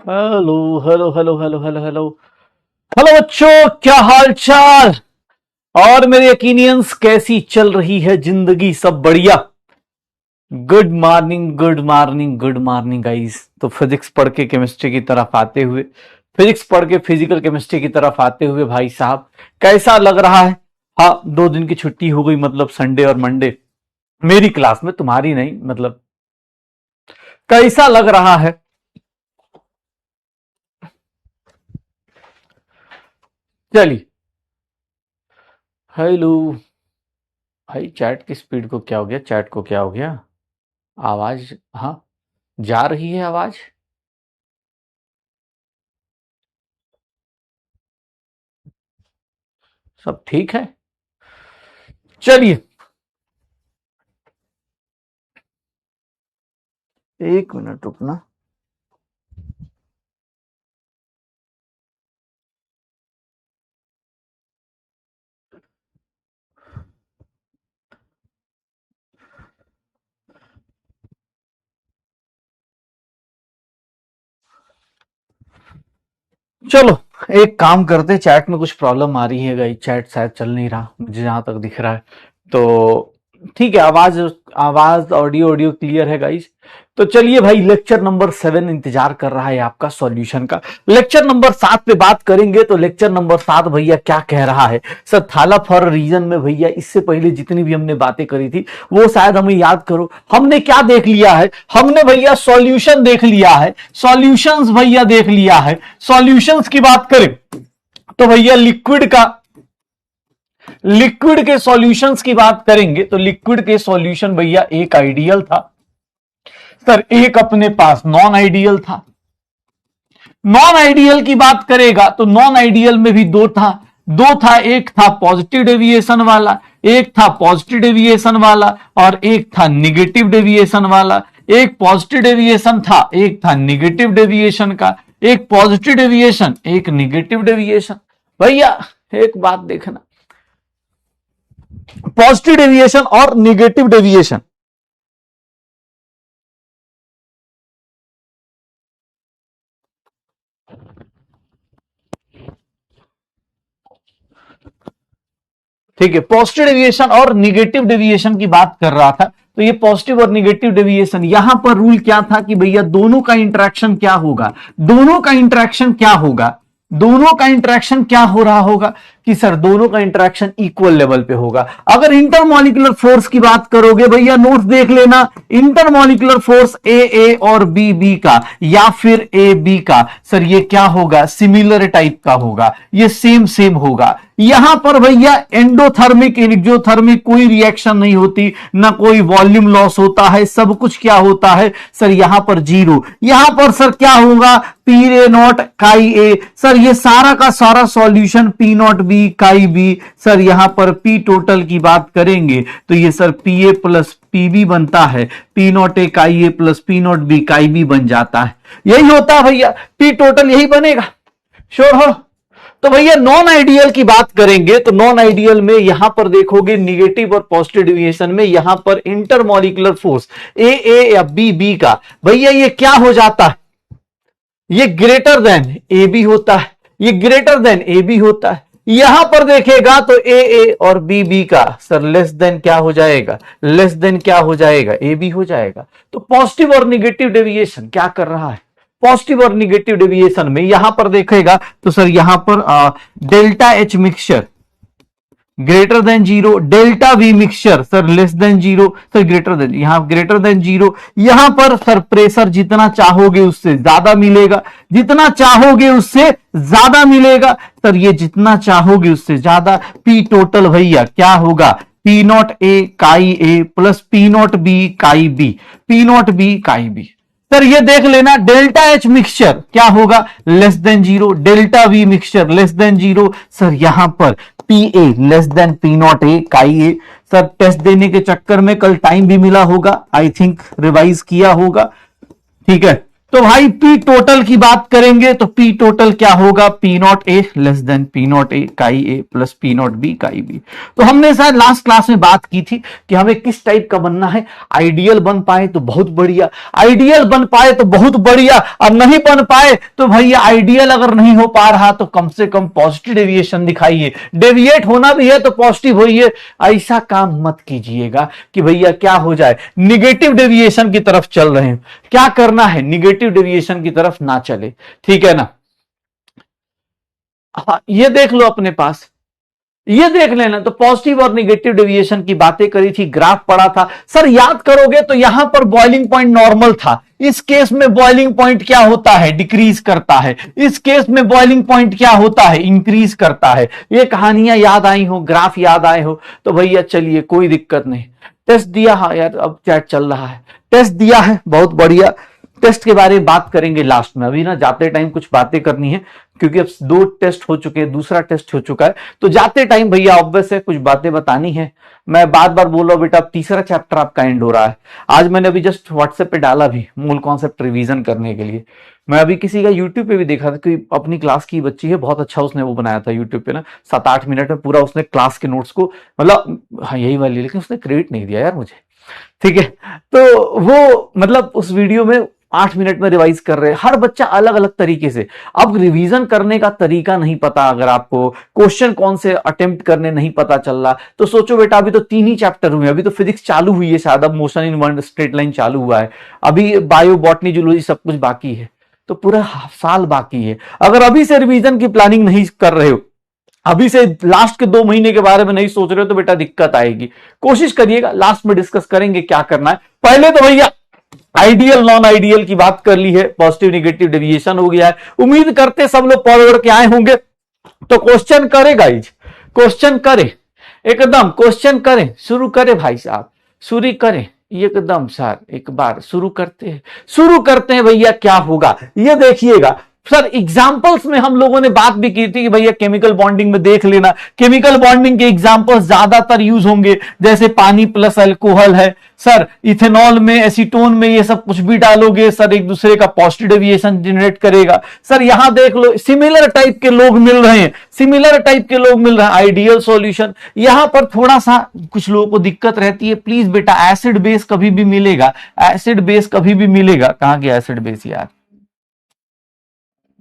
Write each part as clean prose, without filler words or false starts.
Hello hello hello hello hello hello hello बच्चों, क्या हाल चाल। और मेरे यकीनियंस कैसी चल रही है जिंदगी? सब बढ़िया। Good morning good morning good morning guys. तो फिजिक्स पढ़ के केमिस्ट्री की तरफ आते हुए, फिजिक्स पढ़ के फिजिकल केमिस्ट्री की तरफ आते हुए भाई साहब कैसा लग रहा है? हाँ, 2 दिन की छुट्टी हो गई, मतलब संडे और मंडे मेरी क्लास में, तुम्हारी नहीं। मतलब कैसा लग रहा है? चलिए। हेलो भाई, चैट की स्पीड को क्या हो गया? चैट को क्या हो गया? आवाज, हाँ, जा रही है आवाज। सब ठीक है। चलिए, 1 मिनट रुकना। चलो, एक काम करते, चैट में कुछ प्रॉब्लम आ रही है गाइस, चैट शायद चल नहीं रहा मुझे जहां तक दिख रहा है। तो ठीक है, आवाज आवाज ऑडियो ऑडियो क्लियर है गाइस। तो चलिए भाई, लेक्चर नंबर 7 इंतजार कर रहा है आपका सॉल्यूशन का। लेक्चर नंबर 7 पे बात करेंगे। तो लेक्चर नंबर 7 भैया क्या कह रहा है? सर थाला फॉर रीजन में भैया इससे पहले जितनी भी हमने बातें करी थी वो शायद हमें याद करो। हमने क्या देख लिया है? हमने भैया सॉल्यूशन देख लिया है, सॉल्यूशंस भैया देख लिया है। सॉल्यूशंस की बात करें तो भैया लिक्विड के सॉल्यूशंस की बात करेंगे तो लिक्विड के सॉल्यूशन भैया एक आइडियल था सर, एक अपने पास नॉन आइडियल था। नॉन आइडियल की बात करेगा तो नॉन आइडियल में भी दो था, एक था पॉजिटिव डेविएशन वाला, एक था पॉजिटिव डेविएशन वाला, और एक था निगेटिव डेविएशन वाला। एक पॉजिटिव डेविएशन था, एक था निगेटिव डेविएशन का। एक पॉजिटिव डेविएशन, एक निगेटिव डेविएशन। भैया एक बात देखना, पॉजिटिव डेविएशन और निगेटिव डेविएशन, ठीक है, पॉजिटिव डेविएशन और निगेटिव डेविएशन की बात कर रहा था। तो ये पॉजिटिव और निगेटिव डेविएशन, यहां पर रूल क्या था कि भैया दोनों का इंटरेक्शन क्या होगा? दोनों का इंटरेक्शन क्या होगा? दोनों का इंटरेक्शन क्या हो रहा होगा कि सर दोनों का इंटरेक्शन इक्वल लेवल पे होगा। अगर इंटरमॉलिक्यूलर फोर्स की बात करोगे भैया, नोट्स देख लेना, इंटरमॉलिक्यूलर फोर्स ए और बी का, या फिर ए बी का, सर ये क्या होगा? सिमिलर टाइप का होगा, ये सेम सेम होगा। यहां पर भैया एंडोथर्मिक एक्सोथर्मिक कोई रिएक्शन नहीं होती, ना कोई वॉल्यूम लॉस होता है, सब कुछ क्या होता है सर यहां पर जीरो। यहां पर सर क्या होगा? पी ए नॉट काई ए। सर ये सारा का सारा solution p not b chi b. Sir यहां पर पी टोटल की बात करेंगे तो ये sir p a plus p b बनता है, p not a chi A plus P not b chi b बन जाता है। यही होता है भैया, पी टोटल यही बनेगा। श्योर हो? तो भैया नॉन आइडियल की बात करेंगे तो नॉन आइडियल में यहां पर देखोगे निगेटिव और पॉजिटिव डेविएशन में यहां पर इंटरमॉलिक्यूलर फोर्स ए या बी का, भैया ये क्या हो जाता है? ये ग्रेटर देन ए बी होता है, ये ग्रेटर देन ए बी होता है। यहां पर देखेगा तो ए और बी का सर लेस देन क्या हो जाएगा? लेस देन क्या हो जाएगा? ए बी हो जाएगा। तो पॉजिटिव और निगेटिव डेविएशन क्या कर रहा है? पॉजिटिव और निगेटिव डेविएशन में यहां पर देखेगा तो सर यहां पर delta H mixture greater than zero, delta we mixture sir less than zero, sir greater than, यहां ग्रेटर देन जीरो। यहां पर सर प्रेशर जितना चाहोगे उससे ज्यादा मिलेगा, जितना चाहोगे उससे ज्यादा मिलेगा। सर ये जितना चाहोगे उससे ज्यादा। पी टोटल भैया क्या होगा? P not a chi A plus P not b chi B, P not b chi b. Sir ये देख लेना, डेल्टा एच मिक्सचर क्या होगा? Less than zero, delta we mixture less than zero. Sir यहां पर P A less than P not a chi A. Sir test देने के चक्कर में कल टाइम भी मिला होगा, आई थिंक रिवाइज किया होगा, ठीक है। तो भाई पी टोटल की बात करेंगे तो पी टोटल क्या होगा, P not a less than P not a chi A plus P not b chi B. तो हमने शायद लास्ट क्लास में बात की थी कि हमें किस टाइप का बनना है, आइडियल बन पाए तो बहुत बढ़िया, आइडियल बन पाए तो बहुत बढ़िया, और नहीं बन पाए तो भैया आइडियल अगर नहीं हो पा रहा तो कम से कम पॉजिटिव डेविएशन दिखाइए, डेविएट होना भी है तो पॉजिटिव होइए। ऐसा काम मत कीजिएगा कि भैया क्या हो जाए, निगेटिव डेविएशन की तरफ चल रहे हैं। क्या करना है, निगेटिव डेविएशन की तरफ ना चले, ठीक है ना। हाँ, ये देख लो अपने पास, ये देख लेना। तो पॉजिटिव और निगेटिव डेविएशन की बातें करी थी, ग्राफ पढ़ा था सर, याद करोगे तो यहां पर बॉइलिंग पॉइंट नॉर्मल था, इस केस में बॉइलिंग पॉइंट क्या होता है, डिक्रीज करता है, इस केस में बॉइलिंग पॉइंट क्या होता है, इंक्रीज करता है। ये कहानियां याद आई हो, ग्राफ याद आए हो तो भैया चलिए कोई दिक्कत नहीं। टेस्ट दिया, हाँ यार अब चैट चल रहा है, टेस्ट दिया है, बहुत बढ़िया। टेस्ट के बारे में बात करेंगे लास्ट में, अभी ना जाते टाइम कुछ बातें करनी है, क्योंकि अब 2 टेस्ट हो चुके हैं, दूसरा टेस्ट हो चुका है, तो जाते टाइम भैया ऑब्वियस है कुछ बातें बतानी है। मैं बार बार बोल रहा हूं बेटा, अब तीसरा चैप्टर आपका एंड हो रहा है। आज मैंने अभी जस्ट व्हाट्सएप पे डाला भी मूल कॉन्सेप्ट रिवीजन करने के लिए। मैं अभी किसी का यूट्यूब पे भी देखा था कि अपनी क्लास की बच्ची है, बहुत अच्छा उसने वो बनाया था यूट्यूब पे ना, 7-8 मिनट में पूरा उसने क्लास के नोट्स को, मतलब हाँ यही वाली, लेकिन उसने क्रेडिट नहीं दिया यार मुझे, ठीक है। तो वो मतलब उस वीडियो में 8 मिनट में रिवाइज कर रहे हैं, हर बच्चा अलग अलग तरीके से। अब रिवीजन करने का तरीका नहीं पता, अगर आपको क्वेश्चन कौन से अटेम्प्ट करने नहीं पता चल रहा, तो सोचो बेटा अभी तो 3 ही चैप्टर हुए, अभी तो फिजिक्स चालू हुई है शायद, अब motion in one straight line चालू हुआ है, अभी बायो बॉटनी जूलॉजी सब कुछ बाकी है, तो पूरा साल बाकी है। अगर अभी से रिवीजन की प्लानिंग नहीं कर रहे हो, अभी से लास्ट के 2 महीने के बारे में नहीं सोच रहे हो, तो बेटा दिक्कत आएगी। कोशिश करिएगा, लास्ट में डिस्कस करेंगे क्या करना है। पहले तो भैया आइडियल नॉन आइडियल की बात कर ली है, पॉजिटिव निगेटिव डेविएशन हो गया है, उम्मीद करते सब लोग फॉरवर्ड के आए होंगे। तो क्वेश्चन करे गाइज, क्वेश्चन करे, एकदम क्वेश्चन करें, शुरू करें भाई साहब, शुरू करें एकदम सर, एक बार शुरू करते हैं, शुरू करते हैं भैया। क्या होगा ये देखिएगा सर, एग्जाम्पल्स में हम लोगों ने बात भी की थी कि भैया केमिकल बॉन्डिंग में देख लेना, केमिकल बॉन्डिंग के एग्जाम्पल्स ज्यादातर यूज होंगे, जैसे पानी प्लस अल्कोहल है सर, इथेनॉल में एसीटोन में ये सब कुछ भी डालोगे सर, एक दूसरे का पॉजिटिव डेविएशन जनरेट करेगा सर। यहां देख लो सिमिलर टाइप के लोग मिल रहे हैं, सिमिलर टाइप के लोग मिल रहे हैं, आइडियल सॉल्यूशन। यहां पर थोड़ा सा कुछ लोगों को दिक्कत रहती है, प्लीज बेटा एसिड बेस कभी भी मिलेगा, एसिड बेस कभी भी मिलेगा, कहां गया एसिड बेस यार,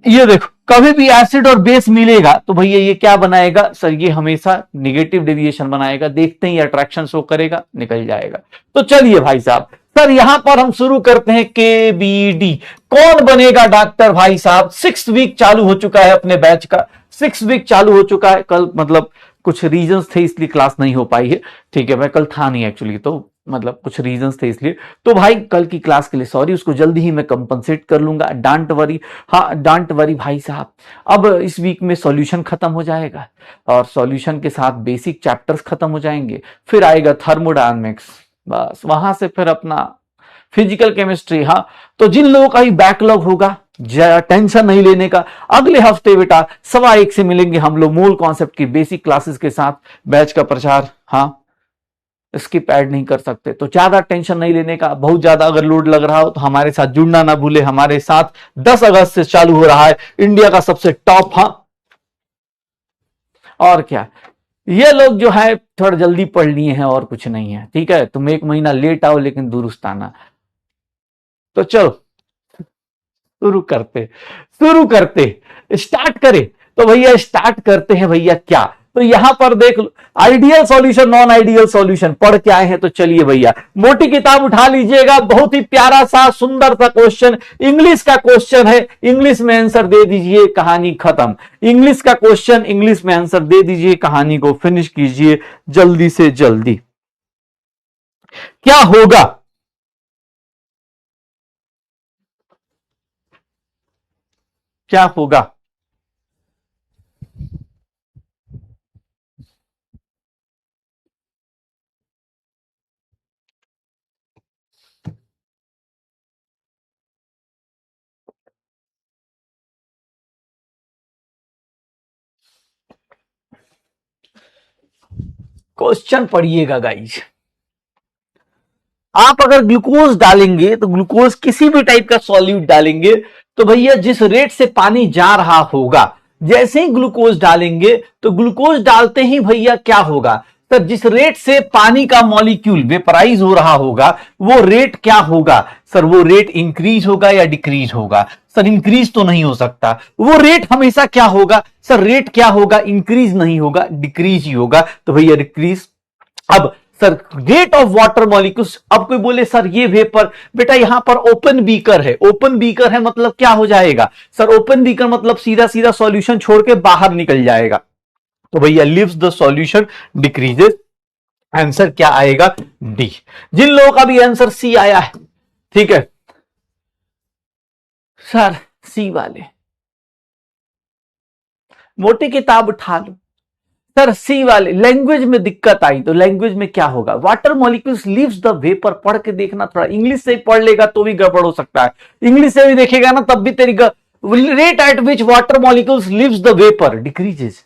ये देखो कभी भी एसिड और बेस मिलेगा तो भैया ये क्या बनाएगा सर, ये हमेशा निगेटिव डेविएशन बनाएगा, देखते ही अट्रैक्शन शो करेगा, निकल जाएगा। तो चलिए भाई साहब, सर यहां पर हम शुरू करते हैं KBD, कौन बनेगा डॉक्टर भाई साहब। 6 वीक चालू हो चुका है अपने बैच का, 6 वीक चालू हो चुका है। कल मतलब कुछ रीजंस थे इसलिए क्लास नहीं हो पाई है, ठीक है, मैं कल था नहीं एक्चुअली, तो मतलब कुछ रीजंस थे इसलिए, तो भाई कल की क्लास के लिए सॉरी, उसको जल्दी ही मैं कंपनसेट कर लूंगा, डांट वरी। हाँ डांट वरी भाई साहब, अब इस वीक में सॉल्यूशन खत्म हो जाएगा, और सॉल्यूशन के साथ बेसिक चैप्टर्स खत्म हो जाएंगे, फिर आएगा थर्मोडायनेमिक्स, बस वहां से फिर अपना फिजिकल केमिस्ट्री। हाँ, तो जिन लोगों का भी बैकलॉग होगा टेंशन नहीं लेने का, अगले हफ्ते बेटा 1:15 से मिलेंगे हम लोग मूल कॉन्सेप्ट की बेसिक क्लासेस के साथ, बैच का प्रचार हाँ स्किप ऐड नहीं कर सकते, तो ज्यादा टेंशन नहीं लेने का। बहुत ज्यादा अगर लोड लग रहा हो तो हमारे साथ जुड़ना ना भूले, हमारे साथ 10 अगस्त से चालू हो रहा है इंडिया का सबसे टॉप। हाँ और क्या, ये लोग जो है थोड़ा जल्दी पढ़ लिए हैं और कुछ नहीं है, ठीक है, तुम 1 महीना लेट आओ लेकिन दुरुस्त आना। तो चलो शुरू करते, शुरू करते, स्टार्ट करें। तो भैया स्टार्ट करते हैं भैया क्या, तो यहां पर देख लो ideal solution non ideal solution पढ़ के आए हैं, तो चलिए भैया मोटी किताब उठा लीजिएगा, बहुत ही प्यारा सा सुंदर सा क्वेश्चन, इंग्लिश का क्वेश्चन है, इंग्लिश में आंसर दे दीजिए, कहानी खत्म। इंग्लिश का क्वेश्चन, इंग्लिश में आंसर दे दीजिए, कहानी को फिनिश कीजिए जल्दी से जल्दी। क्या होगा, क्या होगा, क्वेश्चन पढ़िएगा गाइज। आप अगर ग्लूकोज डालेंगे तो ग्लूकोज किसी भी टाइप का सॉल्यूट डालेंगे तो भैया जिस रेट से पानी जा रहा होगा, जैसे ही ग्लूकोज डालेंगे तो ग्लूकोज डालते ही भैया क्या होगा सर, जिस रेट से पानी का मॉलिक्यूल वेपराइज हो रहा होगा वो रेट क्या होगा सर, वो रेट इंक्रीज होगा या डिक्रीज होगा सर, इंक्रीज तो नहीं हो सकता, वो रेट हमेशा क्या होगा सर, रेट क्या होगा, इंक्रीज नहीं होगा, डिक्रीज ही होगा, तो भैया डिक्रीज। अब sir rate of water molecules, अब कोई बोले सर ये वेपर, बेटा यहां पर ओपन बीकर है, ओपन बीकर है मतलब क्या हो जाएगा सर, ओपन बीकर मतलब सीधा सीधा सॉल्यूशन छोड़ के बाहर निकल जाएगा, तो भैया lives the solution decreases, answer क्या आएगा डी। जिन लोगों का भी आंसर सी आया है, ठीक है सर, सी वाले मोटी किताब उठा लो सर, सी वाले लैंग्वेज में दिक्कत आई तो लैंग्वेज में क्या होगा, water molecules leaves the vapour, पढ़ के देखना, थोड़ा इंग्लिश से ही पढ़ लेगा तो भी गड़बड़ हो सकता है, इंग्लिश से भी देखेगा ना तब भी तेरी rate at which water molecules leaves the vapour decreases.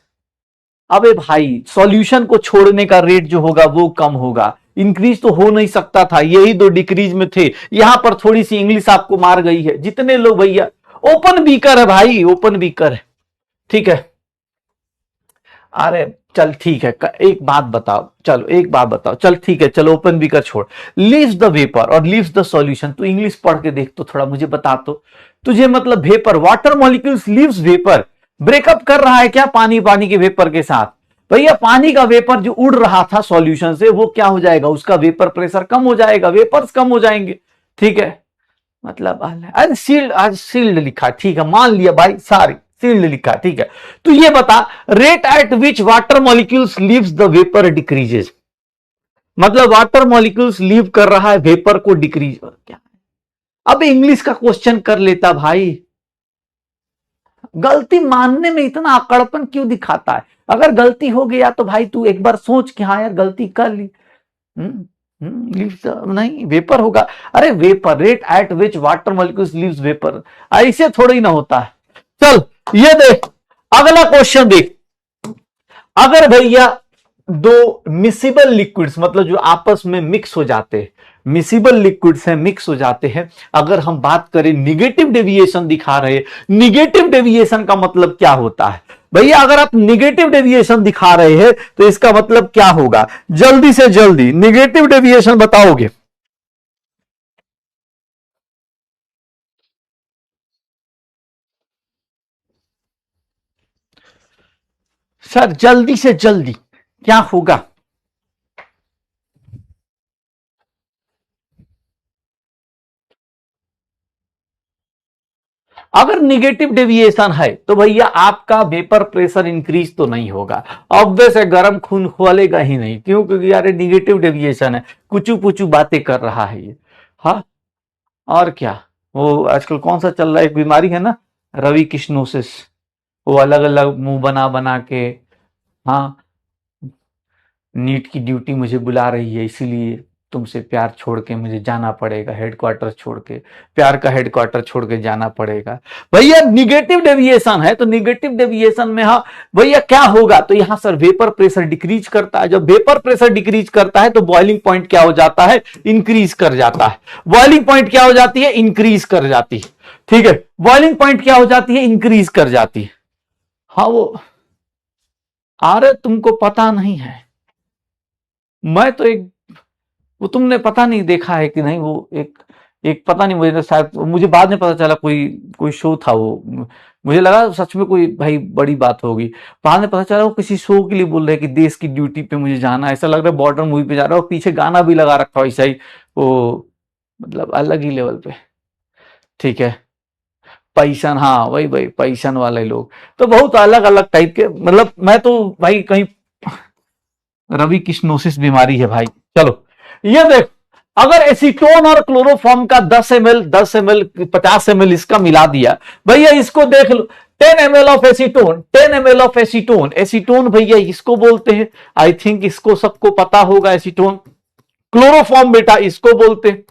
अबे भाई सॉल्यूशन को छोड़ने का रेट जो होगा वो कम होगा, इंक्रीज तो हो नहीं सकता था, यही दो डिक्रीज में थे, यहां पर थोड़ी सी इंग्लिश आपको मार गई है। जितने लोग भैया ओपन बीकर है भाई, ओपन बीकर है, ठीक है। अरे चल ठीक है, एक बात बताओ, चलो एक बात बताओ, चल ठीक है, चलो ओपन बीकर छोड़, लीव्स द वेपर और लीव्स द सॉल्यूशन, तू इंग्लिश पढ़ के देख तो थोड़ा मुझे बता, तो तुझे मतलब vapour, water molecules leaves vapour, breakup कर रहा है क्या पानी, पानी के वेपर के साथ, भैया पानी का वेपर जो उड़ रहा था सॉल्यूशन से वो क्या हो जाएगा, उसका वेपर प्रेशर कम हो जाएगा, वेपर्स कम हो जाएंगे, ठीक है। मतलब अरे सील्ड, आज सील्ड लिखा, ठीक है मान लिया भाई, सारी सील्ड लिखा, ठीक है। तो ये बता, rate at which water molecules leaves the vapour decreases, मतलब वाटर मॉलिक्यूल्स लीव कर रहा है वेपर को, डिक्रीज क्या, अब इंग्लिश का क्वेश्चन कर लेता भाई, गलती मानने में इतना अकड़पन क्यों दिखाता है, अगर गलती हो गया तो भाई तू एक बार सोच कि हाँ यार गलती कर ली, नहीं वेपर होगा, अरे vapour, rate at which water molecules leaves vapour, ऐसे थोड़ा ही ना होता है। चल ये देख, अगला क्वेश्चन देख, अगर भैया दो मिसिबल लिक्विड्स, मतलब जो आपस में मिक्स हो जाते हैं, मिसिबल लिक्विड्स हैं, मिक्स हो जाते हैं, अगर हम बात करें निगेटिव डेविएशन दिखा रहे, निगेटिव डेविएशन का मतलब क्या होता है भैया, अगर आप निगेटिव डेविएशन दिखा रहे हैं तो इसका मतलब क्या होगा, जल्दी से जल्दी निगेटिव डेविएशन बताओगे। सर जल्दी से जल्दी क्या होगा, अगर निगेटिव डेविएशन है तो भैया आपका वेपर प्रेशर इंक्रीज तो नहीं होगा, ऑब्वियस है, गर्म खून खोलेगा ही नहीं, क्यों, क्योंकि यार निगेटिव डेविएशन है, कुचू पुचू बातें कर रहा है ये, हाँ और क्या, वो आजकल कौन सा चल रहा है, एक बीमारी है ना रवि किस्नोसिस, वो अलग अलग मुंह बना बना के, हाँ नीट की ड्यूटी मुझे बुला रही है इसीलिए तुमसे प्यार छोड़ के मुझे जाना पड़ेगा, हेडक्वार्टर छोड़ के, प्यार का हेडक्वार्टर छोड़ के जाना पड़ेगा। भैया निगेटिव डेविएशन है तो निगेटिव डेविएशन में हाँ भैया क्या होगा, तो यहां सर वेपर प्रेशर डिक्रीज करता है, जब वेपर प्रेशर डिक्रीज करता है तो बॉइलिंग पॉइंट क्या हो जाता है, इंक्रीज कर जाता है, बॉइलिंग पॉइंट क्या हो जाती है, इंक्रीज कर जाती है, ठीक है, बॉइलिंग पॉइंट क्या हो जाती है, इंक्रीज कर जाती है। हाँ वो, अरे तुमको पता नहीं है, मैं तो एक, वो तुमने पता नहीं देखा है कि नहीं, वो एक एक पता नहीं, मुझे शायद, मुझे बाद में पता चला कोई कोई शो था वो, मुझे लगा सच में कोई भाई बड़ी बात होगी, बाद में पता चला वो किसी शो के लिए बोल रहे हैं कि देश की ड्यूटी पे मुझे जाना है, ऐसा लग रहा है बॉर्डर मूवी पे जा रहा है, और पीछे गाना भी लगा रखा है ऐसा ही, वो मतलब अलग ही लेवल पे, ठीक है। पैशन, हाँ वही वही पैशन वाले लोग, तो बहुत अलग अलग टाइप के, मतलब मैं तो भाई कहीं रवि किस्नोसिस बीमारी है भाई। चलो ये देख, अगर एसीटोन और क्लोरोफॉर्म का 10 ml 10 ml 50 ml इसका मिला दिया, भैया इसको देख लो, 10 ml of acetone, 10 ml of acetone, acetone भैया इसको बोलते हैं, आई थिंक इसको सबको पता होगा, एसीटोन, क्लोरोफॉर्म बेटा इसको बोलते हैं,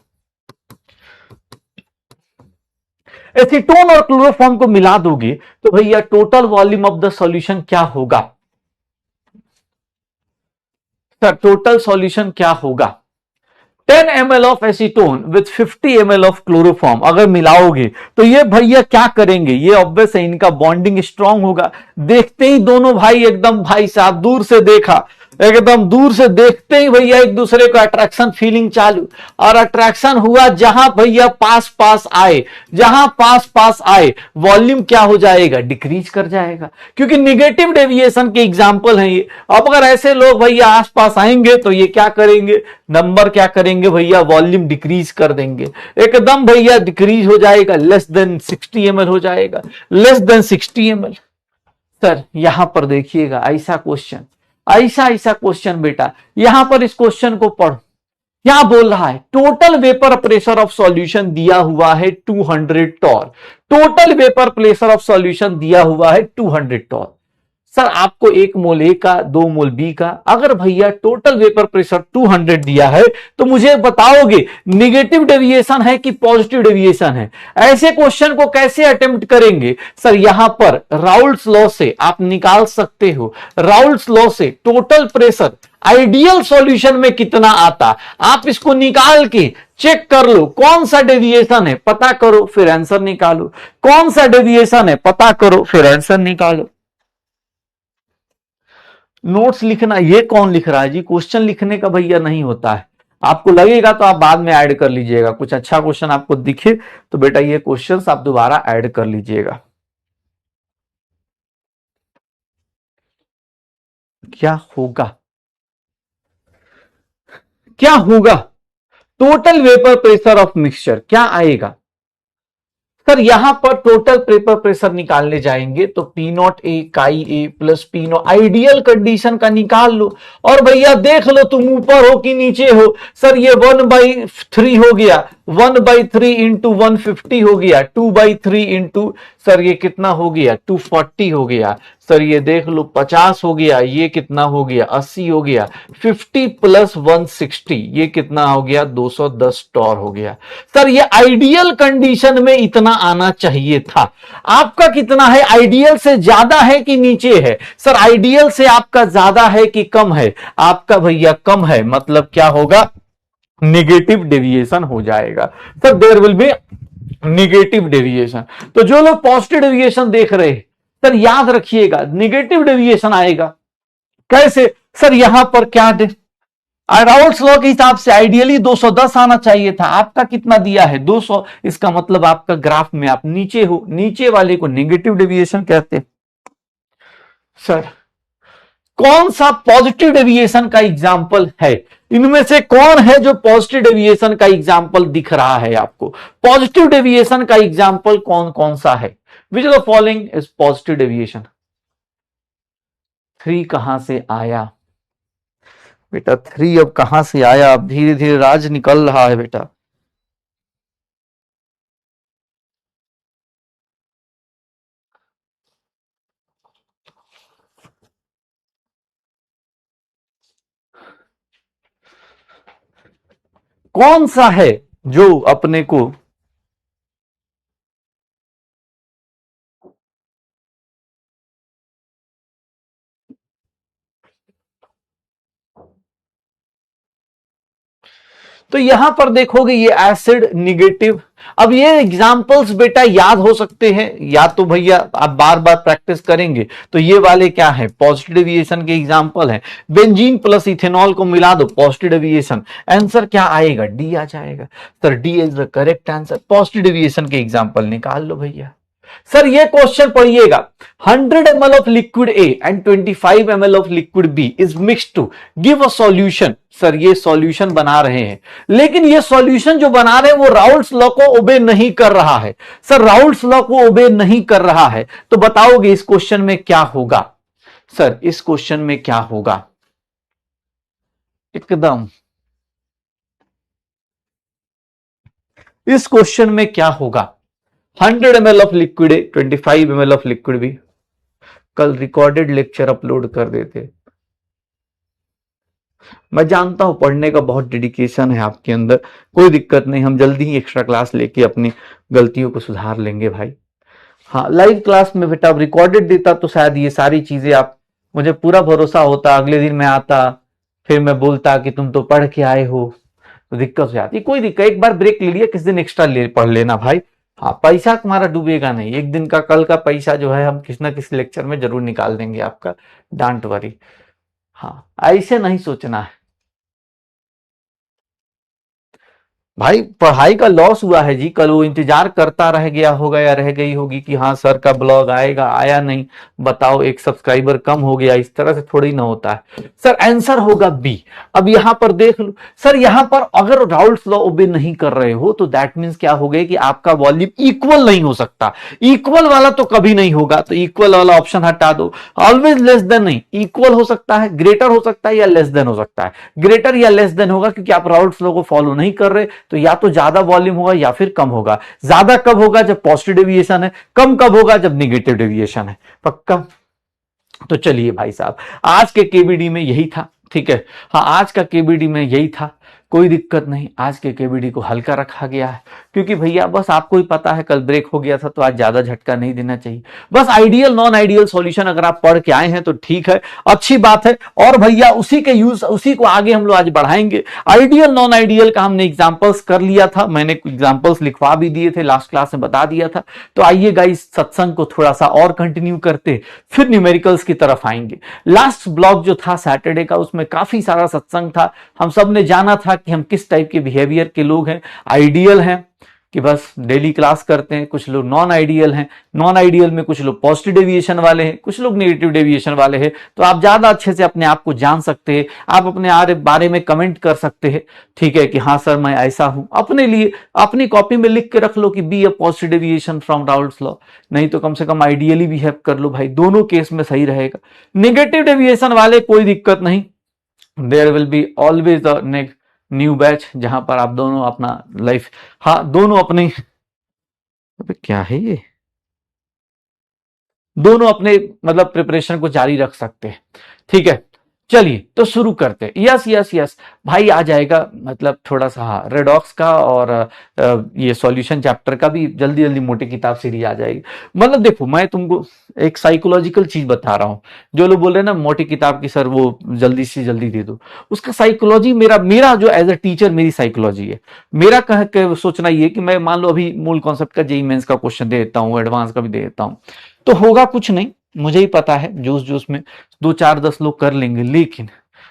एसीटोन और क्लोरोफॉर्म को मिला दोगे तो भैया total volume of the solution क्या होगा, सर टोटल सॉल्यूशन क्या होगा, 10 ml of acetone with 50 ml of chloroform अगर मिलाओगे तो ये भैया क्या करेंगे, ये ऑब्वियस है इनका बॉन्डिंग स्ट्रांग होगा। देखते ही दोनों भाई एकदम, भाई साहब दूर से देखा, एकदम दूर से देखते ही भैया एक दूसरे को अट्रैक्शन फीलिंग चालू, और अट्रैक्शन हुआ जहां भैया पास पास आए, जहां पास पास आए वॉल्यूम क्या हो जाएगा, डिक्रीज कर जाएगा, क्योंकि निगेटिव डेविएशन के एग्जांपल है ये। अब अगर ऐसे लोग भैया आस पास आएंगे तो ये क्या करेंगे, नंबर क्या करेंगे भैया, वॉल्यूम डिक्रीज कर देंगे, एकदम भैया डिक्रीज हो जाएगा, लेस देन 60 ml हो जाएगा, लेस देन 60 ml। सर यहां पर देखिएगा ऐसा क्वेश्चन, ऐसा क्वेश्चन बेटा, यहां पर इस क्वेश्चन को पढ़ो, क्या बोल रहा है, total vapour pressure of solution दिया हुआ है 200 torr, total vapour pressure of solution दिया हुआ है 200 टॉर। सर आपको 1 मोल ए का 2 मोल बी का, अगर भैया टोटल वेपर प्रेशर 200 दिया है तो मुझे बताओगे निगेटिव डेविएशन है कि पॉजिटिव डेविएशन है। ऐसे क्वेश्चन को कैसे अटेम्प्ट करेंगे, सर यहां पर राउल्ट्स लॉ से आप निकाल सकते हो, राउल्ट्स लॉ से टोटल प्रेशर आइडियल सॉल्यूशन में कितना आता, आप इसको निकाल के चेक कर लो, कौन सा डेविएशन है पता करो फिर आंसर निकालो, कौन सा डेविएशन है पता करो फिर आंसर निकालो। नोट्स लिखना ये कौन लिख रहा है जी, क्वेश्चन लिखने का भैया नहीं होता है, आपको लगेगा तो आप बाद में ऐड कर लीजिएगा, कुछ अच्छा क्वेश्चन आपको दिखे तो बेटा ये क्वेश्चंस आप दोबारा ऐड कर लीजिएगा। क्या होगा, क्या होगा, total vapour pressure of mixture क्या आएगा। सर यहां पर टोटल वेपर प्रेशर निकालने जाएंगे तो P not a chi A plus P naught, ideal condition का निकाल लो, और भैया देख लो तुम ऊपर हो कि नीचे हो। सर ये 1/3 हो गया, 1/3 इंटू 150 हो गया, 2/3 इंटू, सर ये कितना हो गया 240 हो गया, सर ये देख लो 50 हो गया, ये कितना हो गया 80 हो गया, 50 प्लस 160 ये कितना हो गया 210 टॉर हो गया। सर ये आइडियल कंडीशन में इतना आना चाहिए था, आपका कितना है, आइडियल से ज्यादा है कि नीचे है, सर आइडियल से आपका ज्यादा है कि कम है, आपका भैया कम है, मतलब क्या होगा निगेटिव डेविएशन हो जाएगा। Sir there will be negative deviation. तो जो लोग पॉजिटिव डेविएशन देख रहे हैं सर याद रखिएगा निगेटिव डेविएशन आएगा कैसे, सर यहां पर क्या राउल्ट्स लॉ के हिसाब से आइडियली 210 आना चाहिए था, आपका कितना दिया है 200, इसका मतलब आपका ग्राफ में आप नीचे हो, नीचे वाले को नेगेटिव डेविएशन कहते हैं। सर कौन सा पॉजिटिव डेविएशन का एग्जाम्पल है, इनमें से कौन है जो पॉजिटिव डेविएशन का एग्जाम्पल दिख रहा है आपको, पॉजिटिव डेविएशन का एग्जाम्पल कौन कौन सा है, which of the following is positive deviation. 3 कहां से आया बेटा, 3 अब कहां से आया, अब धीरे धीरे राज निकल रहा है बेटा। कौन सा है जो अपने को तो यहां पर देखोगे ये एसिड निगेटिव। अब ये एग्जाम्पल्स बेटा याद हो सकते हैं, या तो भैया आप बार बार प्रैक्टिस करेंगे तो ये वाले क्या है पॉजिटिव डेविएशन के एग्जाम्पल हैं। बेंजीन प्लस इथेनॉल को मिला दो पॉजिटिव डेविएशन, आंसर क्या आएगा डी आ जाएगा। Sir D is the correct answer, positive deviation के एग्जाम्पल निकाल लो भैया। सर ये क्वेश्चन पढ़िएगा, 100 ml of liquid A and 25 ml of liquid B is mixed to give a solution। Sir ये solution बना रहे हैं, लेकिन ये सॉल्यूशन जो बना रहे हैं वो राउल्ट्स लॉ को ओबे नहीं कर रहा है। सर राउल्ट्स लॉ को ओबे नहीं कर रहा है तो बताओगे इस क्वेश्चन में क्या होगा। सर इस क्वेश्चन में क्या होगा, एकदम इस क्वेश्चन में क्या होगा, 100 ml of liquid A 25 ml of liquid B. कल रिकॉर्डेड लेक्चर अपलोड कर देते, मैं जानता हूं पढ़ने का बहुत डेडिकेशन है आपके अंदर, कोई दिक्कत नहीं, हम जल्दी ही एक्स्ट्रा क्लास लेके अपनी गलतियों को सुधार लेंगे भाई। हाँ लाइव क्लास में बेटा रिकॉर्डेड देता तो शायद ये सारी चीजें आप, मुझे पूरा भरोसा होता अगले दिन मैं आता फिर मैं बोलता कि तुम तो पढ़ के आए हो, तो दिक्कत हो जाती है। कोई दिक्कत, एक बार ब्रेक ले लिया, किस दिन एक्स्ट्रा ले पढ़ लेना भाई। हाँ, पैसा तुम्हारा डूबेगा नहीं, एक दिन का कल का पैसा जो है हम किसी ना किसी लेक्चर में जरूर निकाल देंगे आपका, डोंट वरी। हाँ, ऐसे नहीं सोचना है भाई। पढ़ाई का लॉस हुआ है जी, कल वो इंतजार करता रह गया होगा या रह गई होगी कि हाँ सर का ब्लॉग आएगा, आया नहीं, बताओ एक सब्सक्राइबर कम हो गया। इस तरह से थोड़ी ना होता है सर। आंसर होगा बी। अब यहां पर देख लो सर, यहां पर अगर राउल्स लॉ ओबे नहीं कर रहे हो तो दैट मीन्स क्या हो गया कि आपका वॉल्यूम इक्वल नहीं हो सकता। इक्वल वाला तो कभी नहीं होगा, तो इक्वल वाला ऑप्शन हटा दो। ऑलवेज लेस देन नहीं, इक्वल हो सकता है, ग्रेटर हो सकता है या लेस देन हो सकता है। ग्रेटर या लेस देन होगा क्योंकि आप राउल्स लॉ को फॉलो नहीं कर रहे, तो या तो ज्यादा वॉल्यूम होगा या फिर कम होगा। ज्यादा कब होगा? जब पॉजिटिव डेविएशन है। कम कब होगा? जब निगेटिव डेविएशन है। पक्का? तो चलिए भाई साहब, आज के केबीडी में यही था, ठीक है। हाँ, आज का केबीडी में यही था, कोई दिक्कत नहीं। आज के केबीडी को हल्का रखा गया है क्योंकि भैया बस आपको ही पता है कल ब्रेक हो गया था, तो आज ज्यादा झटका नहीं देना चाहिए। बस आइडियल नॉन आइडियल सॉल्यूशन अगर आप पढ़ के आए हैं तो ठीक है, अच्छी बात है। और भैया उसी के यूज, उसी को आगे हम लोग आज बढ़ाएंगे। आइडियल नॉन आइडियल का हमने एग्जांपल्स कर लिया था, मैंने एग्जांपल्स लिखवा भी दिए थे, लास्ट क्लास में बता दिया था। तो आइए गाइस, सत्संग को थोड़ा सा और कंटिन्यू करते फिर न्यूमेरिकल्स की तरफ आएंगे। लास्ट ब्लॉग जो था सैटरडे का, उसमें काफी सारा सत्संग था। हम सब ने जाना था कि हम किस टाइप के बिहेवियर के लोग हैं। आइडियल हैं कि बस डेली क्लास करते हैं, कुछ लोग नॉन आइडियल हैं, नॉन आइडियल में कुछ लोग पॉजिटिव डेविएशन वाले हैं, कुछ लोग नेगेटिव डेविएशन वाले हैं। तो आप ज्यादा अच्छे से अपने आप को जान सकते हैं, आप अपने बारे में कमेंट कर सकते हैं, ठीक है, कि हाँ सर मैं ऐसा हूं। अपने लिए अपनी कॉपी में लिख के रख लो कि be a positive deviation from Raoult's law, नहीं तो कम से कम आइडियली बिहेव कर लो भाई, दोनों केस में सही रहेगा। नेगेटिव डेविएशन वाले कोई दिक्कत नहीं, there will be always a new batch जहां पर आप दोनों अपना लाइफ, हाँ दोनों अपने, अबे क्या है ये, दोनों अपने मतलब प्रिपरेशन को जारी रख सकते हैं, ठीक है। चलिए तो शुरू करते हैं। यस यस यस भाई, आ जाएगा मतलब थोड़ा सा, हाँ रेडॉक्स का और ये सॉल्यूशन चैप्टर का भी जल्दी जल्दी मोटी किताब सीरीज आ जाएगी। मतलब देखो, मैं तुमको एक साइकोलॉजिकल चीज बता रहा हूं। जो लोग बोल रहे हैं ना मोटी किताब की सर वो जल्दी से जल्दी दे दो, उसका साइकोलॉजी, मेरा मेरा जो एज अ टीचर मेरी साइकोलॉजी है। मेरा कह के सोचना ये कि मैं मान लो अभी मूल कॉन्सेप्ट का जेईई मेंस का क्वेश्चन दे देता हूँ, एडवांस का भी दे देता हूँ, तो होगा कुछ नहीं, मुझे ही पता है, जोश जोश में 2 4 10 लोग कर लेंगे। लेकिन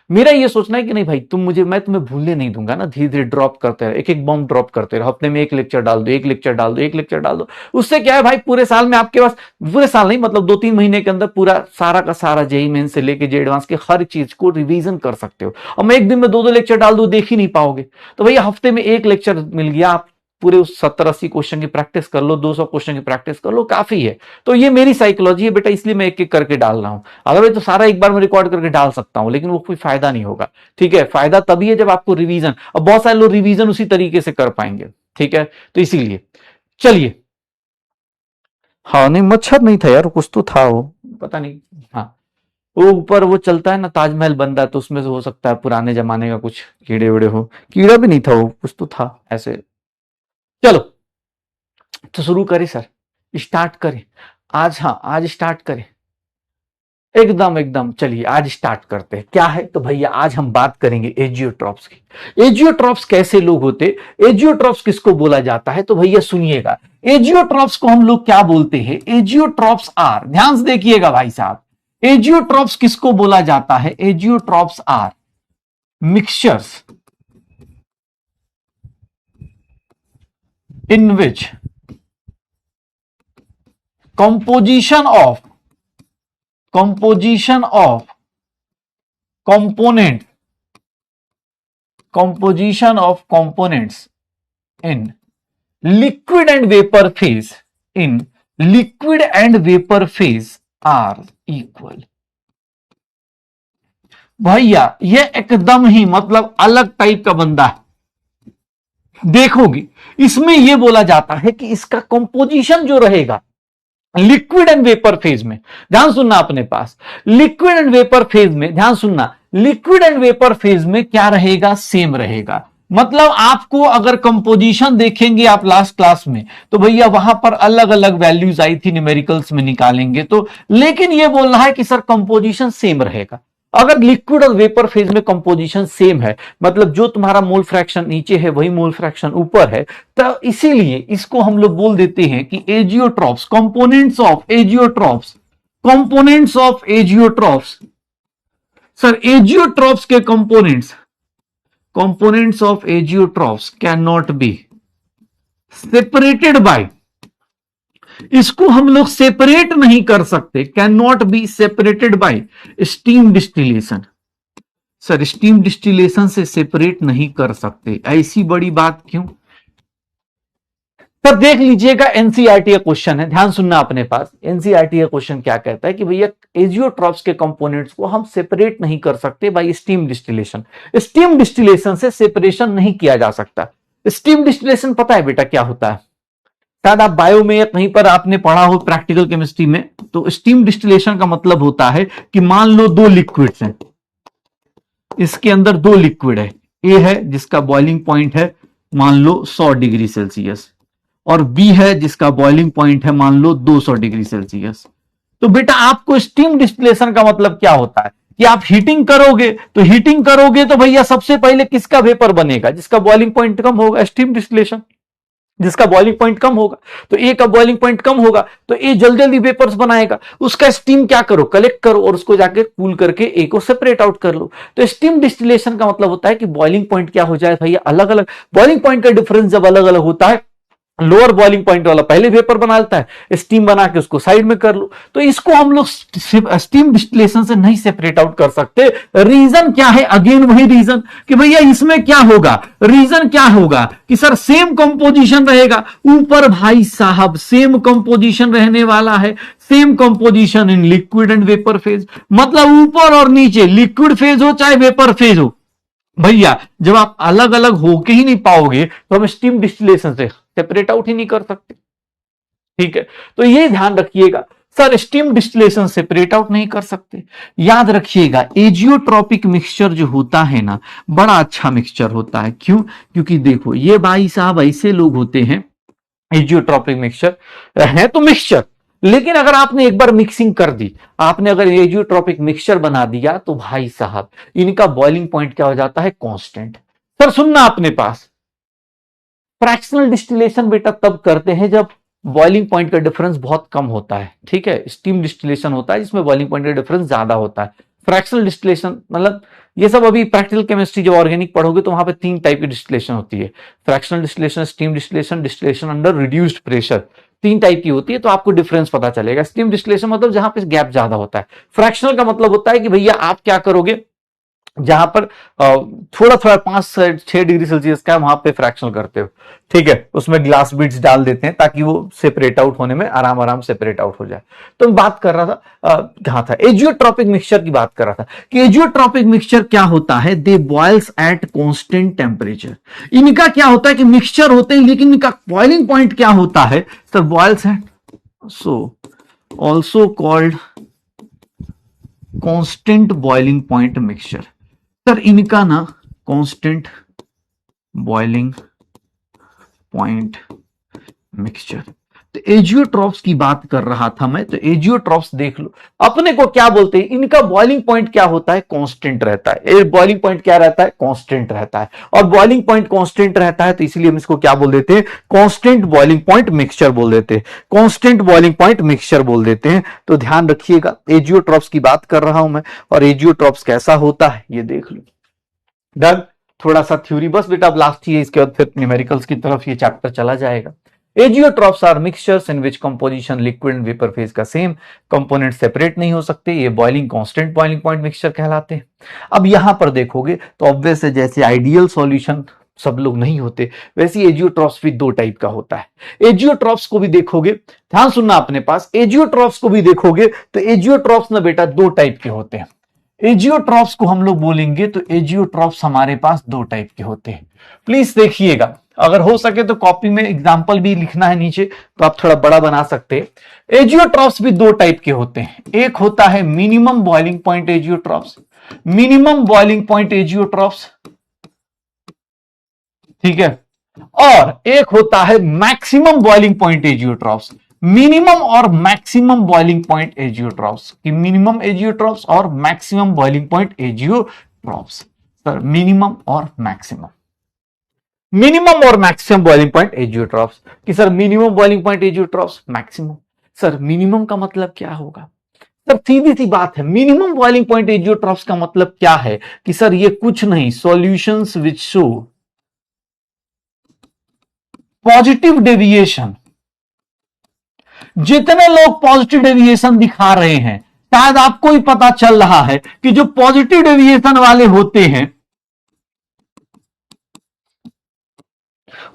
मेरा ये सोचना है कि नहीं भाई, मैं तुम्हें भूलने नहीं दूंगा ना। धीरे धीरे ड्रॉप करते रहो, एक एक बॉम्ब ड्रॉप करते रहो, हफ्ते में एक लेक्चर डाल दो, एक लेक्चर डाल दो, एक लेक्चर डाल दो। उससे क्या है भाई, पूरे साल में आपके पास, पूरे साल नहीं मतलब 2 3 महीने के अंदर पूरा सारा का सारा जेईई मेंस से लेके जे एडवांस के हर चीज को रिवीजन कर सकते हो। और मैं एक दिन में 2 2 लेक्चर डाल दो, देख ही नहीं पाओगे। तो भैया हफ्ते में एक लेक्चर मिल गया, आप पूरे उस 70 80 क्वेश्चन की प्रैक्टिस कर लो, 200 क्वेश्चन की प्रैक्टिस कर लो, काफी है। तो ये मेरी साइकोलॉजी है बेटा, इसलिए मैं एक एक करके डाल रहा हूं। अदरवाइज तो सारा एक बार में रिकॉर्ड करके डाल सकता हूं, लेकिन वो कोई फायदा नहीं होगा, ठीक है। फायदा तभी है जब आपको रिवीजन, और बहुत सारे लोग रिवीजन उसी तरीके से कर पाएंगे, ठीक है। तो इसीलिए चलिए, हाँ नहीं मच्छर नहीं था यार, कुछ तो था वो, पता नहीं। हाँ, वो ऊपर वो चलता है ना, ताजमहल बनता है, तो उसमें से हो सकता है पुराने जमाने का कुछ कीड़े उड़े हो। कीड़ा भी नहीं था वो, कुछ तो था ऐसे। चलो तो शुरू करें सर, स्टार्ट करें आज। हाँ आज स्टार्ट करें, एकदम एकदम। चलिए आज स्टार्ट करते हैं। क्या है तो भैया, आज हम बात करेंगे एजियोट्रॉप्स की। एजियोट्रॉप्स कैसे लोग होते, एजियोट्रॉप्स किसको बोला जाता है, तो भैया सुनिएगा। एजियोट्रॉप्स को हम लोग क्या बोलते हैं? एजियोट्रॉप्स आर, ध्यान से देखिएगा भाई साहब, एजियोट्रॉप्स किसको बोला जाता है? Azeotropes are mixtures in which composition of components in liquid and vapor phase are equal। भैया ये एकदम ही मतलब अलग टाइप का बंदा है, देखोगे इसमें यह बोला जाता है कि इसका कंपोजिशन जो रहेगा लिक्विड एंड वेपर फेज में, ध्यान सुनना अपने पास, लिक्विड एंड वेपर फेज में, ध्यान सुनना, लिक्विड एंड वेपर फेज में क्या रहेगा? सेम रहेगा। मतलब आपको अगर कंपोजिशन देखेंगे आप लास्ट क्लास में, तो भैया वहां पर अलग अलग वैल्यूज आई थी, न्यूमेरिकल्स में निकालेंगे तो, लेकिन यह बोल रहा है कि सर कंपोजिशन सेम रहेगा। अगर लिक्विड और वेपर फेज में कंपोजिशन सेम है, मतलब जो तुम्हारा मोल फ्रैक्शन नीचे है वही मोल फ्रैक्शन ऊपर है, तो इसीलिए इसको हम लोग बोल देते हैं कि azeotropes, components of azeotropes. Sir azeotropes के components of azeotropes can not be separated by, इसको हम लोग सेपरेट नहीं कर सकते, can not be separated by steam distillation. Sir steam distillation से सेपरेट नहीं कर सकते, ऐसी बड़ी बात क्यों? पर देख लीजिएगा एनसीईआरटी का क्वेश्चन है, ध्यान सुनना अपने पास। एनसीईआरटी का क्वेश्चन क्या कहता है कि भैया एजियोट्रॉप्स के कंपोनेंट्स को हम सेपरेट नहीं कर सकते bye steam distillation. Steam distillation से सेपरेशन नहीं किया जा सकता। स्टीम डिस्टिलेशन पता है बेटा क्या होता है? शायद आप बायो में या कहीं पर आपने पढ़ा हो प्रैक्टिकल केमिस्ट्री में। तो स्टीम डिस्टिलेशन का मतलब होता है कि मान लो दो लिक्विड्स हैं, इसके अंदर दो लिक्विड है, ए है जिसका बॉइलिंग पॉइंट है मान लो 100 डिग्री सेल्सियस, और बी है जिसका बॉइलिंग पॉइंट है मान लो 200 डिग्री सेल्सियस। तो बेटा आपको स्टीम डिस्टिलेशन का मतलब क्या होता है कि आप हीटिंग करोगे तो भैया सबसे पहले किसका वेपर बनेगा? जिसका बॉइलिंग पॉइंट कम होगा, स्टीम डिस्टिलेशन। जिसका बॉइलिंग पॉइंट कम होगा तो ए का बॉइलिंग पॉइंट कम होगा तो ए जल्दी जल्दी वेपर्स बनाएगा, उसका स्टीम क्या करो, कलेक्ट करो और उसको जाके कूल करके ए को सेपरेट आउट कर लो। तो स्टीम डिस्टिलेशन का मतलब होता है कि बॉइलिंग पॉइंट क्या हो जाए भैया, अलग अलग बॉइलिंग पॉइंट का डिफरेंस जब अलग अलग होता है, लोअर बॉइलिंग पॉइंट वाला पहले वेपर बना लेता है, स्टीम बना के उसको साइड में कर लो। तो इसको हम लोग स्टीम डिस्टिलेशन से नहीं सेपरेट आउट कर सकते। रीजन क्या है? अगेन वही रीजन कि भैया इसमें क्या होगा, रीजन क्या होगा कि सर सेम कंपोजिशन रहेगा ऊपर, भाई साहब सेम कंपोजिशन रहने वाला है, same composition in liquid and vapour phase. मतलब ऊपर और नीचे लिक्विड फेज हो चाहे वेपर फेज हो, भैया जब आप अलग अलग होके ही नहीं पाओगे तो हम स्टीम डिस्टिलेशन से सेपरेट आउट ही नहीं कर सकते। ठीक है, तो ये ध्यान रखिएगा sir, steam distillation separate out नहीं कर सकते। याद रखिएगा एजियोट्रॉपिक मिक्सचर जो होता है ना, बड़ा अच्छा मिक्सचर होता है। क्यों? क्योंकि देखो ये भाई साहब ऐसे लोग होते हैं, एजियोट्रॉपिक मिक्सचर है तो मिक्सचर, लेकिन अगर आपने एक बार मिक्सिंग कर दी, आपने अगर एजियोट्रॉपिक मिक्सचर बना दिया तो भाई साहब इनका बॉइलिंग पॉइंट क्या हो जाता है? कांस्टेंट। सर सुनना अपने पास, फ्रैक्शनल डिस्टिलेशन बेटा तब करते हैं जब बॉइलिंग पॉइंट का डिफरेंस बहुत कम होता है। ठीक है, स्टीम डिस्टिलेशन होता है जिसमें बॉइलिंग पॉइंट का डिफरेंस ज्यादा होता है। फ्रैक्शनल डिस्टिलेशन मतलब ये सब अभी प्रैक्टिकल केमिस्ट्री जब ऑर्गेनिक पढ़ोगे तो वहां पे 3 टाइप की डिस्टिलेशन होती है, fractional distillation, steam distillation, distillation under reduced pressure. 3 type की होती है, तो आपको डिफरेंस पता चलेगा। स्टीम डिस्टिलेशन मतलब जहां पे गैप ज्यादा होता है। फ्रैक्शनल का मतलब होता है कि भैया आप क्या करोगे, जहां पर थोड़ा थोड़ा 5-6 डिग्री सेल्सियस का वहां पे फ्रैक्शनल करते हो। ठीक है, उसमें ग्लास बीड्स डाल देते हैं ताकि वो सेपरेट आउट होने में आराम आराम सेपरेट आउट हो जाए। तो मैं बात कर रहा था कहां था, एजियोट्रॉपिक मिक्सचर की बात कर रहा था कि एजियोट्रॉपिक मिक्सचर क्या होता है, दे बॉयल्स एट कांस्टेंट टेम्परेचर। इनका क्या होता है कि मिक्सचर होते हैं लेकिन इनका बॉइलिंग पॉइंट क्या होता है? सर बॉयल्स है, so also called constant boiling point mixture. Sir इनका ना कांस्टेंट बॉइलिंग पॉइंट मिक्सचर। तो एजियोट्रॉप्स की बात कर रहा था मैं, तो एजियोट्रॉप्स देख लो, अपने को क्या बोलते हैं, इनका बॉइलिंग पॉइंट क्या होता है? कांस्टेंट रहता है। बॉइलिंग पॉइंट क्या रहता है? कांस्टेंट रहता है। और बॉइलिंग पॉइंट कांस्टेंट रहता है तो इसलिए हम इसको क्या बोल देते हैं? कांस्टेंट बॉइलिंग पॉइंट मिक्सचर बोल देते हैं, कांस्टेंट बॉइलिंग पॉइंट मिक्सचर बोल देते हैं। तो ध्यान रखिएगा, एजियोट्रॉप्स की बात कर रहा हूं मैं, और एजियोट्रॉप्स कैसा होता है ये देख लो। डन, थोड़ा सा थ्योरी बस बेटा, अब लास्ट ही है, इसके बाद फिर न्यूमेरिकल्स की तरफ ये चैप्टर चला जाएगा। Azeotropes are mixtures in which composition liquid and vapour phase का सेम, कंपोनेंट सेपरेट नहीं हो सकते, ये boiling constant boiling point mixture कहलाते हैं। अब यहां पर देखोगे तो ऑब्वियस है, जैसे आइडियल सॉल्यूशन सब लोग नहीं होते, वैसे एजियोट्रॉप्स भी 2 टाइप का होता है। एजियोट्रॉप्स को भी देखोगे, ध्यान सुनना अपने पास, एजियोट्रॉप्स को भी देखोगे तो एजियोट्रॉप्स ना बेटा 2 टाइप के होते हैं। एजियोट्रॉप्स को हम लोग बोलेंगे तो एजियोट्रॉप्स हमारे पास 2 टाइप के होते हैं। प्लीज देखिएगा, अगर हो सके तो कॉपी में एग्जांपल भी लिखना है नीचे, तो आप थोड़ा बड़ा बना सकते हैं। एजियोट्रॉप्स भी 2 टाइप के होते हैं, एक होता है minimum boiling point azeotropes, minimum boiling point azeotropes, ठीक है, और एक होता है maximum boiling point azeotropes. Minimum और मैक्सिमम बॉइलिंग पॉइंट एजियोट्रॉप्स की, मिनिमम एजियोट्रॉप्स और maximum boiling point azeotropes. Sir minimum और मैक्सिमम, मिनिमम और मैक्सिमम बॉइलिंग पॉइंट एजियोट्रॉप्स कि sir minimum boiling point azeotropes maximum. Sir minimum का मतलब क्या होगा? सर सीधी सी बात है, मिनिमम बॉइलिंग पॉइंट एजियोट्रॉप्स का मतलब क्या है कि सर ये कुछ नहीं, solutions which show positive deviation. जितने लोग पॉजिटिव डेविएशन दिखा रहे हैं, शायद आपको ही पता चल रहा है कि जो पॉजिटिव डेविएशन वाले होते हैं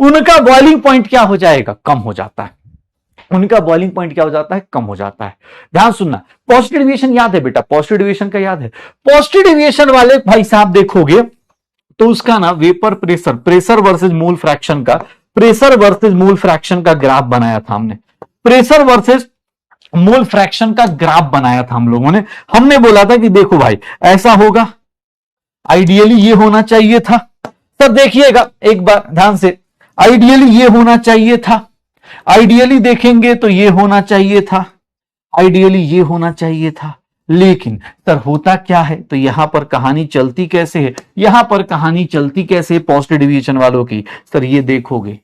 उनका बॉइलिंग पॉइंट क्या हो जाएगा? कम हो जाता है। उनका बॉइलिंग पॉइंट क्या हो जाता है? कम हो जाता है। ध्यान सुनना, पॉजिटिव डेविएशन याद है बेटा, पॉजिटिव डेविएशन का याद है। पॉजिटिव डेविएशन वाले भाई साहब देखोगे तो उसका ना vapour pressure, pressure versus mole fraction का, प्रेशर वर्सेस मोल फ्रैक्शन का ग्राफ बनाया था हमने। प्रेशर वर्सेस मोल फ्रैक्शन का ग्राफ बनाया था हम लोगों ने। हमने बोला था कि देखो भाई ऐसा होगा, आइडियली ये होना चाहिए था। सर देखिएगा एक बार ध्यान से, आइडियली ये होना चाहिए था, आइडियली देखेंगे तो ये होना चाहिए था, आइडियली ये होना चाहिए था। लेकिन सर होता क्या है? तो यहां पर कहानी चलती कैसे है, यहां पर कहानी चलती कैसे है पॉजिटिव डेविएशन वालों की? सर ये देखोगे,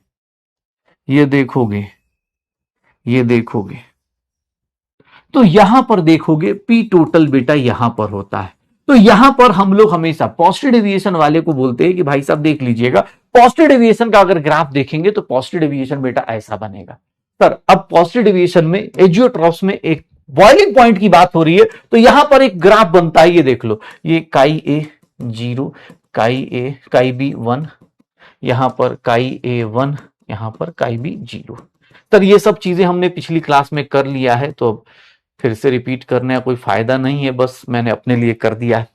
ये देखोगे, ये देखोगे तो यहां पर देखोगे पी टोटल बेटा यहां पर होता है। तो यहां पर हम लोग हमेशा पॉजिटिव डेविएशन वाले को बोलते हैं कि भाई साहब देख लीजिएगा, पॉजिटिव डेविएशन का अगर ग्राफ देखेंगे तो पॉजिटिव डेविएशन बेटा ऐसा बनेगा। सर अब पॉजिटिव डेविएशन में एजियोट्रॉप्स में एक बॉइलिंग पॉइंट की बात हो रही है, तो यहां पर एक ग्राफ बनता है, ये देख लो, ये काई ए 0, काई बी 1, यहां पर काई ए 1, यहां पर काई बी 0। सर ये सब चीजें हमने पिछली क्लास में कर लिया है, तो फिर से रिपीट करने का कोई फायदा नहीं है, बस मैंने अपने लिए कर दिया है,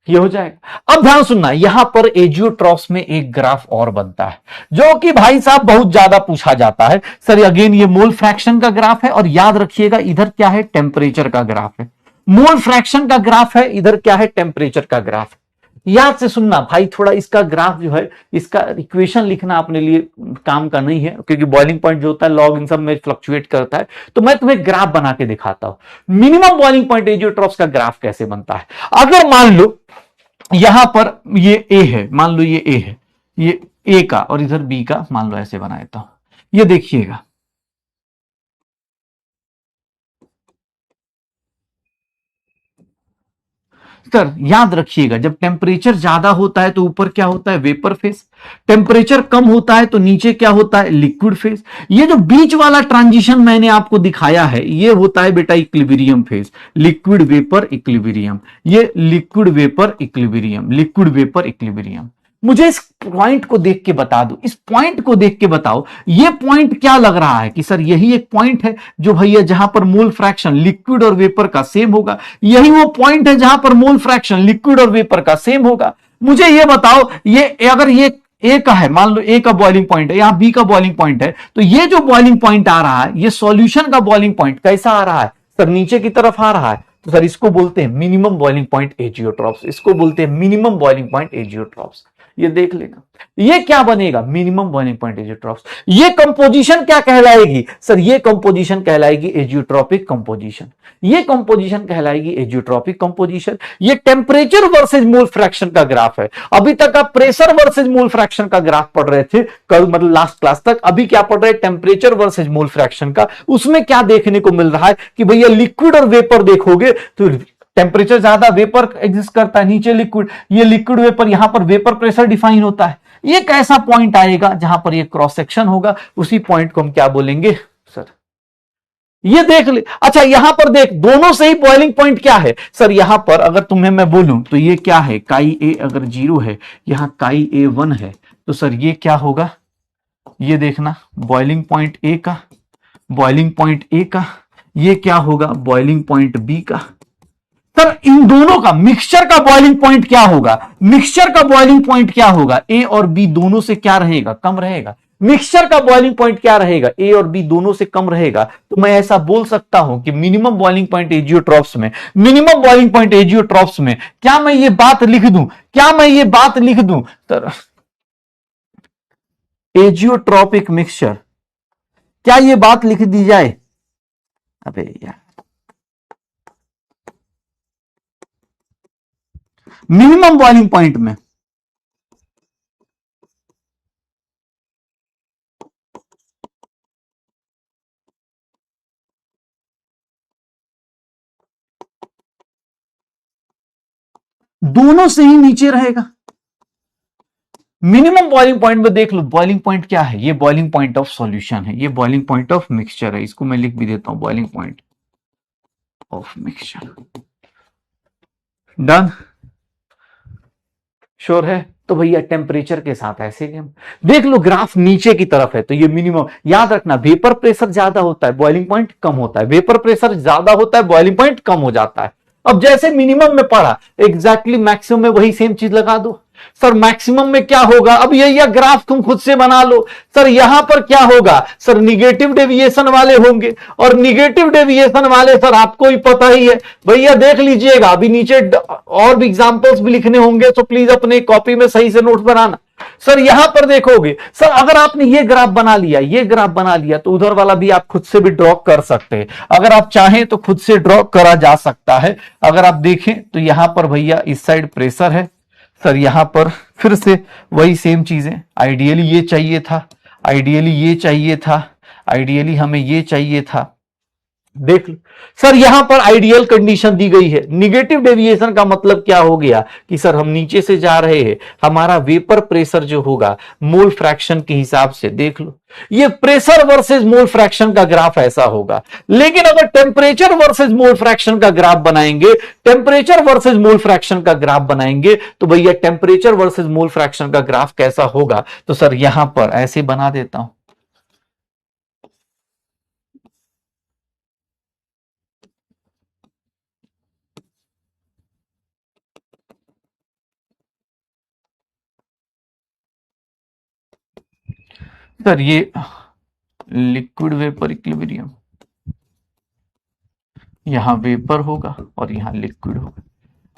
ये हो जाएगा। अब ध्यान सुनना, यहां पर एजियोट्रॉप्स में एक ग्राफ और बनता है जो कि भाई साहब बहुत ज्यादा पूछा जाता है। सर अगेन ये मोल फ्रैक्शन का ग्राफ है, और याद रखिएगा इधर क्या है? टेम्परेचर का ग्राफ है। मोल फ्रैक्शन का ग्राफ है, इधर क्या है? टेम्परेचर का ग्राफ है। याद से सुनना भाई, थोड़ा इसका ग्राफ जो है, इसका इक्वेशन लिखना अपने लिए काम का नहीं है, क्योंकि बॉइलिंग पॉइंट जो होता है लॉग इन सब में फ्लक्चुएट करता है। तो मैं तुम्हें ग्राफ बना के दिखाता हूं, मिनिमम बॉइलिंग पॉइंट एजियोट्रॉप्स का ग्राफ कैसे बनता है। अगर मान लो यहां पर ये ए है, मान लो ये ए है, ये ए का और इधर बी का मान लो ऐसे बना देता हूं, ये देखिएगा, सर याद रखिएगा जब टेम्परेचर ज्यादा होता है तो ऊपर क्या होता है? Vapour phase. टेम्परेचर कम होता है तो नीचे क्या होता है? Liquid phase. ये जो बीच वाला ट्रांजिशन मैंने आपको दिखाया है ये होता है बेटा equilibrium phase, liquid vapour equilibrium, ये liquid vapour equilibrium, liquid vapour equilibrium. मुझे इस पॉइंट को देख के बता दो, इस पॉइंट को देख के बताओ, ये पॉइंट क्या लग रहा है कि सर यही एक पॉइंट है जो भैया जहां पर मोल फ्रैक्शन लिक्विड और वेपर का सेम होगा, यही वो पॉइंट है जहां पर मोल फ्रैक्शन लिक्विड और वेपर का सेम होगा। मुझे ये बताओ, ये अगर ये ए का है, मान लो ए का बॉइलिंग पॉइंट है, यहां बी का बॉइलिंग पॉइंट है, तो ये जो बॉइलिंग पॉइंट आ रहा है ये सॉल्यूशन का बॉइलिंग पॉइंट कैसा आ रहा है? सर नीचे की तरफ आ रहा है, तो सर इसको बोलते हैं मिनिमम बॉइलिंग पॉइंट एजियोट्रॉप्स, इसको बोलते हैं मिनिमम बॉइलिंग पॉइंट एजियोट्रॉप्स। ये देख लेना, ये क्या बनेगा? Minimum boiling point azeotropes. ये कंपोजिशन क्या कहलाएगी? सर ये कंपोजिशन कहलाएगी एजियोट्रॉपिक कंपोजिशन, ये कंपोजिशन कहलाएगी एजियोट्रॉपिक कंपोजिशन। ये टेम्परेचर वर्सेज मोल फ्रैक्शन का ग्राफ है। अभी तक आप प्रेशर वर्सेज मोल फ्रैक्शन का ग्राफ पढ़ रहे थे कल, मतलब लास्ट क्लास तक। अभी क्या पढ़ रहे हैं? टेम्परेचर वर्सेज मोल फ्रैक्शन का। उसमें क्या देखने को मिल रहा है कि भैया लिक्विड और वेपर देखोगे तो टेम्परेचर ज्यादा, वेपर एग्जिस्ट करता है, नीचे लिक्विड, ये लिक्विड वेपर, यहां पर वेपर प्रेशर डिफाइन होता है। एक ऐसा पॉइंट आएगा जहां पर ये क्रॉस सेक्शन होगा, उसी पॉइंट को हम क्या बोलेंगे? सर ये देख ले। अच्छा यहां पर देख, दोनों से ही बॉइलिंग पॉइंट क्या है? सर यहां पर अगर तुम्हें मैं बोलूं तो ये क्या है? काई ए अगर 0 है, यहां काई ए 1 है, तो सर ये क्या होगा? ये देखना, बॉइलिंग पॉइंट ए का, बॉइलिंग पॉइंट ए का, ये क्या होगा? बॉइलिंग पॉइंट बी का। सर इन दोनों का मिक्सचर का बॉइलिंग पॉइंट क्या होगा? मिक्सचर का बॉइलिंग पॉइंट क्या होगा? ए और बी दोनों से क्या रहेगा? कम रहेगा। मिक्सचर का बॉइलिंग पॉइंट क्या रहेगा? ए और बी दोनों से कम रहेगा। तो मैं ऐसा बोल सकता हूं कि मिनिमम बॉइलिंग पॉइंट एजियोट्रॉप्स में, मिनिमम बॉइलिंग पॉइंट एजियोट्रॉप्स में क्या मैं ये बात लिख दूं? क्या मैं ये बात लिख दूं? सर एजियोट्रॉपिक मिक्सचर, क्या ये बात लिख दी जाए अबे यार, मिनिमम बॉइलिंग पॉइंट में दोनों से ही नीचे रहेगा। मिनिमम बॉइलिंग पॉइंट में देख लो, बॉइलिंग पॉइंट क्या है, ये बॉइलिंग पॉइंट ऑफ सॉल्यूशन है, ये बॉइलिंग पॉइंट ऑफ मिक्सचर है, इसको मैं लिख भी देता हूं, boiling point of mixture. Done, sure है। तो भैया टेम्परेचर के साथ ऐसे ही हम देख लो, ग्राफ नीचे की तरफ है तो ये मिनिमम, याद रखना वेपर प्रेशर ज्यादा होता है बॉइलिंग पॉइंट कम होता है, वेपर प्रेशर ज्यादा होता है बॉइलिंग पॉइंट कम हो जाता है। अब जैसे मिनिमम में पढ़ा, एग्जैक्टली मैक्सिमम में वही सेम चीज लगा दो। सर मैक्सिमम में क्या होगा, अब ये ग्राफ तुम खुद से बना लो। सर यहां पर क्या होगा, सर निगेटिव डेविएशन वाले होंगे, और निगेटिव डेविएशन वाले सर आपको ही पता ही है भैया, देख लीजिएगा अभी नीचे और भी एग्जांपल्स भी लिखने होंगे, तो प्लीज अपने कॉपी में सही से नोट्स बनाना। सर यहां पर देखोगे, सर अगर आपने ये ग्राफ बना लिया, ये ग्राफ बना लिया, तो उधर वाला भी आप खुद से भी ड्रॉ कर सकते हैं, अगर आप चाहें तो खुद से ड्रॉ करा जा सकता है। अगर आप देखें तो यहां पर भैया इस साइड प्रेशर है, सर यहां पर फिर से वही सेम चीजें, आइडियली ये चाहिए था, आइडियली ये चाहिए था, आइडियली हमें ये चाहिए था। देख लो सर यहां पर आइडियल कंडीशन दी गई है, निगेटिव डेविएशन का मतलब क्या हो गया कि सर हम नीचे से जा रहे हैं, हमारा वेपर प्रेशर जो होगा मोल फ्रैक्शन के हिसाब से, देख लो ये प्रेशर वर्सेस मोल फ्रैक्शन का ग्राफ ऐसा होगा। लेकिन अगर टेम्परेचर वर्सेस मोल फ्रैक्शन का ग्राफ बनाएंगे, टेम्परेचर वर्सेस मोल फ्रैक्शन का ग्राफ बनाएंगे, तो भैया टेम्परेचर वर्सेस मोल फ्रैक्शन का ग्राफ कैसा होगा, तो सर यहां पर ऐसे बना देता हूं। सर ये लिक्विड वेपर इक्विलिब्रियम, यहां वेपर होगा और यहां लिक्विड होगा।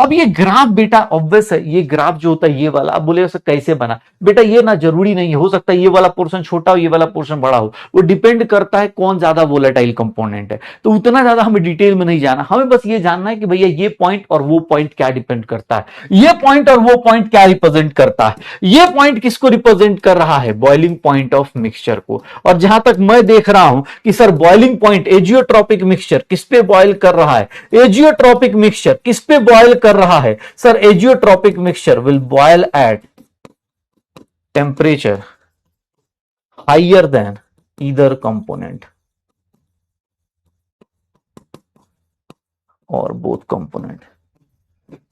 अब ये ग्राफ बेटा ऑब्वियस है, ये ग्राफ जो होता है ये वाला, अब बोले उसे कैसे बना, बेटा ये ना जरूरी नहीं है, हो सकता है ये वाला पोर्शन छोटा हो, ये वाला पोर्शन बड़ा हो, वो डिपेंड करता है कौन ज्यादा वोलेटाइल कंपोनेंट है। तो उतना ज्यादा हमें डिटेल में नहीं जाना, हमें बस ये जानना है कि भैया ये पॉइंट और वो पॉइंट क्या डिपेंड करता है, ये पॉइंट और वो पॉइंट क्या रिप्रेजेंट करता है, ये पॉइंट किसको रिप्रेजेंट कर रहा है, बॉइलिंग पॉइंट ऑफ मिक्सचर को। और जहां तक मैं देख रहा हूं कि sir boiling point azeotropic mixture किस पे बॉयल कर रहा है, एजियोट्रॉपिक मिक्सचर किस पे बॉयल कर रहा है, sir azeotropic mixture will boil at temperature higher than either component और बोथ कंपोनेंट।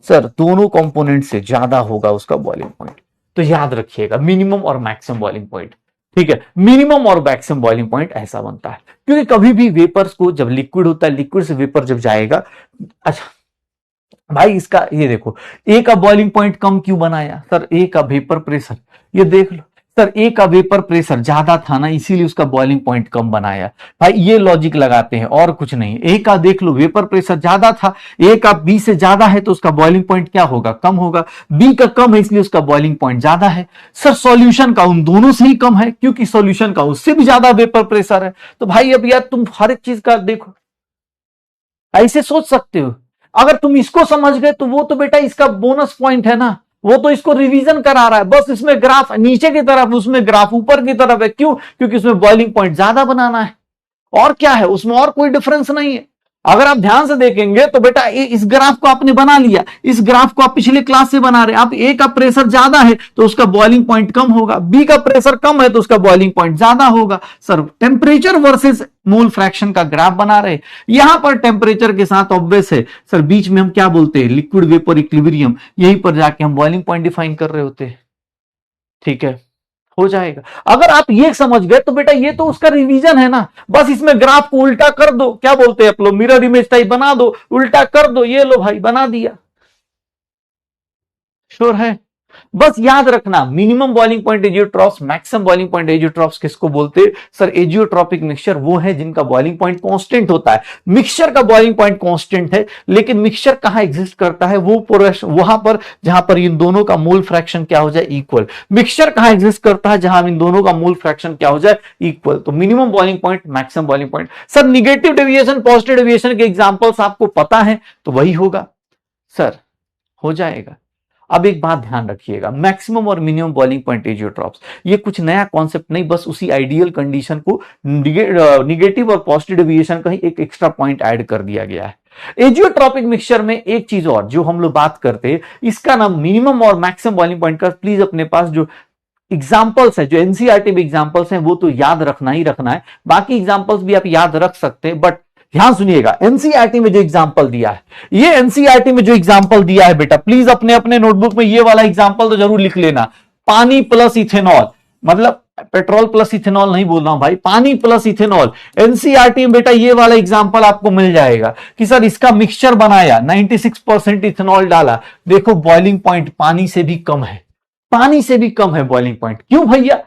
सर दोनों कंपोनेंट से ज्यादा होगा उसका बॉइलिंग पॉइंट। तो याद रखिएगा मिनिमम और मैक्सिमम बॉइलिंग पॉइंट, ठीक है, मिनिमम और मैक्सिमम बॉइलिंग पॉइंट ऐसा बनता है। क्योंकि कभी भी वेपर्स को, जब लिक्विड होता है, लिक्विड से वेपर जब जाएगा, अच्छा भाई इसका ये देखो, ए का बॉइलिंग पॉइंट कम क्यों बनाया, सर ए का वेपर प्रेशर, ये देख लो सर ए का वेपर प्रेशर ज्यादा था ना, इसीलिए उसका बॉइलिंग पॉइंट कम बनाया। भाई ये लॉजिक लगाते हैं और कुछ नहीं, ए का देख लो वेपर प्रेशर ज्यादा था, ए का बी से ज्यादा है तो उसका बॉइलिंग पॉइंट क्या होगा, कम होगा, बी का कम है इसलिए उसका बॉइलिंग पॉइंट ज्यादा है। सर सॉल्यूशन का उन दोनों से ही कम है, क्योंकि सॉल्यूशन का उससे भी ज्यादा वेपर प्रेशर है। तो भाई अब यार तुम हर एक चीज का देखो, ऐसे सोच सकते हो। अगर तुम इसको समझ गए तो वो तो बेटा इसका बोनस पॉइंट है ना, वो तो इसको रिवीजन करा रहा है, बस इसमें ग्राफ नीचे की तरफ, उसमें ग्राफ ऊपर की तरफ है। क्यों, क्योंकि उसमें बॉइलिंग पॉइंट ज्यादा बनाना है, और क्या है उसमें, और कोई डिफरेंस नहीं है। अगर आप ध्यान से देखेंगे तो बेटा इस ग्राफ को आपने बना लिया, इस ग्राफ को आप पिछले क्लास से बना रहे हैं, आप ए का प्रेशर ज्यादा है तो उसका बॉइलिंग पॉइंट कम होगा, बी का प्रेशर कम है तो उसका बॉइलिंग पॉइंट ज्यादा होगा। Sir temperature versus mole fraction का ग्राफ बना रहे, यहां पर टेम्परेचर के साथ ऑब्वियस है सर, बीच में हम क्या बोलते हैं, लिक्विड वेपर इक्विलिब्रियम, यहीं पर जाके हम बॉइलिंग पॉइंट डिफाइन कर रहे होते हैं। ठीक है, हो जाएगा। अगर आप ये समझ गए तो बेटा ये तो उसका रिवीजन है ना, बस इसमें ग्राफ को उल्टा कर दो, क्या बोलते हैं आप लोग, मिरर इमेज टाइप बना दो, उल्टा कर दो, ये लो भाई बना दिया। श्योर है। बस याद रखना, minimum boiling point azeotropes, maximum boiling point azeotropes किसको बोलते हैं सर? एजियोट्रॉपिक मिक्सचर वो है जिनका बॉइलिंग पॉइंट कांस्टेंट होता है। मिक्सचर का बॉइलिंग पॉइंट कांस्टेंट है, लेकिन मिक्सचर कहां एग्जिस्ट करता है? वो वहां पर जहां पर इन दोनों का मोल फ्रैक्शन क्या हो जाए? इक्वल। मिक्सचर कहां एग्जिस्ट करता है? जहां इन दोनों का मोल फ्रैक्शन क्या हो जाए? इक्वल। तो minimum boiling point, maximum boiling point. Sir negative deviation positive deviation के एग्जांपल्स आपको पता है तो वही होगा सर, हो जाएगा। अब एक बात ध्यान रखिएगा, मैक्सिमम और मिनिमम बॉइलिंग पॉइंट एजियोट्रॉप्स, ये कुछ नया कॉन्सेप्ट नहीं, बस उसी आइडियल कंडीशन को निगेटिव और पॉजिटिव डेविएशन का ही एक एक्स्ट्रा पॉइंट ऐड कर दिया गया है। एजियोट्रॉपिक मिक्सचर में एक चीज और जो हम लोग बात करते हैं, इसका नाम मिनिमम और मैक्सिमम बॉइलिंग पॉइंट का प्लीज अपने पास जो एग्जाम्पल्स है, जो एनसीईआरटी में एग्जाम्पल्स हैं, वो तो याद रखना ही रखना है। बाकी एग्जाम्पल्स भी आप याद रख सकते हैं, बट ध्यान सुनिएगा, एनसीईआरटी में जो एग्जाम्पल दिया है, ये एनसीईआरटी में जो एग्जाम्पल दिया है बेटा, प्लीज अपने अपने नोटबुक में ये वाला एग्जाम्पल तो जरूर लिख लेना। पानी प्लस इथेनॉल, मतलब पेट्रोल प्लस इथेनॉल नहीं बोल रहा हूं भाई, पानी प्लस इथेनॉल। एनसीईआरटी में बेटा ये वाला एग्जाम्पल आपको मिल जाएगा कि सर इसका मिक्सचर बनाया, 96% इथेनॉल डाला, देखो बॉइलिंग पॉइंट पानी से भी कम है, पानी से भी कम है बॉइलिंग पॉइंट। क्यों भैया?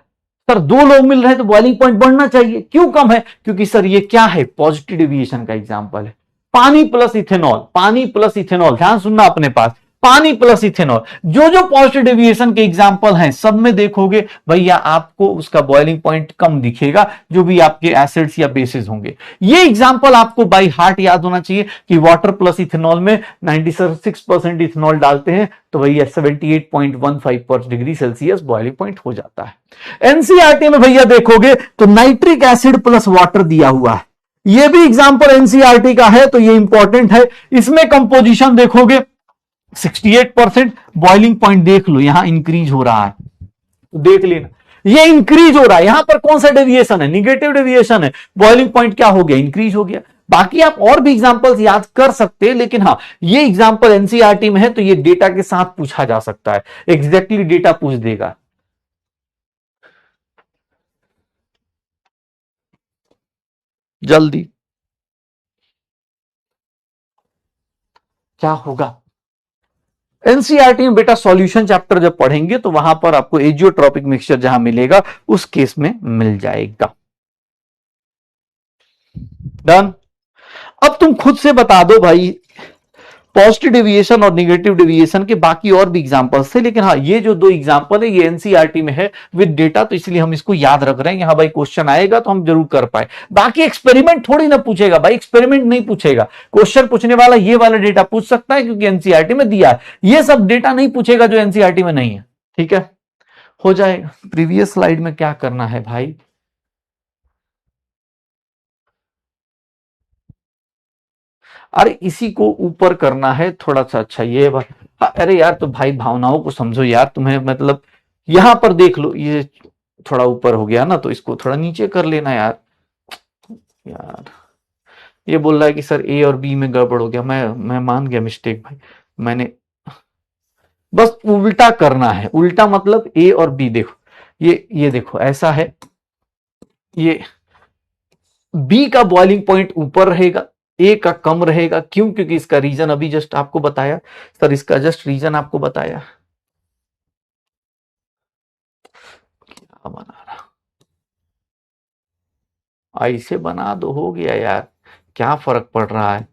सर दो लोग मिल रहे हैं तो बॉइलिंग पॉइंट बढ़ना चाहिए, क्यों कम है? क्योंकि सर ये क्या है? पॉजिटिव डेविएशन का एग्जांपल है। पानी प्लस इथेनॉल, पानी प्लस इथेनॉल, ध्यान सुनना अपने पास, पानी प्लस इथेनॉल, जो जो पॉजिटिव डेविएशन के एग्जांपल हैं सब में देखोगे भैया आपको उसका बॉइलिंग पॉइंट कम दिखेगा, जो भी आपके एसिड्स या बेसिस होंगे। ये एग्जांपल आपको बाय हार्ट याद होना चाहिए कि वाटर प्लस इथेनॉल में 96% इथेनॉल डालते हैं तो भैया 78.15 डिग्री सेल्सियस बॉइलिंग पॉइंट हो जाता है। एनसीईआरटी में भैया देखोगे तो नाइट्रिक एसिड प्लस वाटर दिया हुआ है, ये भी एग्जांपल एनसीईआरटी का है तो ये इंपॉर्टेंट है। इसमें कंपोजिशन देखोगे 68%, बॉइलिंग पॉइंट देख लो यहां इंक्रीज हो रहा है, तो देख लेना ये इंक्रीज हो रहा है। यहां पर कौन सा डेविएशन है? निगेटिव डेविएशन है, बॉइलिंग पॉइंट क्या हो गया? इंक्रीज हो गया। बाकी आप और भी एग्जांपल्स याद कर सकते हैं, लेकिन हाँ ये एग्जांपल एनसीईआरटी में है तो ये डेटा के साथ पूछा जा सकता है, एग्जैक्टली डेटा पूछ देगा। जल्दी क्या होगा? एनसीईआरटी में बेटा सॉल्यूशन चैप्टर जब पढ़ेंगे तो वहां पर आपको एजियोट्रॉपिक मिक्सचर जहां मिलेगा उस केस में मिल जाएगा। डन। अब तुम खुद से बता दो भाई, पॉजिटिव डेविएशन और नेगेटिव डेविएशन के बाकी और भी एग्जांपल्स थे, लेकिन हाँ ये जो दो एग्जांपल है ये एनसीईआरटी में है विद डेटा, तो इसलिए हम इसको याद रख रहे हैं। यहां भाई क्वेश्चन आएगा तो हम जरूर कर पाए। बाकी एक्सपेरिमेंट थोड़ी ना पूछेगा भाई, एक्सपेरिमेंट नहीं पूछेगा। क्वेश्चन पूछने वाला ये वाला डेटा पूछ सकता है क्योंकि एनसीईआरटी में दिया है, ये सब डेटा नहीं पूछेगा जो एनसीईआरटी में नहीं है। ठीक है, हो जाएगा। प्रीवियस स्लाइड में क्या करना है भाई, अरे इसी को ऊपर करना है थोड़ा सा। अच्छा ये अरे यार तो भाई भावनाओं को समझो यार, तुम्हें मतलब यहां पर देख लो ये थोड़ा ऊपर हो गया ना, तो इसको थोड़ा नीचे कर लेना यार। यार ये बोल रहा है कि सर ए और बी में गड़बड़ हो गया, मैं मान गया मिस्टेक भाई, मैंने बस उल्टा करना है। उल्टा मतलब ए और बी, देखो ये देखो ऐसा है, ये बी का बॉइलिंग पॉइंट ऊपर रहेगा, ए का कम रहेगा। क्यों? क्योंकि इसका रीजन अभी जस्ट आपको बताया सर, इसका जस्ट रीजन आपको बताया। क्या बना रहा, ऐसे बना दो, हो गया यार, क्या फर्क पड़ रहा है।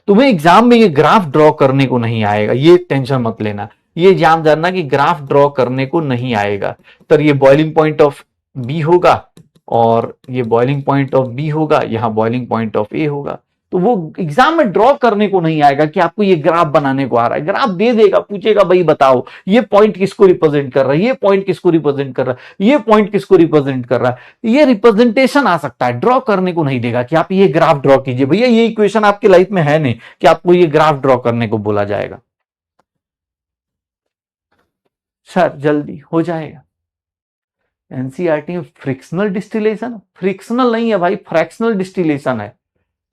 तुम्हें एग्जाम में ये ग्राफ ड्रॉ करने को नहीं आएगा, ये टेंशन मत लेना, ये जान जानना कि ग्राफ ड्रॉ करने को नहीं आएगा। सर ये बॉइलिंग पॉइंट ऑफ बी होगा और ये बॉइलिंग पॉइंट ऑफ बी होगा, यहां बॉइलिंग पॉइंट ऑफ ए होगा, तो वो एग्जाम में ड्रॉ करने को नहीं आएगा कि आपको ये ग्राफ बनाने को आ रहा है। ग्राफ दे देगा, पूछेगा भाई बताओ ये पॉइंट किसको रिप्रेजेंट कर रहा है, ये पॉइंट किसको रिप्रेजेंट कर रहा है, ये पॉइंट किसको रिप्रेजेंट कर रहा है। ये रिप्रेजेंटेशन आ सकता है, ड्रॉ करने को नहीं देगा कि आप ये ग्राफ ड्रॉ कीजिए। भैया ये इक्वेशन आपकी लाइफ में है नहीं कि आपको ये ग्राफ ड्रॉ करने को बोला जाएगा। सर जल्दी हो जाएगा। एनसीईआरटी में फ्रिक्शनल डिस्टिलेशन, फ्रिक्शनल नहीं है भाई, फ्रैक्शनल डिस्टिलेशन है।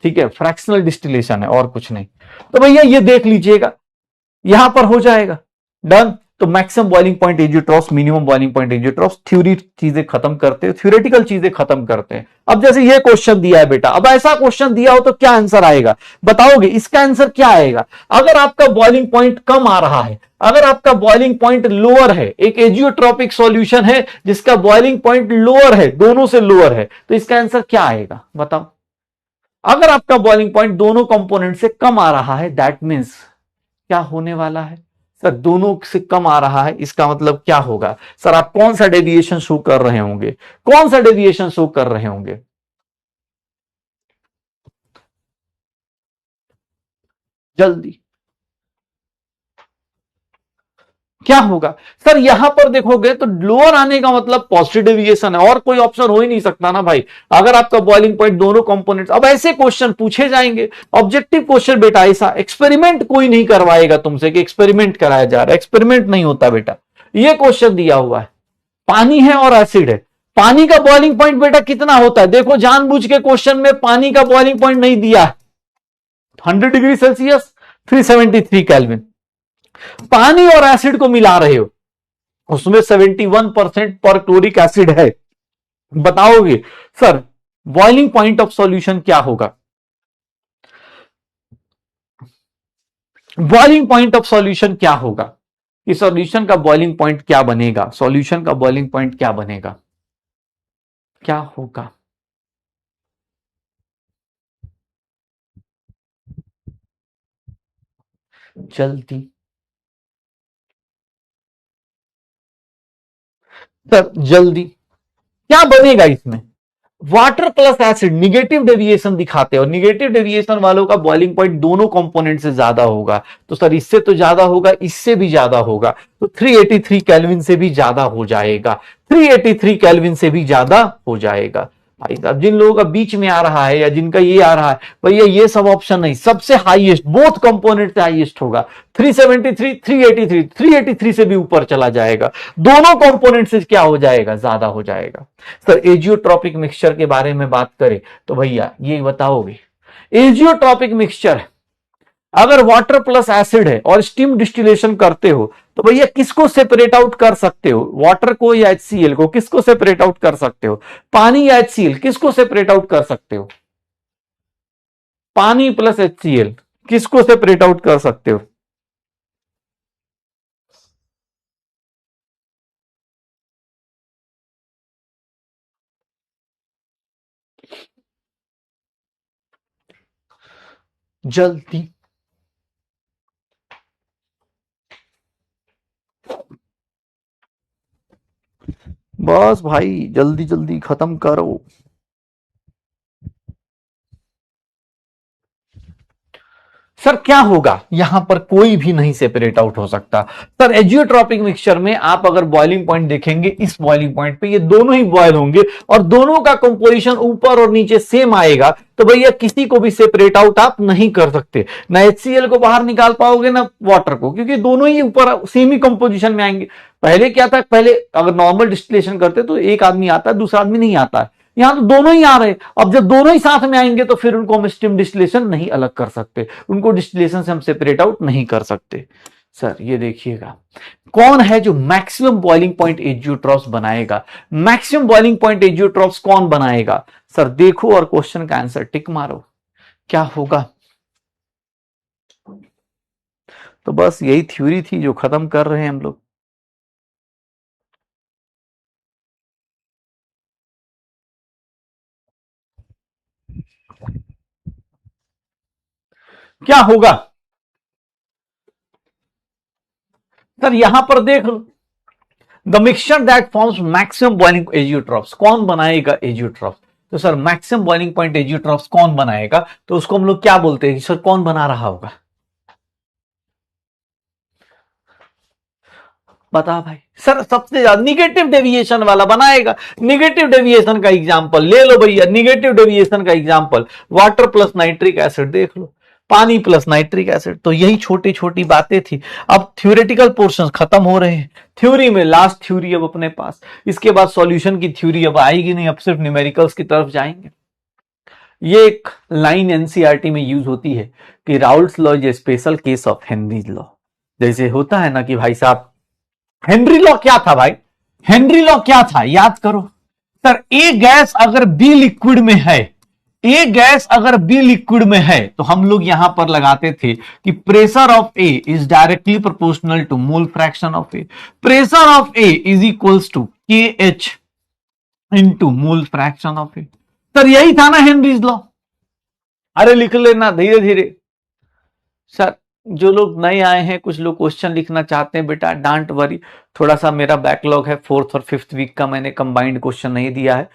ठीक है, फ्रैक्शनल डिस्टिलेशन है और कुछ नहीं। तो भैया ये देख लीजिएगा, यहां पर हो जाएगा। डन। तो maximum boiling point azeotropes, minimum boiling point azeotropes, theory चीजें खत्म करते हैं, थ्योरेटिकल चीजें खत्म करते हैं। अब जैसे ये क्वेश्चन दिया है बेटा, अब ऐसा क्वेश्चन दिया हो तो क्या आंसर आएगा बताओगे? इसका आंसर क्या आएगा? अगर आपका बॉइलिंग पॉइंट कम आ रहा है, अगर आपका बॉइलिंग पॉइंट लोअर है, एक एजियोट्रॉपिक सॉल्यूशन है जिसका बॉइलिंग पॉइंट लोअर है, दोनों से लोअर है, तो इसका आंसर क्या आएगा बताओ? अगर आपका बॉइलिंग पॉइंट दोनों कंपोनेंट से कम आ रहा है, दैट मीन्स क्या होने वाला है सर? दोनों से कम आ रहा है, इसका मतलब क्या होगा सर? आप कौन सा डेविएशन शो कर रहे होंगे? कौन सा डेविएशन शो कर रहे होंगे? जल्दी क्या होगा सर? यहां पर देखोगे तो लोअर आने का मतलब पॉजिटिव डेविएशन है, और कोई ऑप्शन हो ही नहीं सकता ना भाई। अगर आपका बॉइलिंग पॉइंट दोनों कंपोनेंट्स, अब ऐसे क्वेश्चन पूछे जाएंगे, ऑब्जेक्टिव क्वेश्चन बेटा, ऐसा एक्सपेरिमेंट कोई नहीं करवाएगा तुमसे कि एक्सपेरिमेंट कराया जा रहा है, एक्सपेरिमेंट नहीं होता बेटा। ये क्वेश्चन दिया हुआ है, पानी है और एसिड है, पानी का बॉइलिंग पॉइंट बेटा कितना होता है? देखो जानबूझ के क्वेश्चन में पानी का बॉइलिंग पॉइंट नहीं दिया है। 100 डिग्री सेल्सियस, 373 केल्विन। पानी और एसिड को मिला रहे हो, उसमें 71% पर क्लोरिक एसिड है। बताओगे sir boiling point of solution क्या होगा? बॉइलिंग पॉइंट ऑफ सॉल्यूशन क्या होगा? इस सॉल्यूशन का बॉइलिंग पॉइंट क्या बनेगा? सॉल्यूशन का बॉइलिंग पॉइंट क्या बनेगा? क्या होगा? जल्दी सर, जल्दी क्या बनेगा इसमें? Water plus acid negative deviation दिखाते हैं, और निगेटिव डेविएशन वालों का बॉइलिंग पॉइंट दोनों कंपोनेंट से ज्यादा होगा। तो सर इससे तो ज्यादा होगा, इससे भी ज्यादा होगा, तो 383 केल्विन से भी ज्यादा हो जाएगा, 383 केल्विन से भी ज्यादा हो जाएगा। भाई साहब जिन लोगों का बीच में आ रहा है या जिनका ये आ रहा है, भैया ये सब ऑप्शन नहीं, सबसे हाईएस्ट बोथ कंपोनेंट से हाईएस्ट होगा। 373, 383, 383 से भी ऊपर चला जाएगा, दोनों कंपोनेंट से क्या हो जाएगा? ज्यादा हो जाएगा। सर एजियोट्रॉपिक मिक्सचर के बारे में बात करें तो भैया ये बताओगे, एजियोट्रॉपिक मिक्सचर अगर वाटर प्लस एसिड है और स्टीम डिस्टिलेशन करते हो तो भैया किसको सेपरेट आउट कर सकते हो? वाटर को या HCl को? किसको सेपरेट आउट कर सकते हो? पानी या HCl? किसको सेपरेट आउट कर सकते हो? पानी प्लस HCl किसको सेपरेट आउट कर सकते हो? जल्दी बस भाई, जल्दी जल्दी खत्म करो। सर क्या होगा? यहां पर कोई भी नहीं सेपरेट आउट हो सकता। सर एजियोट्रॉपिक मिक्सचर में आप अगर बॉइलिंग पॉइंट देखेंगे, इस बॉइलिंग पॉइंट पे ये दोनों ही बॉयल होंगे और दोनों का कंपोजिशन ऊपर और नीचे सेम आएगा, तो भैया किसी को भी सेपरेट आउट आप नहीं कर सकते, ना HCl को बाहर निकाल पाओगे ना वाटर को, क्योंकि दोनों ही ऊपर सेम ही कंपोजिशन में आएंगे। पहले क्या था, पहले अगर नॉर्मल डिस्टिलेशन करते तो एक आदमी आता है, दूसरा आदमी नहीं आता है, यहां तो दोनों ही आ रहे हैं। अब जब दोनों ही साथ में आएंगे तो फिर उनको हम स्टीम डिस्टिलेशन नहीं अलग कर सकते, उनको डिस्टिलेशन से हम सेपरेट आउट नहीं कर सकते। सर ये देखिएगा, कौन है जो मैक्सिमम बॉइलिंग पॉइंट एजियोट्रॉफ्स बनाएगा? मैक्सिमम बॉइलिंग पॉइंट एजियोट्रॉफ्स कौन बनाएगा? सर देखो और क्वेश्चन का आंसर टिक मारो, क्या होगा? तो बस यही थ्योरी थी जो खत्म कर रहे हैं हम लोग। क्या होगा सर? यहां पर देख लो, the mixture that forms maximum boiling azeotropes, कौन बनाएगा एजियोट्रॉफ्स? तो sir maximum boiling point azeotropes कौन बनाएगा? तो उसको हम लोग क्या बोलते हैं सर? कौन बना रहा होगा? बता भाई। सर सबसे ज्यादा निगेटिव डेविएशन वाला बनाएगा। निगेटिव डेविएशन का एग्जांपल ले लो भैया, निगेटिव डेविएशन का example water plus nitric acid देख लो, पानी प्लस नाइट्रिक एसिड। तो यही छोटी छोटी बातें थी। अब थ्योरेटिकल पोर्शन खत्म हो रहे हैं, थ्योरी में लास्ट थ्योरी अब अपने पास, इसके बाद सॉल्यूशन की थ्योरी अब आएगी नहीं, अब सिर्फ न्यूमेरिकल्स की तरफ जाएंगे। ये एक लाइन एनसीईआरटी में यूज होती है कि Raoult's law is a special case of Henry's law. जैसे होता है ना कि भाई साहब हेनरी लॉ क्या था भाई? हेनरी लॉ क्या था याद करो सर। ए गैस अगर बी लिक्विड में है, ए गैस अगर बी लिक्विड में है, तो हम लोग यहां पर लगाते थे कि pressure of A is directly proportional to mole fraction of A. Pressure of A is equals to K H into mole fraction of A. Sir यही था ना हेनरीज लॉ? अरे लिख लेना धीरे धीरे सर। जो लोग नए आए हैं, कुछ लोग क्वेश्चन लिखना चाहते हैं, बेटा डोंट वरी, थोड़ा सा मेरा बैकलॉग है, 4th और 5th वीक का मैंने कंबाइंड क्वेश्चन नहीं दिया है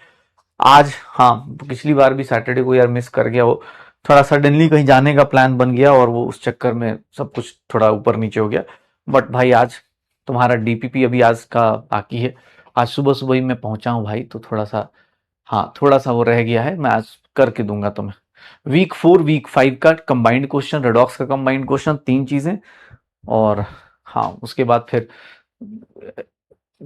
आज। हाँ, पिछली बार भी सैटरडे को यार मिस कर गया, वो थोड़ा सडनली कहीं जाने का प्लान बन गया और वो उस चक्कर में सब कुछ थोड़ा ऊपर नीचे हो गया। बट भाई आज तुम्हारा डीपीपी अभी आज का बाकी है, आज सुबह सुबह ही मैं पहुंचा हूं भाई, तो थोड़ा सा हाँ थोड़ा सा वो रह गया है, मैं आज करके दूंगा तुम्हें। वीक 4 वीक 5 का कंबाइंड क्वेश्चन, रेडॉक्स का कंबाइंड क्वेश्चन, 3 चीजें, और हाँ उसके बाद फिर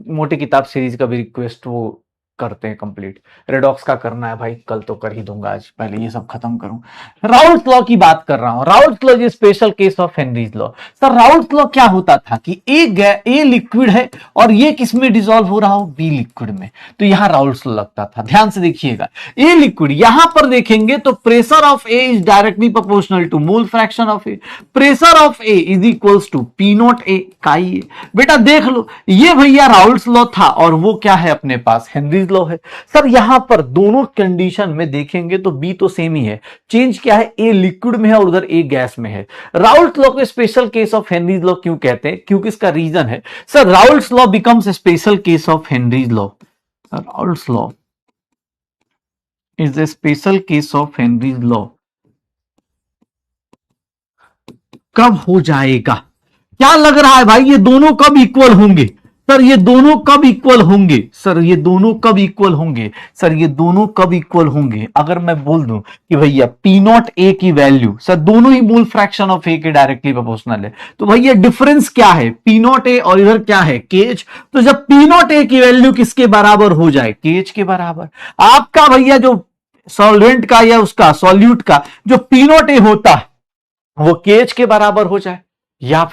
मोटी किताब सीरीज का भी रिक्वेस्ट वो करते हैं कंप्लीट। रेडॉक्स का करना है भाई, कल तो कर ही दूंगा, आज पहले ये सब खत्म करूं। राउल्ट लॉ की बात कर रहा हूं। Raoult law is special case of Henry's law. Sir Raoult law क्या होता था कि ए लिक्विड है और ये किसमें डिसॉल्व हो रहा हो? बी लिक्विड में, तो यहां राउल्ट लॉ लगता था। ध्यान से देखिएगा, ए लिक्विड, यहां पर देखेंगे तो pressure of A is directly proportional to mole fraction of A. Pressure of A is equals to p not a chi A. बेटा देख लो, ये भैया राउल्ट लॉ था और वो क्या है अपने पास? हेनरीज लॉ है। सर यहां पर दोनों कंडीशन में देखेंगे तो बी तो सेम ही है, चेंज क्या है? ए लिक्विड में है और उधर ए गैस में है। राउल्ट लॉ को special case of Henry's law क्यों कहते हैं? क्योंकि इसका रीजन है sir, Raoult law becomes special case of Henry's law. Raoult law is a special case of Henry's law कब हो जाएगा? क्या लग रहा है भाई, ये दोनों कब इक्वल होंगे? सर ये दोनों कब इक्वल होंगे? सर ये दोनों कब इक्वल होंगे? सर ये दोनों कब इक्वल होंगे? अगर मैं बोल दूं कि भैया पी नॉट ए की वैल्यू, सर दोनों ही मोल फ्रैक्शन ऑफ ए के डायरेक्टली प्रोपोर्शनल है, तो भैया डिफरेंस क्या है? पी नॉट ए और इधर क्या है? के एच। तो जब पी नॉट ए की वैल्यू किसके बराबर हो जाए? के एच के बराबर, आपका भैया जो सॉल्वेंट का या उसका सॉल्यूट का जो पी नॉट ए होता है वो के एच के बराबर हो जाए, या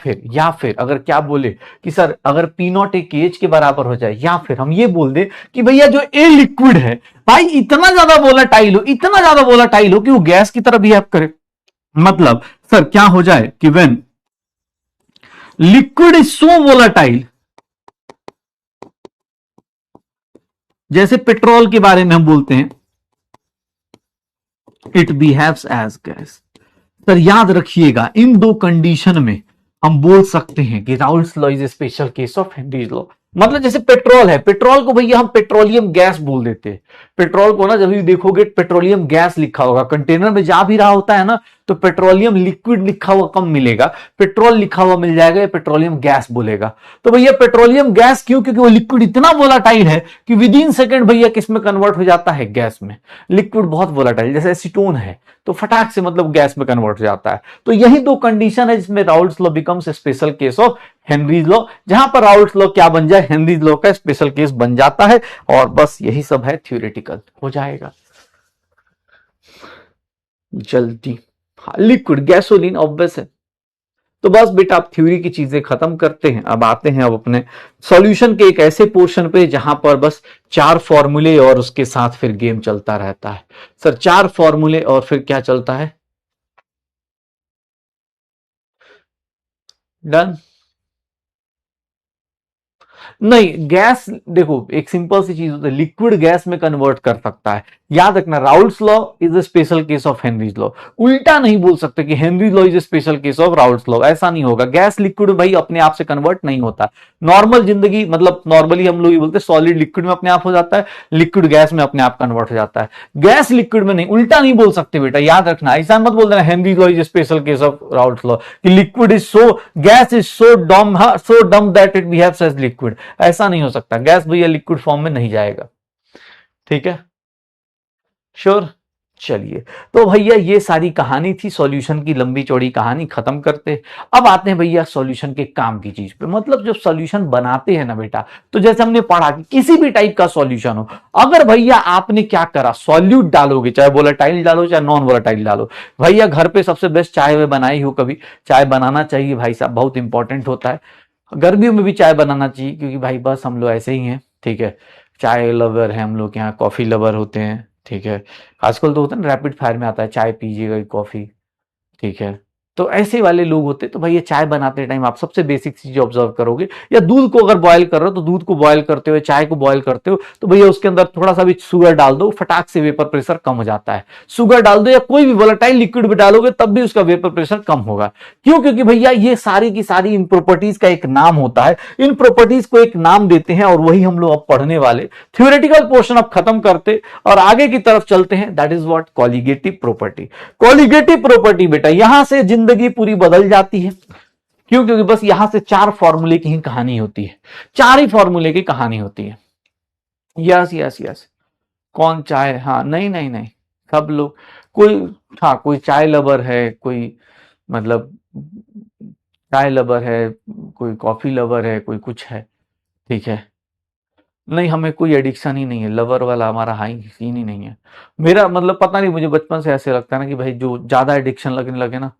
फिर अगर क्या बोले कि सर अगर पी नॉट ए के एच के बराबर हो जाए, या फिर हम ये बोल दे कि भैया जो ए लिक्विड है भाई इतना ज्यादा वोलेटाइल हो, इतना ज्यादा वोलेटाइल हो कि वो गैस की तरह बिहेव करे। मतलब सर क्या हो जाए कि when liquid is so volatile, जैसे पेट्रोल के बारे में हम बोलते हैं, it behaves as gas. Sir याद रखिएगा, इन दो कंडीशन में हम बोल सकते हैं कि Raoult's law is a special case of Henry's law. मतलब जैसे पेट्रोल है, पेट्रोल को भैया हम पेट्रोलियम गैस बोल देते हैं। पेट्रोल को ना जब भी देखोगे पेट्रोलियम गैस लिखा होगा, कंटेनर में जा भी रहा होता है ना तो पेट्रोलियम लिक्विड लिखा हुआ कम मिलेगा, पेट्रोल लिखा हुआ मिल जाएगा, या पेट्रोलियम गैस बोलेगा। तो भैया पेट्रोलियम गैस क्यों? क्योंकि वो लिक्विड इतना वोलाटाइल है कि विद इन सेकेंड भैया किस में कन्वर्ट हो जाता है? गैस में। लिक्विड बहुत वोलाटाइल, जैसे एसीटोन है तो फटाक से मतलब गैस में कन्वर्ट हो जाता है। तो यही दो कंडीशन है जिसमें Raoult's law becomes special case of Henry's law, जहां पर राउल्ट्स लॉ क्या बन जाए? हेनरीज लॉ का स्पेशल केस बन जाता है। और बस यही सब है, थ्योरेटिकल हो जाएगा जल्दी। लिक्विड गैसोलीन ऑब्वियस है। तो बस बेटा आप थ्योरी की चीजें खत्म करते हैं, अब आते हैं अब अपने सॉल्यूशन के एक ऐसे पोर्शन पे जहां पर बस 4 फॉर्मूले और उसके साथ फिर गेम चलता रहता है। सर 4 फॉर्मूले और फिर क्या चलता है? डन? नहीं, गैस देखो एक सिंपल सी चीज होती है, लिक्विड गैस में कन्वर्ट कर सकता है। याद रखना, Raoult's law is a special case of Henry's law. उल्टा नहीं बोल सकते कि Henrys law is a special case of Raoult's law, ऐसा नहीं होगा। गैस लिक्विड भाई अपने आप से कन्वर्ट नहीं होता। नॉर्मल जिंदगी मतलब नॉर्मली हम लोग ये बोलते हैं सॉलिड लिक्विड में अपने आप हो जाता है, लिक्विड गैस में अपने आप कन्वर्ट हो जाता है। गैस लिक्विड में नहीं, उल्टा नहीं बोल सकते बेटा, याद रखना। ऐसा मत बोल देना Henry's law is a special case of Raoult's law कि liquid is so, gas is so dumb that it behaves as liquid. ऐसा नहीं हो सकता, गैस भैया लिक्विड फॉर्म में नहीं जाएगा। ठीक है, श्योर? चलिए, तो भैया ये सारी कहानी थी सॉल्यूशन की, लंबी चौड़ी कहानी खत्म करते। अब आते हैं भैया सॉल्यूशन के काम की चीज पे। मतलब जब सॉल्यूशन बनाते हैं ना बेटा, तो जैसे हमने पढ़ा कि किसी भी टाइप का सॉल्यूशन हो, अगर भैया आपने क्या करा, सॉल्यूट डालोगे, चाहे वोलेटाइल डालो चाहे नॉन वोलेटाइल डालो। भैया घर पे सबसे बेस्ट चाय बनाई हो कभी? चाय बनाना चाहिए भाई साहब, बहुत इंपॉर्टेंट होता है। गर्मियों में भी चाय बनाना चाहिए, क्योंकि भाई बस हम लोग ऐसे ही हैं, ठीक है। चाय लवर है हम लोग के यहाँ, कॉफी लवर होते हैं, ठीक है। आजकल तो होता है ना, रैपिड फायर में आता है चाय पीजिएगा कॉफी, ठीक है। तो ऐसे वाले लोग होते, तो भाई ये चाय बनाते टाइम आप सबसे बेसिक चीज ऑब्जर्व करोगे, या दूध को अगर बॉयल कर रहे हो तो दूध को बॉयल करते हुए चाय को बॉयल करते हो तो भैया उसके अंदर थोड़ा सा भी शुगर डाल दो, फटाक से वेपर प्रेशर कम हो जाता है। शुगर डाल दो या कोई भी वोलेटाइल लिक्विड भी डालोगे तब भी उसका वेपर प्रेशर कम होगा। क्यों? क्योंकि भैया ये सारी की सारी इन प्रॉपर्टीज का एक नाम होता है, इन प्रॉपर्टीज को एक नाम देते हैं, और वही हम लोग अब पढ़ने वाले। थ्योरेटिकल पोर्शन अब खत्म करते और आगे की तरफ चलते हैं, that is what colligative property. Colligative property बेटा, यहां से जिंदगी पूरी बदल जाती है। क्यों? क्योंकि बस यहां से 4 फॉर्मूले की ही कहानी होती है, 4 ही फॉर्मूले की कहानी होती है। Yes yes yes. कौन चाय, हाँ नहीं नहीं नहीं, सब लोग, कोई, हाँ कोई चाय लवर है, कोई मतलब चाय लवर है, कोई कॉफी लवर है, कोई कुछ है, ठीक है। नहीं, हमें कोई एडिक्शन ही नहीं है, लवर वाला हमारा हाई सीन ही नहीं है। मेरा मतलब पता नहीं, मुझे बचपन से ऐसे लगता है ना कि भाई जो ज्यादा एडिक्शन लगने लगे ना,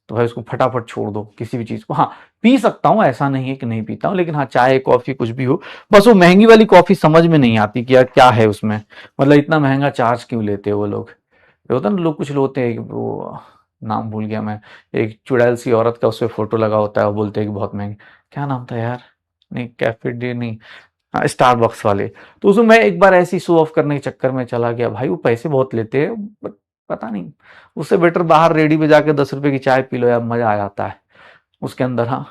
तो भाई उसको फटाफट छोड़ दो किसी भी चीज को। हाँ, पी सकता हूँ, ऐसा नहीं है कि नहीं पीता हूँ, लेकिन हाँ चाय कॉफी कुछ भी हो, बस वो महंगी वाली कॉफी समझ में नहीं आती कि यार क्या है उसमें, मतलब इतना महंगा चार्ज क्यों लेते हैं वो लोग। ये होता है ना, लोग कुछ लोग होते हैं कि वो, नाम भूल गया मैं, एक चुड़ैल सी औरत का उस पर फोटो लगा होता है, वो बोलते हैं कि बहुत महंगे, क्या नाम था यार, नहीं कैफे डे नहीं, हाँ स्टारबक्स वाले। तो उसमें मैं एक बार ऐसी शो ऑफ करने के चक्कर में चला गया, भाई वो पैसे बहुत लेते हैं, बट पता नहीं, उससे बेटर बाहर रेडी पे जाके 10 रुपए की चाय पी लो यार, मजा आ जाता है उसके अंदर। हाँ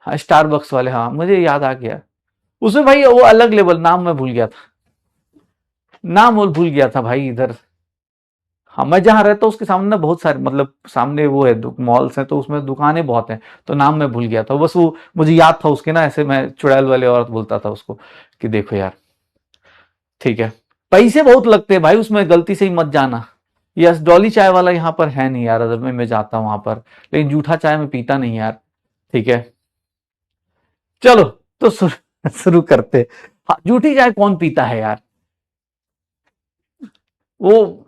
हाँ स्टारबक्स वाले, हाँ मुझे याद आ गया। उसमें भाई वो अलग लेवल, नाम मैं भूल गया था, नाम वो भूल गया था भाई इधर। हाँ मैं जहाँ रहता हूँ उसके सामने ना बहुत सारे, मतलब सामने वो है मॉल्स हैं, तो उसमें दुकानें बहुत हैं, तो नाम मैं भूल गया था, बस वो मुझे याद था उसके ना, ऐसे मैं चुड़ैल वाले औरत बोलता था उसको कि देखो यार, ठीक है, पैसे बहुत लगते हैं भाई उसमें, गलती से ही मत जाना। यस, डॉली चाय वाला यहाँ पर है नहीं यार, अगर मैं जाता हूँ वहां पर, लेकिन जूठा चाय में पीता नहीं यार, ठीक है। चलो, तो शुरू करते। हाँ, जूठी चाय कौन पीता है यार वो।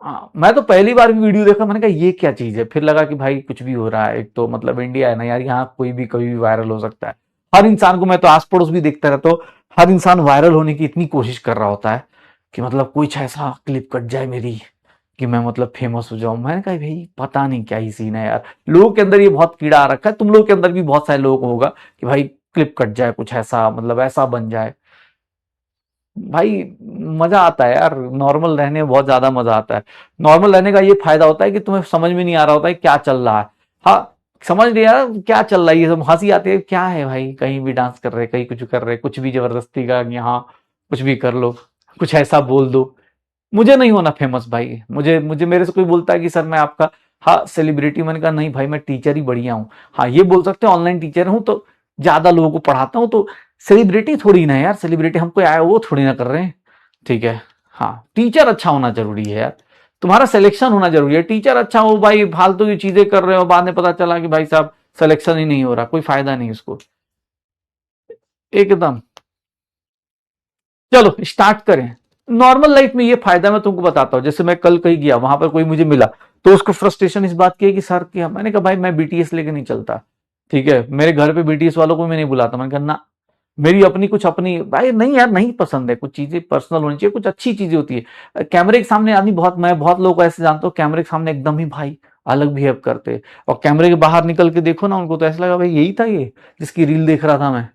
हाँ, मैं तो पहली बार भी वीडियो देखा, मैंने कहा ये क्या चीज है, फिर लगा कि भाई कुछ भी हो रहा है, एक तो मतलब इंडिया है ना यार, यहाँ कोई भी कभी भी वायरल हो सकता है। हर इंसान को, मैं तो आस पड़ोस भी देखता रहता हूँ, हर इंसान वायरल होने की इतनी कोशिश कर रहा होता है कि मतलब कुछ ऐसा क्लिप कट जाए मेरी कि मैं मतलब फेमस हो जाऊं। मैंने कहा भाई पता नहीं क्या ही सीन है यार, लोगों के अंदर ये बहुत कीड़ा आ रखा है, तुम लोगों के अंदर भी बहुत सारे लोगों को होगा कि भाई क्लिप कट जाए, कुछ ऐसा मतलब ऐसा बन जाए। भाई मजा आता है यार, नॉर्मल रहने में बहुत ज्यादा मजा आता है। नॉर्मल रहने का ये फायदा होता है कि तुम्हें समझ में नहीं आ रहा होता है क्या चल रहा है। हाँ, समझ नहीं आ रहा क्या चल रहा है, ये सब हंसी आती है, क्या है भाई, कहीं भी डांस कर रहे, कहीं कुछ कर रहे, कुछ भी जबरदस्ती का यहाँ कुछ भी कर लो, कुछ ऐसा बोल दो। मुझे नहीं होना फेमस भाई, मुझे मुझे मेरे से कोई बोलता है कि सर मैं आपका, हाँ सेलिब्रिटी, मैंने कहा नहीं भाई मैं टीचर ही बढ़िया हूँ। हाँ ये बोल सकते हैं ऑनलाइन टीचर हूँ, तो ज्यादा लोगों को पढ़ाता हूँ, तो सेलिब्रिटी थोड़ी ना है यार, सेलिब्रिटी हमको आया वो थोड़ी ना कर रहे हैं, ठीक है। हाँ, टीचर अच्छा होना जरूरी है यार, तुम्हारा सिलेक्शन होना जरूरी है। टीचर अच्छा हो भाई, फालतू की चीजें कर रहे हो, बाद में पता चला कि भाई साहब सिलेक्शन ही नहीं हो रहा, कोई फायदा नहीं उसको, एकदम। चलो स्टार्ट करें। नॉर्मल लाइफ में ये फायदा मैं तुमको बताता हूँ, जैसे मैं कल कहीं गया, वहां पर कोई मुझे मिला, तो उसको फ्रस्ट्रेशन इस बात की है कि सर क्या, मैंने कहा भाई मैं बीटीएस लेके नहीं चलता, ठीक है, मेरे घर पे बीटीएस वालों को मैं नहीं बुलाता, मैंने कहा ना, मेरी अपनी कुछ अपनी भाई नहीं यार, नहीं पसंद है, कुछ चीजें पर्सनल होनी चाहिए, कुछ अच्छी चीजें होती है। कैमरे के सामने आदमी बहुत, मैं बहुत लोग को ऐसे जानता हूँ, कैमरे के सामने एकदम ही भाई अलग बिहेव करते हैं, और कैमरे के बाहर निकल के देखो ना उनको, तो ऐसा लगा भाई यही था ये जिसकी रील देख रहा था मैं,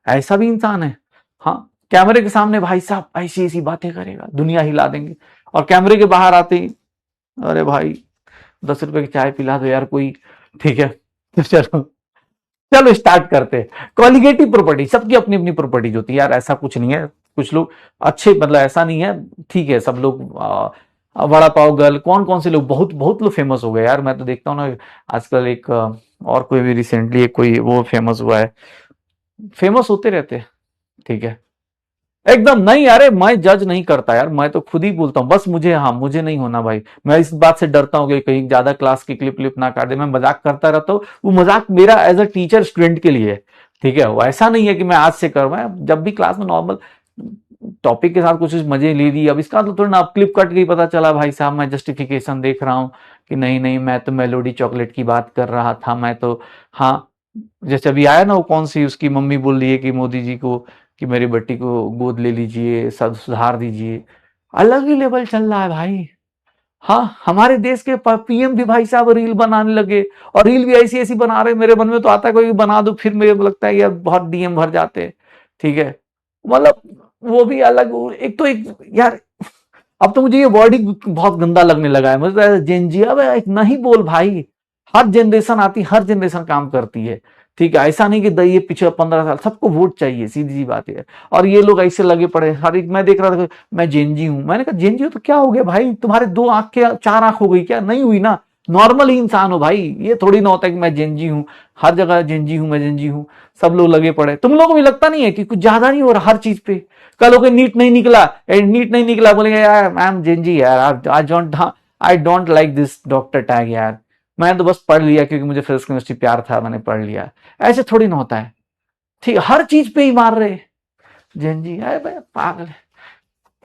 ऐसा भी इंसान है। हाँ, कैमरे के सामने भाई साहब ऐसी ऐसी बातें करेगा, दुनिया हिला देंगे, और कैमरे के बाहर आते ही अरे भाई 10 रुपए की चाय पिला दो यार कोई, ठीक है। तो चलो, चलो स्टार्ट करते हैं। कॉलिगेटिव प्रॉपर्टी, सबकी अपनी अपनी प्रॉपर्टीज होती है यार, ऐसा कुछ नहीं है, कुछ लोग अच्छे, मतलब ऐसा नहीं है, ठीक है, सब लोग वड़ा पाव गर्ल, कौन कौन से लोग, बहुत बहुत लोग फेमस हो गए यार, मैं तो देखता हूँ ना आजकल, एक और कोई भी रिसेंटली एक कोई वो फेमस हुआ है, फेमस होते रहते हैं, ठीक है। एकदम नहीं, अरे मैं जज नहीं करता यार, मैं तो खुद ही बोलता हूँ, बस मुझे, हाँ मुझे नहीं होना भाई, मैं इस बात से डरता हूँ कि कहीं ज्यादा क्लास की क्लिप क्लिप ना काट दे, मैं मजाक करता रहता हूँ, वो मजाक मेरा एज अ टीचर स्टूडेंट के लिए है, ठीक है, वो ऐसा नहीं है कि मैं आज से कर, मैं जब भी क्लास में नॉर्मल टॉपिक के साथ कुछ मजे ले ली, अब इसका तो थोड़ा ना, अब क्लिप कट के पता चला भाई साहब मैं जस्टिफिकेशन देख रहा हूँ कि नहीं नहीं मैं तो मेलोडी चॉकलेट की बात कर रहा था, मैं तो, हाँ जैसे अभी आया ना वो कौन सी उसकी मम्मी बोल रही है कि मोदी जी को कि मेरी बेटी को गोद ले लीजिए, सब सुधार दीजिए। अलग ही लेवल चल रहा है भाई। हाँ, हमारे देश के पीएम भी भाई साहब रील बनाने लगे, और रील भी ऐसी ऐसी बना रहे, मेरे मन में तो आता है कोई बना दो, फिर मेरे को लगता है यार बहुत डीएम भर जाते हैं। ठीक है, मतलब वो भी अलग। एक तो एक यार, अब तो मुझे ये वर्ड ही बहुत गंदा लगने लगा है मुझे, जेनजी। अब एक नहीं बोल भाई, हर जनरेशन आती, हर जनरेशन काम करती है। ठीक है, ऐसा नहीं कि ये पिछले 15 साल सबको वोट चाहिए, सीधी सी बात है। और ये लोग ऐसे लगे पड़े, हर एक मैं देख रहा था, मैं जेनजी हूं, मैंने कहा जेनजी हो तो क्या हो गया भाई, तुम्हारे 2 आंख के 4 आंख हो गई क्या? नहीं हुई ना, नॉर्मल ही इंसान हो भाई। ये थोड़ी ना होता है कि मैं जेनजी हूँ, हर जगह जेनजी हूँ, मैं जेनजी हूँ। सब लोग लगे पड़े। तुम लोगों को भी लगता नहीं है कि कुछ ज्यादा नहीं हो रहा हर चीज पे? कल हो नीट नहीं निकला, नीट नहीं निकला, बोलेंगे यार आई एम जेनजी यार, I don't like this doctor tag यार, मैं तो बस पढ़ लिया क्योंकि मुझे फिजिक्स केमिस्ट्री प्यार था, मैंने पढ़ लिया। ऐसे थोड़ी ना होता है। ठीक, हर चीज पे ही मार रहे जेनजी है भाई, पागल है।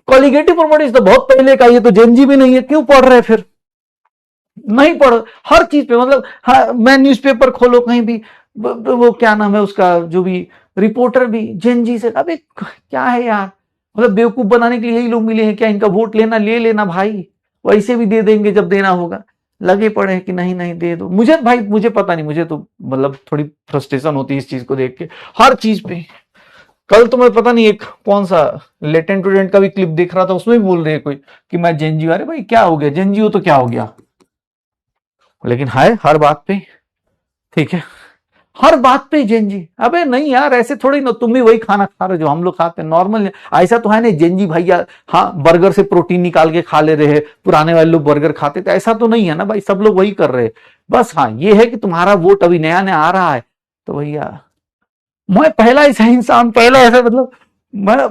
कॉलिगेटिव प्रॉपर्टीज तो बहुत पहले का, ये तो जेनजी भी नहीं है, क्यों पढ़ रहे फिर? नहीं पढ़, हर चीज पे मतलब, हाँ, मैं न्यूज़पेपर खोलो कहीं भी, वो क्या नाम है उसका जो भी रिपोर्टर भी जेनजी से। अबे क्या है यार, मतलब बेवकूफ बनाने के लिए यही लोग मिले हैं क्या? इनका वोट लेना, ले लेना भाई, वैसे भी दे देंगे जब देना होगा। लगे पड़े हैं कि नहीं नहीं दे दो। मुझे भाई, मुझे पता नहीं, मुझे तो मतलब थोड़ी फ्रस्ट्रेशन होती है इस चीज को देख के, हर चीज पे। कल तो मैं पता नहीं एक कौन सा लेटेंट स्टूडेंट का भी क्लिप देख रहा था, उसमें भी बोल रहे हैं कोई कि मैं जेनजी। अरे भाई क्या हो गया, जेनजी हो तो क्या हो गया? लेकिन है हर बात पे। ठीक है, हर बात पे जेनजी। अबे नहीं यार, ऐसे थोड़ी ना, तुम भी वही खाना खा रहे हो जो हम लोग खाते हैं, नॉर्मल। ऐसा तो है नहीं जेनजी भैया हाँ बर्गर से प्रोटीन निकाल के खा ले रहे हैं, पुराने वाले लोग बर्गर खाते थे, ऐसा तो नहीं है ना भाई, सब लोग वही कर रहे हैं। बस हाँ ये है कि तुम्हारा वोट अभी नया नया आ रहा है, तो भैया मैं पहला ऐसा इंसान, पहला ऐसा मतलब, मैं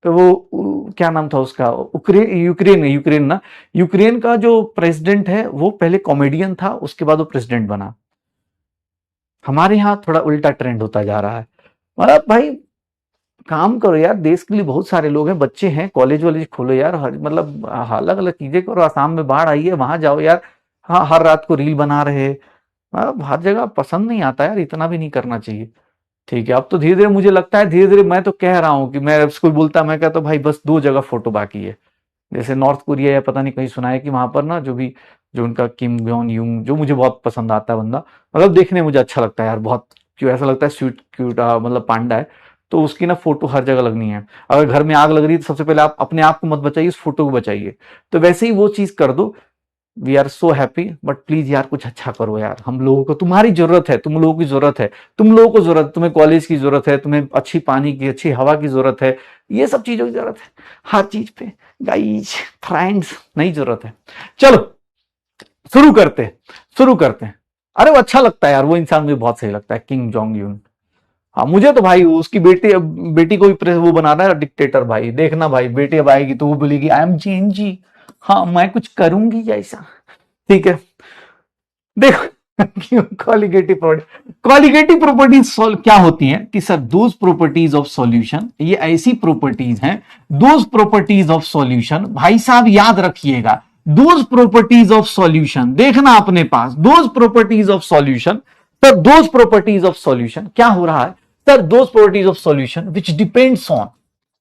तो वो क्या नाम था उसका, यूक्रेन यूक्रेन ना, यूक्रेन का जो प्रेसिडेंट है वो पहले कॉमेडियन था, उसके बाद वो प्रेसिडेंट बना। हमारे यहाँ थोड़ा उल्टा ट्रेंड होता जा रहा है। मतलब भाई काम करो यार, देश के लिए बहुत सारे लोग हैं, बच्चे हैं, कॉलेज वॉलेज खोलो यार, हर मतलब अलग अलग चीजें करो। आसाम में बाढ़ आई है, वहां जाओ यार। हाँ, हर रात को रील बना रहे हैं। मतलब हर जगह पसंद नहीं आता यार, इतना भी नहीं करना चाहिए। ठीक है, अब तो धीरे धीरे मुझे लगता है, धीरे धीरे मैं तो कह रहा हूँ कि मैं स्कूल बोलता, मैं कहता भाई बस 2 जगह फोटो बाकी है। जैसे नॉर्थ कोरिया या पता नहीं कहीं सुना है कि वहां पर ना जो भी, जो उनका किम जोंग यूंग, जो मुझे बहुत पसंद आता है बंदा, मतलब देखने में मुझे अच्छा लगता है यार बहुत, क्यों ऐसा लगता है स्वीट क्यूट मतलब पांडा है। तो उसकी ना फोटो हर जगह लगनी है। अगर घर में आग लग रही है तो सबसे पहले आप अपने आप को मत बचाइए, उस फोटो को बचाइए। तो वैसे ही वो चीज कर दो। We are so happy, but please यार कुछ अच्छा करो यार, हम लोगों को तुम्हारी जरूरत है, तुम लोगों की जरूरत है, तुम लोगों को जरूरत, तुम्हें कॉलेज की जरूरत है, तुम्हें अच्छी पानी की, अच्छी हवा की जरूरत है, ये सब चीजों की जरूरत है। हर चीज पे गाइज, फ्रेंड्स, नहीं जरूरत है। चलो शुरू करते हैं, शुरू करते हैं। अरे वो अच्छा लगता है यार, वो इंसान मुझे बहुत सही लगता है, किंग जोंग यून। हाँ मुझे तो भाई उसकी बेटी, बेटी को भी वो बना रहा है डिक्टेटर भाई, देखना भाई बेटी अब आएगी तो वो बोलेगी आई एम जी, हाँ मैं कुछ करूंगी ऐसा। ठीक है, देखो कॉलिगेटिव प्रॉपर्टी, कॉलिगेटिव प्रॉपर्टीज क्या होती हैं कि sir those properties of solution, ये ऐसी प्रॉपर्टीज हैं, दोज प्रॉपर्टीज ऑफ सॉल्यूशन, भाई साहब याद रखिएगा, दोज प्रॉपर्टीज ऑफ सॉल्यूशन, देखना अपने पास, those properties of solution. Sir those properties of solution क्या हो रहा है? Sir those properties of solution which depends on,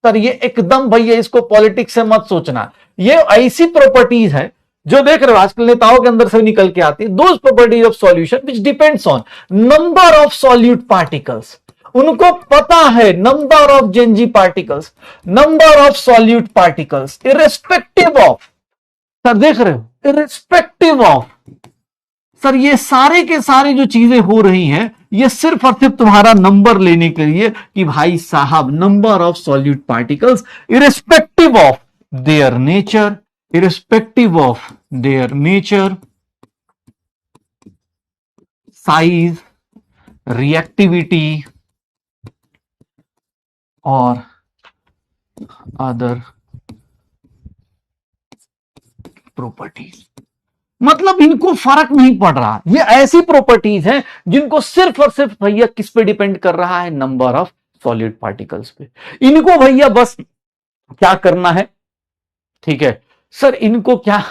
sir ये एकदम भैया इसको पॉलिटिक्स से मत सोचना, ये ऐसी प्रॉपर्टीज है जो देख रहे हो आजकल नेताओं के अंदर से निकल के आती है। Those properties of solution which depends on number of solute particles, उनको पता है number of Gen Z particles, number of solute particles, irrespective of, sir देख रहे हो, इरेस्पेक्टिव ऑफ, सर ये सारे के सारे जो चीजें हो रही हैं ये सिर्फ और सिर्फ तुम्हारा नंबर लेने के लिए कि भाई साहब number of solute particles irrespective of their nature, irrespective of their nature, size, reactivity और other properties। मतलब इनको फर्क नहीं पड़ रहा, ये ऐसी प्रॉपर्टीज हैं जिनको सिर्फ और सिर्फ भैया किस पे डिपेंड कर रहा है? नंबर ऑफ सॉलिड पार्टिकल्स पे। इनको भैया बस क्या करना है? ठीक है सर, इनको क्या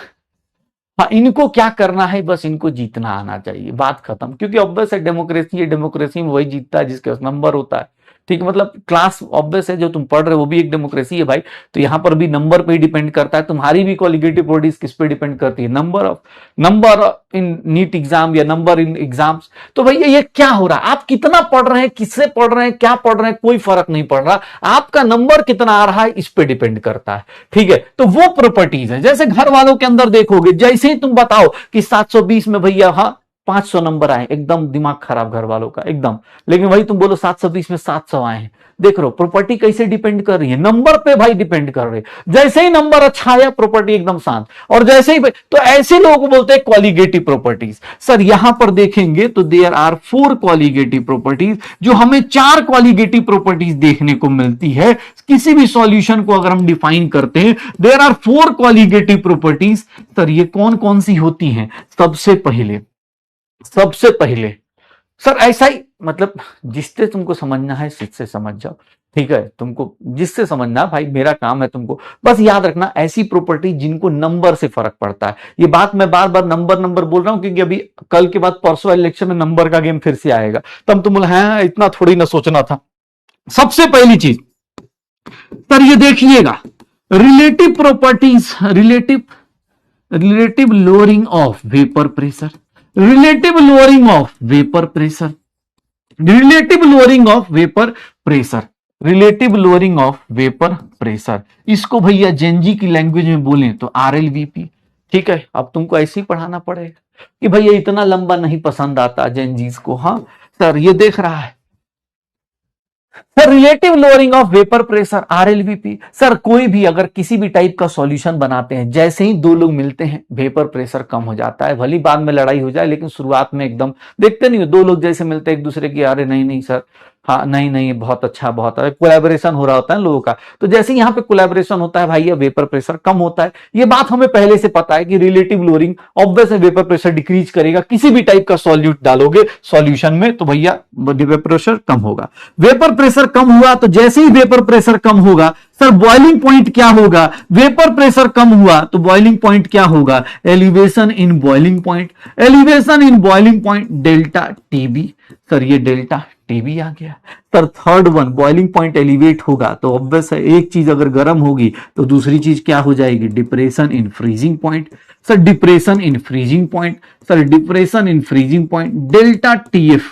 हाँ, इनको क्या करना है, बस इनको जीतना आना चाहिए, बात खत्म। क्योंकि ऑब्वियस है डेमोक्रेसी है, डेमोक्रेसी में वही जीतता है जिसके पास नंबर होता है। ठीक है, मतलब क्लास ऑब्वियस है, जो तुम पढ़ रहे हो वो भी एक डेमोक्रेसी है भाई। तो यहां पर भी नंबर पे ही डिपेंड करता है, तुम्हारी भी कॉलिगेटिव प्रॉपर्टीज किस पे डिपेंड करती है, नंबर इन नीट एग्जाम या नंबर इन एग्जाम्स। तो भैया ये क्या हो रहा है, आप कितना पढ़ रहे हैं, किससे पढ़ रहे हैं, क्या पढ़ रहे हैं, कोई फर्क नहीं पड़ रहा, आपका नंबर कितना आ रहा है इस पे डिपेंड करता है। ठीक है, तो वो प्रॉपर्टीज है। जैसे घर वालों के अंदर देखोगे, जैसे ही तुम बताओ कि 720 में भैया हाँ 500 नंबर आए, एकदम दिमाग खराब घर वालों का एकदम। लेकिन वही तुम बोलो 720 में 700 आए हैं, देख लो प्रॉपर्टी कैसे डिपेंड कर रही है, नंबर पे भाई डिपेंड कर रही है। जैसे ही नंबर अच्छा आया प्रॉपर्टी एकदम शांत, और जैसे ही तो ऐसे लोगों को बोलते हैं कॉलिगेटिव प्रॉपर्टीज। सर यहां पर देखेंगे तो देयर आर 4 कॉलिगेटिव प्रॉपर्टीज, जो हमें 4 कॉलिगेटिव प्रॉपर्टीज देखने को मिलती है किसी भी सॉल्यूशन को अगर हम डिफाइन करते हैं। There are 4 colligative properties. Sir ये कौन कौन सी होती हैं? सबसे पहले सर ऐसा ही, मतलब जिससे तुमको समझना है जिससे समझ जाओ। ठीक है, तुमको जिससे समझना भाई, मेरा काम है तुमको बस याद रखना ऐसी प्रॉपर्टी जिनको नंबर से फर्क पड़ता है। ये बात मैं बार बार नंबर नंबर बोल रहा हूं क्योंकि अभी कल के बाद परसों वाले लेक्चर में नंबर का गेम फिर से आएगा, तब तुम बोला हाँ इतना थोड़ी ना सोचना था। सबसे पहली चीज सर ये देखिएगा, relative properties, relative lowering of vapour pressure, relative lowering of vapour pressure, relative lowering of vapour pressure, relative lowering of vapour pressure. इसको भैया जेनजी की लैंग्वेज में बोले तो आरएलवीपी। ठीक है, अब तुमको ऐसे ही पढ़ाना पड़ेगा कि भैया इतना लंबा नहीं पसंद आता जेनजीज को। हाँ सर ये देख रहा है sir, relative lowering of vapour pressure RLVP. Sir कोई भी अगर किसी भी टाइप का सॉल्यूशन बनाते हैं, जैसे ही दो लोग मिलते हैं वेपर प्रेशर कम हो जाता है। भली बाद में लड़ाई हो जाए लेकिन शुरुआत में एकदम देखते नहीं हो, दो लोग जैसे मिलते हैं एक दूसरे की, अरे नहीं नहीं सर, हाँ नहीं नहीं बहुत अच्छा, बहुत कोलैबोरेशन हो रहा होता है लोगों का। तो जैसे यहाँ पे कोलैबोरेशन होता है भाई, ये वेपर प्रेशर कम होता है। ये बात हमें पहले से पता है कि रिलेटिव लोअरिंग ऑब्वियस है, वेपर प्रेशर डिक्रीज करेगा। किसी भी टाइप का सॉल्यूट डालोगे सॉल्यूशन में तो भैया वेपर प्रेशर कम होगा। वेपर प्रेशर कम हुआ तो जैसे ही वेपर प्रेशर कम होगा सर बॉइलिंग पॉइंट क्या होगा, वेपर प्रेशर कम हुआ तो बॉइलिंग पॉइंट क्या होगा, elevation in boiling point, elevation in boiling point delta TB. Sir ये डेल्टा टीबी आ गया। Sir third one, boiling point elevate होगा तो ऑब्वियस है एक चीज अगर गर्म होगी तो दूसरी चीज क्या हो जाएगी, depression in freezing point. Sir depression in freezing point, sir depression in freezing point delta TF,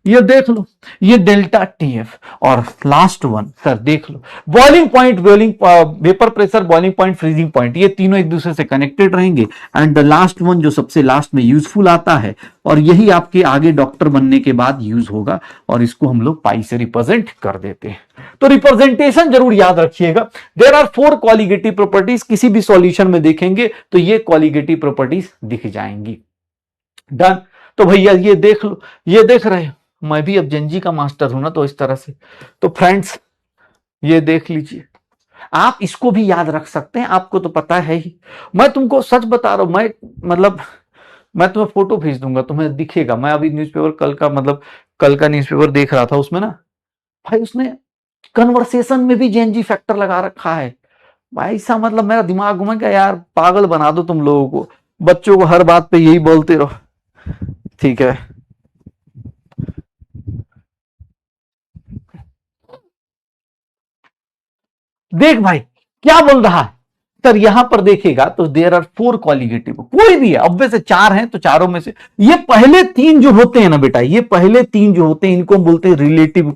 ये देख लो ये डेल्टा टीएफ। और लास्ट वन सर देख लो, boiling point, boiling vapour pressure, boiling point, freezing point, ये तीनों एक दूसरे से कनेक्टेड रहेंगे। एंड द लास्ट वन जो सबसे लास्ट में यूजफुल आता है, और यही आपके आगे डॉक्टर बनने के बाद यूज होगा, और इसको हम लोग पाई से रिप्रेजेंट कर देते हैं। तो रिप्रेजेंटेशन जरूर याद रखिएगा। देयर आर 4 कॉलिगेटिव प्रॉपर्टीज, किसी भी सॉल्यूशन में देखेंगे तो ये कॉलिगेटिव प्रॉपर्टीज दिख जाएंगी। डन। तो भैया ये देख लो, ये देख रहे हो, मैं भी अब जेनजी का मास्टर हूं ना, तो इस तरह से। तो फ्रेंड्स ये देख लीजिए, आप इसको भी याद रख सकते हैं, आपको तो पता है ही। मैं तुमको सच बता रहा हूं, मैं मतलब मैं तुम्हें फोटो भेज दूंगा, तुम्हें दिखेगा। मैं अभी न्यूज़पेपर कल का न्यूज़पेपर देख रहा था, उसमें ना भाई उसने कन्वर्सेशन में भी जेनजी फैक्टर लगा रखा है। भाई सा मतलब मेरा दिमाग घूम गया यार, पागल बना दो तुम लोगों को, बच्चों को हर बात पे यही बोलते रहो। ठीक है, देख भाई क्या बोल रहा है सर, यहां पर देखेगा तो देयर आर 4 कॉलिगेटिव, कोई भी है ऑब्वियस 4 हैं तो चारों में से ये पहले 3 जो होते हैं ना बेटा, ये पहले 3 जो होते हैं इनको बोलते हैं रिलेटिव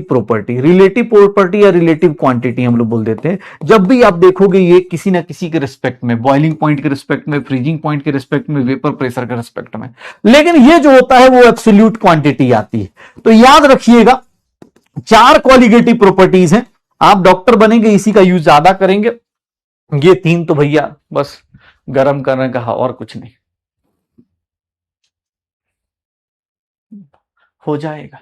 प्रॉपर्टी या रिलेटिव क्वांटिटी हम लोग बोल देते हैं। जब भी आप देखोगे ये किसी ना किसी के रिस्पेक्ट में, बॉइलिंग पॉइंट के रिस्पेक्ट में, फ्रीजिंग पॉइंट के रिस्पेक्ट में, वेपर प्रेशर के रिस्पेक्ट में, लेकिन ये जो होता है वो एब्सोल्यूट क्वांटिटी आती है। तो याद रखिएगा 4 कॉलिगेटिव प्रॉपर्टीज हैं, आप डॉक्टर बनेंगे इसी का यूज ज्यादा करेंगे। ये 3 तो भैया बस गर्म करने का, और कुछ नहीं हो जाएगा।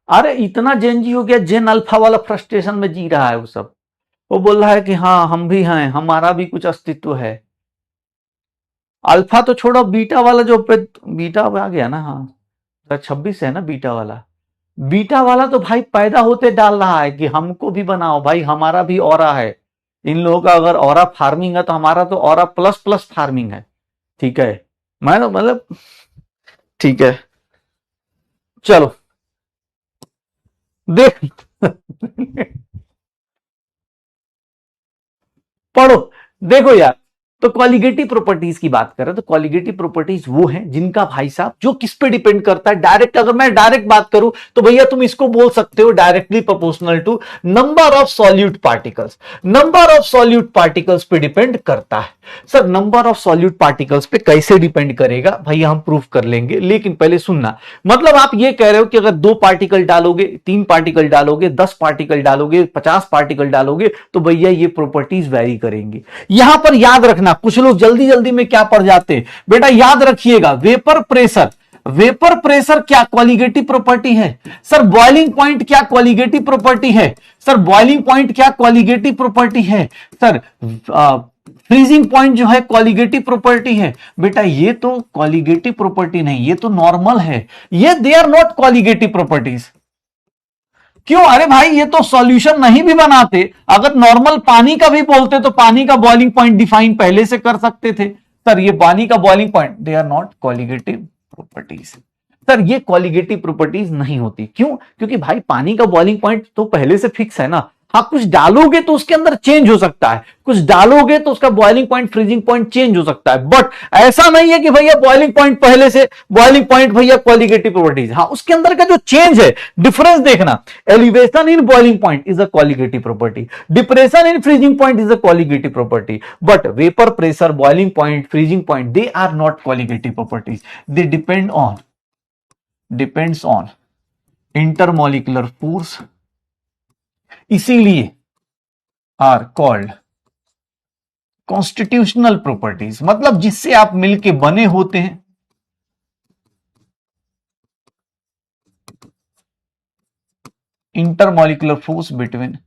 अरे इतना जेनजी हो गया, जेन अल्फा वाला फ्रस्ट्रेशन में जी रहा है वो सब। वो बोल रहा है कि हाँ हम भी हैं, हमारा भी कुछ अस्तित्व है। अल्फा तो छोड़ो, बीटा वाला जो पे बीटा आ गया ना, हाँ 26 है ना बीटा वाला। बीटा वाला तो भाई पैदा होते डाल रहा है कि हमको भी बनाओ भाई, हमारा भी ऑरा है, इन लोगों का अगर ऑरा फार्मिंग है तो हमारा तो ऑरा प्लस प्लस फार्मिंग है। ठीक है, मैं तो मतलब ठीक है, चलो देख पढ़ो, देखो यार, तो कॉलिगेटिव प्रॉपर्टीज की बात करें तो कॉलिगेटिव प्रॉपर्टीज वो हैं जिनका भाई साहब जो किस पे डिपेंड करता है। डायरेक्ट अगर मैं डायरेक्ट बात करूं तो भैया तुम इसको बोल सकते हो directly proportional to number of solute particles. Number of solute particles पे डिपेंड करता है। Sir number of solute particles पे कैसे डिपेंड करेगा भैया, हम प्रूफ कर लेंगे, लेकिन पहले सुनना। मतलब आप ये कह रहे हो कि अगर 2 पार्टिकल डालोगे, 3 पार्टिकल डालोगे, 10 पार्टिकल डालोगे, 50 पार्टिकल डालोगे तो भैया ये प्रॉपर्टीज वेरी करेंगी। यहां पर याद रखना, कुछ लोग जल्दी जल्दी में क्या पढ़ जाते हैं, बेटा याद रखिएगा, वेपर प्रेशर, वेपर प्रेशर क्या कॉलिगेटिव प्रॉपर्टी है? सर बॉइलिंग पॉइंट क्या कॉलिगेटिव प्रॉपर्टी है? सर बॉइलिंग पॉइंट क्या कॉलिगेटिव प्रॉपर्टी है? सर फ्रीजिंग पॉइंट जो है कॉलिगेटिव प्रॉपर्टी है। बेटा ये तो कॉलिगेटिव प्रॉपर्टी नहीं, ये तो नॉर्मल है, ये they are not colligative properties. क्यों? अरे भाई ये तो सॉल्यूशन नहीं भी बनाते, अगर नॉर्मल पानी का भी बोलते तो पानी का बॉइलिंग पॉइंट डिफाइन पहले से कर सकते थे। सर ये पानी का boiling point, they are not colligative properties. Sir ये कॉलिगेटिव प्रॉपर्टीज नहीं होती। क्यों? क्योंकि भाई पानी का बॉइलिंग पॉइंट तो पहले से फिक्स है ना। हाँ कुछ डालोगे तो उसके अंदर चेंज हो सकता है, कुछ डालोगे तो उसका boiling point freezing point change हो सकता है, बट ऐसा नहीं है कि भैया बॉइलिंग पॉइंट पहले से, बॉइलिंग पॉइंट भैया कॉलिगेटिव प्रॉपर्टीज। हाँ उसके अंदर का जो चेंज है, डिफरेंस देखना, elevation in boiling point is a colligative property, depression in freezing point is a colligative property, but vapour pressure, boiling point, freezing point, they are not colligative properties. They depends on intermolecular force, इसीलिए are called constitutional properties, मतलब जिससे आप मिलके बने होते हैं। Intermolecular force between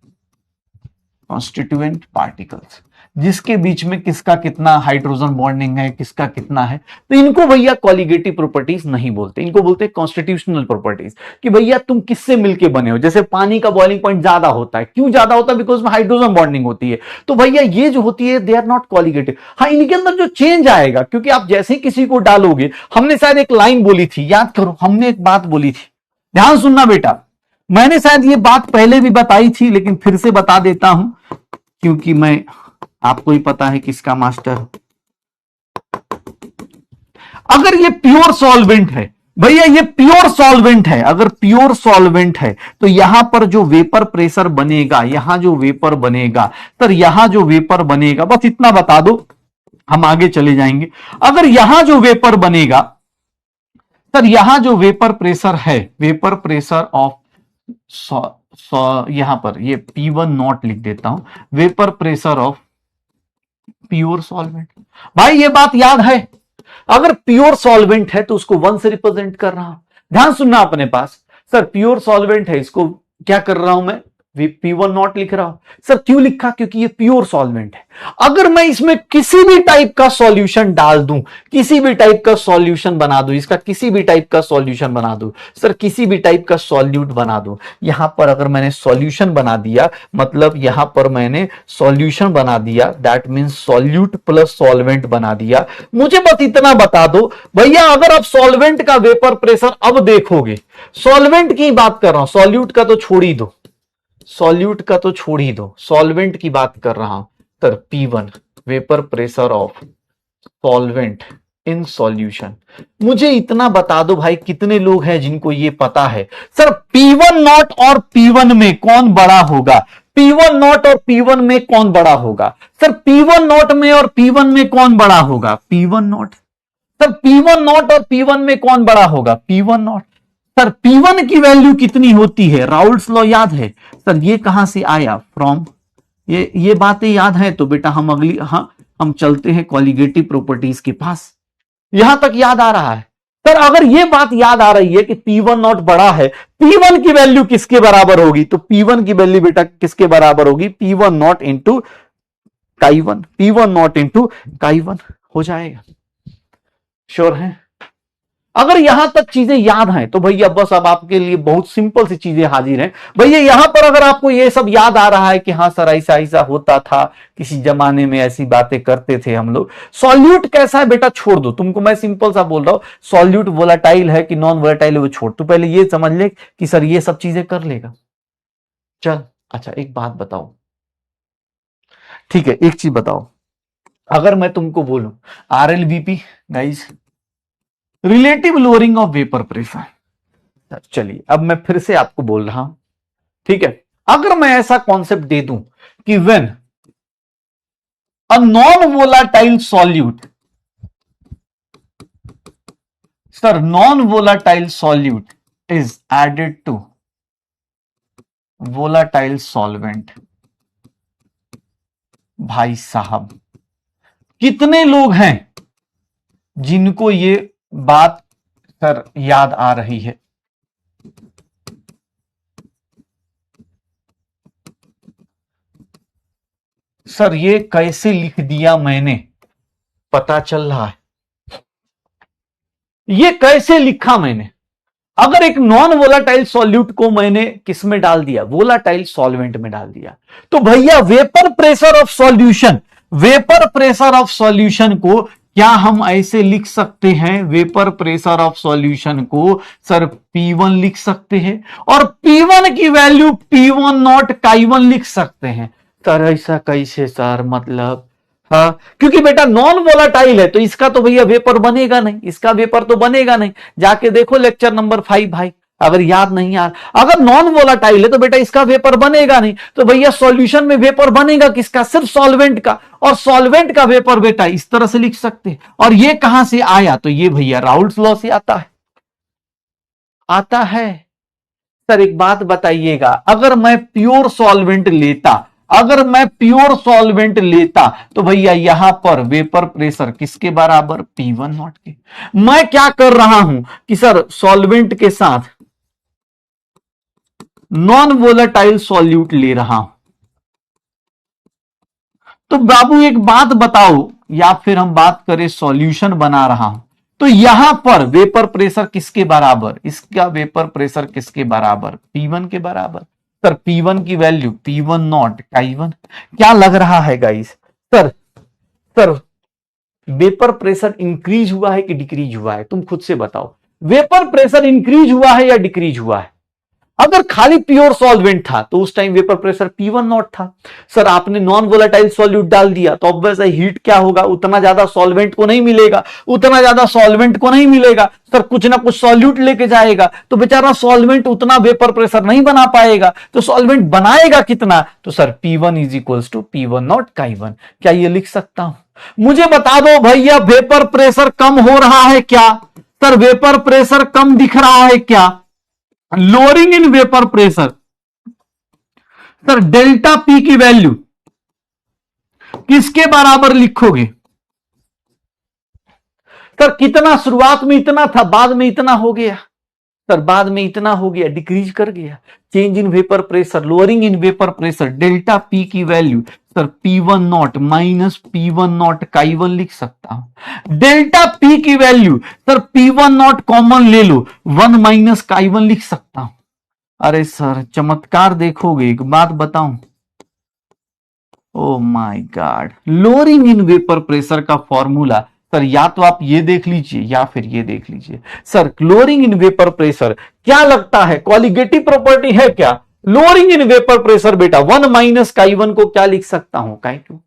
constituent particles, जिसके बीच में किसका कितना हाइड्रोजन बॉन्डिंग है, किसका कितना है, तो इनको भैया कॉलिगेटिव प्रॉपर्टीज नहीं बोलते, इनको बोलते हैं कॉन्स्टिट्यूशनल प्रॉपर्टीज। कि भैया तुम किससे मिलके बने हो। जैसे पानी का बॉइलिंग पॉइंट ज्यादा होता है, क्यों ज्यादा होता है? बिकॉज में हाइड्रोजन बॉन्डिंग होती है। तो भैया ये जो होती है दे आर नॉट कॉलिगेटिव। हाँ इनके अंदर जो चेंज आएगा, क्योंकि आप जैसे ही किसी को डालोगे, हमने शायद एक लाइन बोली थी, याद करो, हमने एक बात बोली थी, ध्यान सुनना बेटा, मैंने शायद ये बात पहले भी बताई थी लेकिन फिर से बता देता हूं, क्योंकि मैं, आपको ही पता है किसका मास्टर। अगर ये प्योर सॉल्वेंट है भैया, ये प्योर सॉल्वेंट है, अगर प्योर सॉल्वेंट है तो यहां पर जो वेपर प्रेशर बनेगा, यहां जो वेपर बनेगा, तो यहां जो वेपर बनेगा, बस इतना बता दो, हम आगे चले जाएंगे। अगर यहां जो वेपर बनेगा, सर यहां जो वेपर प्रेशर है, वेपर प्रेशर ऑफ यहां पर ये P1 नॉट लिख देता हूं, vapour pressure of pure solvent. भाई ये बात याद है, अगर प्योर सॉल्वेंट है तो उसको 1 से रिप्रेजेंट कर रहा हूं। ध्यान सुनना अपने पास, सर प्योर सॉल्वेंट है, इसको क्या कर रहा हूं मैं, P1 नॉट लिख रहा हूं। सर क्यों लिखा? क्योंकि ये प्योर सॉल्वेंट है। अगर मैं इसमें किसी भी टाइप का सॉल्यूशन डाल दूं, किसी भी टाइप का सॉल्यूशन बना दूं, इसका किसी भी टाइप का सॉल्यूशन बना दूं, सर किसी भी टाइप का सॉल्यूट बना दूं, यहां पर अगर मैंने सॉल्यूशन बना दिया, मतलब यहां पर मैंने सॉल्यूशन बना दिया, that means solute plus solvent बना दिया। मुझे बस इतना बता दो भैया, अगर आप सॉल्वेंट का वेपर प्रेशर अब देखोगे, सॉल्वेंट की बात कर रहा हूं, सॉल्यूट का तो छोड़ ही दो, सॉल्यूट का तो छोड़ ही दो, सॉल्वेंट की बात कर रहा हूं। Sir P1 vapour pressure of solvent in solution. मुझे इतना बता दो भाई, कितने लोग हैं जिनको ये पता है? सर P1 नॉट और P1 में कौन बड़ा होगा? P1 नॉट और P1 में कौन बड़ा होगा? सर P1 नॉट में और P1 में कौन बड़ा होगा? P1 not. Sir P1 not और P1 में कौन बड़ा होगा? P1 not. सर P1 की वैल्यू कितनी होती है? राउल्ट्स लॉ याद है? सर ये कहां से आया? फ्रॉम, ये बातें याद है तो बेटा हम अगली, हाँ हम चलते हैं कॉलिगेटिव प्रॉपर्टीज के पास। यहां तक याद आ रहा है? सर अगर ये बात याद आ रही है कि P1 नॉट बड़ा है, P1 की वैल्यू किसके बराबर होगी? तो P1 की वैल्यू बेटा किसके बराबर होगी? P1 not into Chi1, P1 not into Chi1 हो जाएगा। श्योर है? अगर यहां तक चीजें याद हैं तो भैया बस अब आपके लिए बहुत सिंपल सी चीजें हाजिर हैं भैया। यहां पर अगर आपको ये सब याद आ रहा है कि हाँ सर ऐसा ऐसा होता था, किसी जमाने में ऐसी बातें करते थे हम लोग। सॉल्यूट कैसा है बेटा छोड़ दो, तुमको मैं सिंपल सा बोल रहा हूं, सॉल्यूट वोलाटाइल है कि नॉन वोलाटाइल है वो छोड़, तू पहले ये समझ ले कि सर ये सब चीजें कर लेगा। चल अच्छा एक बात बताओ, ठीक है एक चीज बताओ, अगर मैं तुमको बोलूं RLBP guys, relative lowering of vapour pressure, चलिए अब मैं फिर से आपको बोल रहा हूं, ठीक है। अगर मैं ऐसा कॉन्सेप्ट दे दूं कि when a non volatile solute, sir non volatile solute is added to volatile solvent, भाई साहब कितने लोग हैं जिनको ये बात सर याद आ रही है? सर ये कैसे लिख दिया मैंने, पता चल रहा है ये कैसे लिखा मैंने। अगर एक नॉन वोलाटाइल सॉल्यूट को मैंने किस में डाल दिया, वोलाटाइल सॉल्वेंट में डाल दिया, तो भैया vapour pressure of solution, vapour pressure of solution को क्या हम ऐसे लिख सकते हैं, वेपर प्रेशर ऑफ सॉल्यूशन को सर P1 लिख सकते हैं और P1 की वैल्यू P1 नॉट K1 लिख सकते हैं। सर ऐसा कैसे सर, मतलब हाँ क्योंकि बेटा नॉन वोलाटाइल है तो इसका तो भैया वेपर बनेगा नहीं, इसका वेपर तो बनेगा नहीं। जाके देखो लेक्चर नंबर 5 भाई, अगर याद नहीं आ, अगर नॉन वोलाटाइल है तो बेटा इसका वेपर बनेगा नहीं, तो भैया सॉल्यूशन में वेपर बनेगा किसका, सिर्फ सॉल्वेंट का, और सॉल्वेंट का वेपर बेटा इस तरह से लिख सकते हैं। और ये कहां से आया, तो ये भैया राउल्ट्स लॉ से आता है, आता है। सर एक बात बताइएगा, अगर मैं प्योर सॉल्वेंट लेता, अगर मैं प्योर सॉल्वेंट लेता तो भैया यहां पर वेपर प्रेशर किसके बराबर, P1 नॉट के। मैं क्या कर रहा हूं कि सर सॉल्वेंट के साथ नॉन वोलेटाइल सॉल्यूट ले रहा हूं, तो बाबू एक बात बताओ, या फिर हम बात करें सॉल्यूशन बना रहा हूं, तो यहां पर वेपर प्रेशर किसके बराबर, इसका वेपर प्रेशर किसके बराबर, P1 के बराबर। सर P1 की वैल्यू P1 नॉट K1, क्या लग रहा है guys, sir sir vapour pressure increase हुआ है कि डिक्रीज हुआ है, तुम खुद से बताओ, वेपर प्रेशर इंक्रीज हुआ है या डिक्रीज हुआ है। अगर खाली प्योर सॉल्वेंट था तो उस time vapour pressure P1 not था। सर आपने नॉन वोलेटाइल सॉल्यूट डाल दिया तो ऑब्वियस है हीट क्या होगा, उतना ज्यादा सॉल्वेंट को नहीं मिलेगा, उतना ज्यादा सॉल्वेंट को नहीं मिलेगा, सर कुछ ना कुछ सॉल्यूट लेके जाएगा, तो बेचारा सॉल्वेंट उतना वेपर प्रेशर नहीं बना पाएगा, तो सॉल्वेंट बनाएगा कितना, तो sir P1 is equals to P1 not K1। क्या ये लिख सकता हूं? मुझे बता दो भैया वेपर प्रेशर कम हो रहा है क्या, सर वेपर प्रेशर कम दिख रहा है क्या, lowering in vapour pressure. Sir delta P की वैल्यू किसके बराबर लिखोगे, सर कितना, शुरुआत में इतना था बाद में इतना हो गया, सर बाद में इतना हो गया, डिक्रीज कर गया, change in vapour pressure, lowering in vapour pressure, delta P की value sir P1 naught minus P1 not K1 लिख सकता हूं। डेल्टा पी की value sir P1 naught common ले लो, 1 माइनस K1 लिख सकता हूं। अरे सर चमत्कार देखोगे, एक बात बताऊं, oh my God, lowering in vapour pressure का फॉर्मूला सर या तो आप ये देख लीजिए या फिर ये देख लीजिए। Sir lowering in vapour pressure क्या लगता है, कॉलिगेटिव प्रॉपर्टी है क्या, लोअरिंग इन वेपर प्रेशर बेटा 1 माइनस K1 को क्या लिख सकता हूं, K2,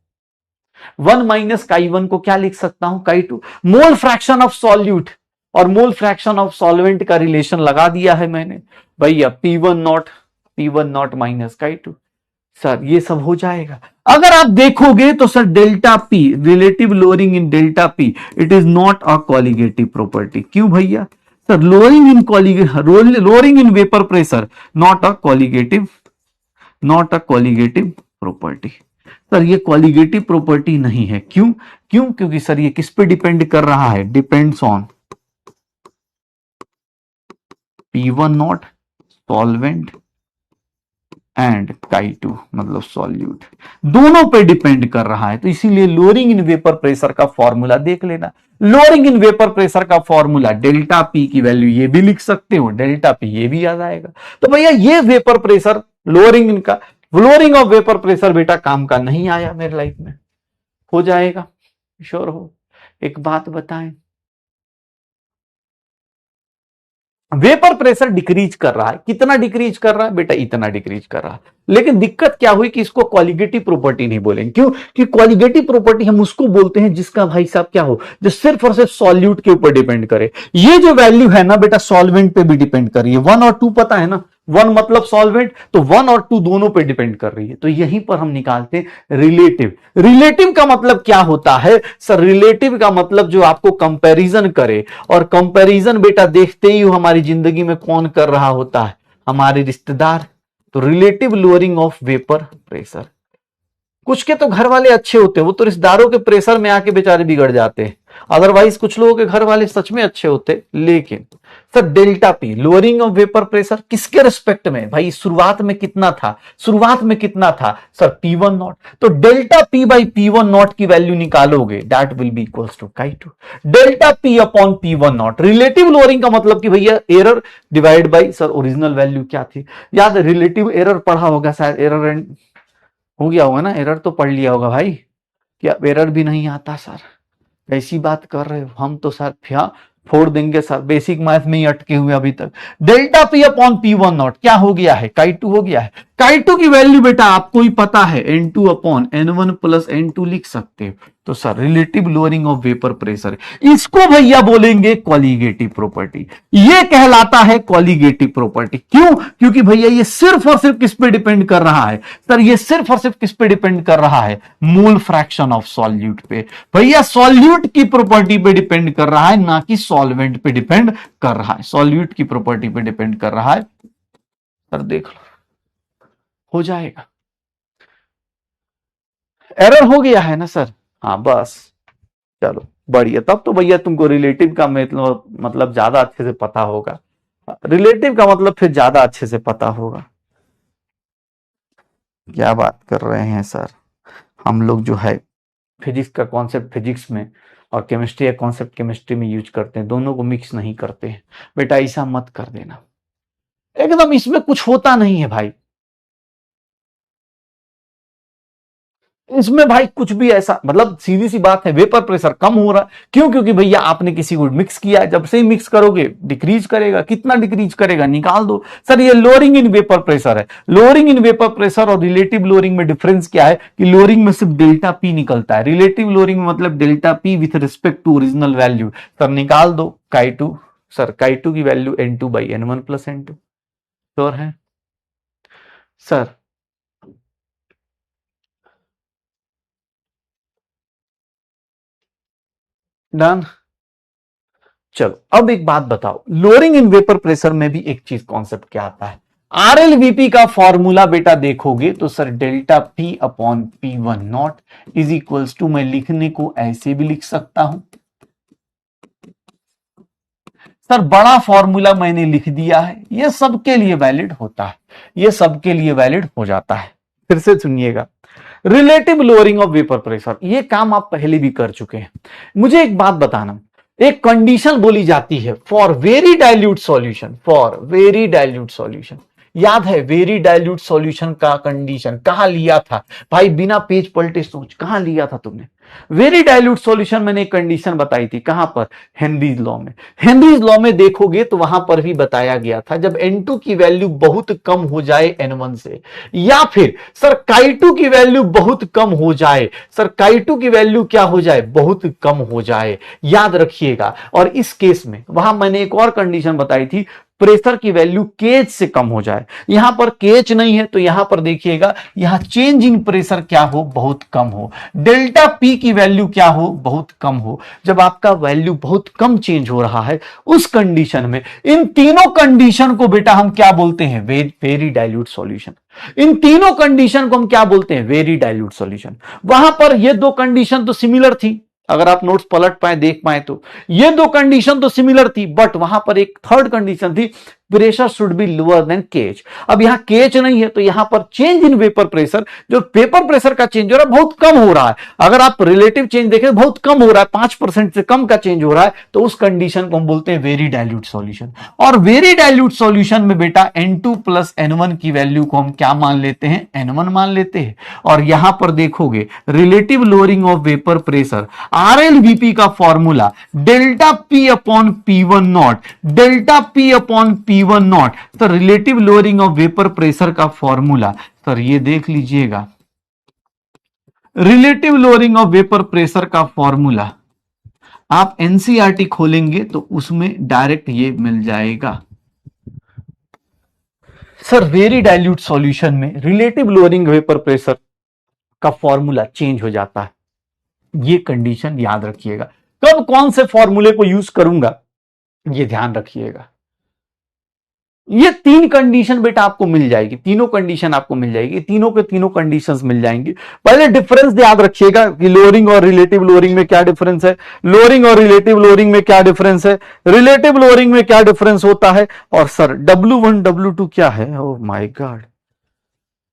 1 माइनस K1 को क्या लिख सकता हूं, K2। Mole fraction of solute और मोल फ्रैक्शन ऑफ सॉल्वेंट का रिलेशन लगा दिया है मैंने भैया, P1 naught minus K2। Sir ये सब हो जाएगा। अगर आप देखोगे तो sir delta P, relative lowering in delta P, it is not a colligative property. क्यों भैया, sir lowering in vapour pressure not a colligative property. Sir ये कॉलिगेटिव प्रॉपर्टी नहीं है, क्यों क्योंकि सर ये किस पे डिपेंड कर रहा है, depends on P1 not solvent and Chi2 मतलब सॉल्यूट, दोनों पे डिपेंड कर रहा है। तो इसीलिए लोअरिंग इन वेपर प्रेशर का फॉर्मूला देख लेना। लोअरिंग इन वेपर प्रेशर का फॉर्मूला डेल्टा पी की वैल्यू ये भी लिख सकते हो, डेल्टा पी ये भी याद आएगा। तो भैया ये वेपर प्रेशर लोअरिंग इनका, फ्लोरिंग ऑफ वेपर प्रेशर बेटा काम का नहीं आया मेरे लाइफ में, हो जाएगा श्योर हो। एक बात बताएं, वेपर प्रेशर डिक्रीज कर रहा है, कितना डिक्रीज कर रहा है बेटा, इतना डिक्रीज कर रहा है। लेकिन दिक्कत क्या हुई कि इसको क्वालिटेटिव प्रॉपर्टी नहीं बोलेंगे, क्यों कि क्वालिटेटिव प्रॉपर्टी हम उसको बोलते हैं जिसका भाई साहब क्या हो, जो सिर्फ और सिर्फ सॉल्यूट के ऊपर डिपेंड करे। ये जो वैल्यू है ना बेटा सॉल्वेंट पे भी डिपेंड कर रही है, 1 और 2 पता है ना, 1 मतलब सॉल्वेंट, तो 1 और 2 दोनों पे डिपेंड कर रही है। तो यहीं पर हम निकालते हैं रिलेटिव। रिलेटिव का मतलब क्या होता है सर, रिलेटिव का मतलब जो आपको कंपैरिजन करे, और कंपैरिजन बेटा देखते ही हमारी जिंदगी में कौन कर रहा होता है, हमारे रिश्तेदार। तो relative lowering of vapour pressure, कुछ के तो घर वाले अच्छे होते हैं, वो तो रिश्तेदारों के प्रेशर में आके बेचारे बिगड़ जाते हैं, अदरवाइज कुछ लोगों के घर वाले सच में अच्छे होते। लेकिन sir delta P lowering of vapour pressure किसके रिस्पेक्ट में, भाई शुरुआत में कितना था, शुरुआत में कितना था सर P1 नॉट। तो delta p by P1 not की वैल्यू निकालोगे, that will be equals to Chi2 delta p upon P1 not. Relative lowering का मतलब कि भैया error divide by sir original value क्या थी, याद रिलेटिव एरर पढ़ा होगा शायद, एरर एंड हो गया होगा ना, एरर तो पढ़ लिया होगा भाई, क्या एरर भी नहीं आता सर, ऐसी बात कर रहे हो, हम तो सर फोड़ देंगे सर, बेसिक मैथ में ही अटके हुए अभी तक। Delta p upon P1 not क्या हो गया है, Chi2 हो गया है। Chi2 की वैल्यू बेटा आपको ही पता है, N2 upon N1 plus N2 लिख सकते हो। तो sir relative lowering of vapour pressure, इसको भैया बोलेंगे कॉलिगेटिव प्रॉपर्टी, ये कहलाता है कॉलिगेटिव प्रॉपर्टी। क्यों, क्योंकि भैया ये सिर्फ और सिर्फ किस पे डिपेंड कर रहा है सर, ये सिर्फ और सिर्फ किस पे डिपेंड कर रहा है, मोल फ्रैक्शन ऑफ सॉल्यूट पे। भैया सॉल्यूट की प्रॉपर्टी पे डिपेंड कर रहा है, ना कि सॉल्वेंट पे डिपेंड कर रहा है, सॉल्यूट की प्रॉपर्टी पे डिपेंड कर रहा है। सर देख लो हो जाएगा, एरर हो गया है ना सर, हाँ बस चलो बढ़िया। तब तो भैया तुमको रिलेटिव का मतलब ज्यादा अच्छे से पता होगा, रिलेटिव का मतलब फिर ज्यादा अच्छे से पता होगा। क्या बात कर रहे हैं सर, हम लोग जो है फिजिक्स का कॉन्सेप्ट फिजिक्स में और केमिस्ट्री का कॉन्सेप्ट केमिस्ट्री में यूज करते हैं, दोनों को मिक्स नहीं करते हैं बेटा, ऐसा मत कर देना, एकदम इसमें कुछ होता नहीं है भाई, इसमें भाई कुछ भी ऐसा मतलब सीधी सी बात है, वेपर प्रेशर कम हो रहा है, क्यों, क्योंकि भैया आपने किसी को मिक्स किया, जब से ही मिक्स करोगे डिक्रीज करेगा, कितना डिक्रीज करेगा निकाल दो। सर ये लोअरिंग इन वेपर प्रेशर है, लोअरिंग इन वेपर प्रेशर और रिलेटिव लोअरिंग में डिफरेंस क्या है कि लोअरिंग में सिर्फ डेल्टा पी निकलता है, रिलेटिव लोअरिंग में मतलब delta p with respect to original value. Sir निकाल दो Chi2, सर Chi2 की value N2 by N1 plus N2, sure है सर। डन, चलो अब एक बात बताओ, लोअरिंग इन वेपर प्रेशर में भी एक चीज कॉन्सेप्ट क्या आता है, RLVP का फॉर्मूला बेटा देखोगे तो sir delta P upon P1 not is equals to, मैं लिखने को ऐसे भी लिख सकता हूं सर, बड़ा फॉर्मूला मैंने लिख दिया है, यह सबके लिए वैलिड होता है, यह सबके लिए वैलिड हो जाता है। फिर से सुनिएगा, relative lowering of vapour pressure, यह काम आप पहले भी कर चुके हैं। मुझे एक बात बताना, एक कंडीशन बोली जाती है for very dilute solution, for very dilute solution, याद है वेरी डाइल्यूट सॉल्यूशन का कंडीशन कहां लिया था भाई, बिना पेज पलटे सोच कहां लिया था तुमने, वेरी डाइल्यूट सॉल्यूशन मैंने एक कंडीशन बताई थी, कहां पर, हेनरीज लॉ में। हेनरीज लॉ में देखोगे तो वहां पर भी बताया गया था, जब N2 की वैल्यू बहुत कम हो जाए N1 से, या फिर सर Chi2 की वैल्यू बहुत कम हो जाए, सर Chi2 की वैल्यू क्या हो जाए, बहुत कम हो जाए, याद रखिएगा। और इस केस में वहां मैंने एक और कंडीशन बताई थी, प्रेशर की वैल्यू केज से कम हो जाए, यहां पर केज नहीं है तो यहां पर देखिएगा, यहां चेंज इन प्रेशर क्या हो, बहुत कम हो, डेल्टा पी की वैल्यू क्या हो, बहुत कम हो। जब आपका वैल्यू बहुत कम चेंज हो रहा है उस कंडीशन में, इन तीनों कंडीशन को बेटा हम क्या बोलते हैं, वेरी डाइल्यूट सॉल्यूशन। इन तीनों कंडीशन को हम क्या बोलते हैं, वेरी डाइल्यूट सॉल्यूशन। वहां पर ये दो कंडीशन तो सिमिलर थी, अगर आप नोट्स पलट पाए देख पाए तो ये दो कंडीशन तो सिमिलर थी, बट वहां पर एक थर्ड कंडीशन थी, pressure should be lower than KH. अब यहां केएच नहीं है तो यहां पर चेंज इन वेपर प्रेशर, जो वेपर प्रेशर का चेंज हो रहा है बहुत कम हो रहा है। अगर आप रिलेटिव चेंज देखें बहुत कम हो रहा है, 5% से कम का चेंज हो रहा है, तो उस कंडीशन को हम बोलते हैं वेरी डाइल्यूट सॉल्यूशन। और वेरी डाइल्यूट सॉल्यूशन में बेटा N2 प्लस N1 की वैल्यू को हम क्या मान लेते हैं, N1 मान लेते हैं। और यहां पर देखोगे relative lowering of vapour pressure, RLVP का formula delta P upon P1 naught, delta P upon P1 not. तो relative lowering of vapour pressure का फॉर्मूला सर ये देख लीजिएगा, relative lowering of vapour pressure का फॉर्मूला आप एनसीईआरटी खोलेंगे तो उसमें डायरेक्ट ये मिल जाएगा। सर वेरी डाइल्यूट सॉल्यूशन में रिलेटिव लोअरिंग वेपर प्रेशर का फॉर्मूला चेंज हो जाता है। ये कंडीशन याद रखिएगा। कब कौन से फॉर्मूले को यूज करूंगा ये ध्यान रखिएगा। ये 3 कंडीशन बेटा आपको मिल जाएगी, तीनों कंडीशन आपको मिल जाएगी, तीनों के तीनों कंडीशंस मिल जाएंगी। पहले डिफरेंस याद रखिएगा कि लोअरिंग और रिलेटिव लोअरिंग में क्या डिफरेंस है, लोअरिंग और रिलेटिव लोअरिंग में क्या डिफरेंस है, रिलेटिव लोअरिंग में क्या डिफरेंस होता है। और सर W1 W2 क्या है, ओह माय गॉड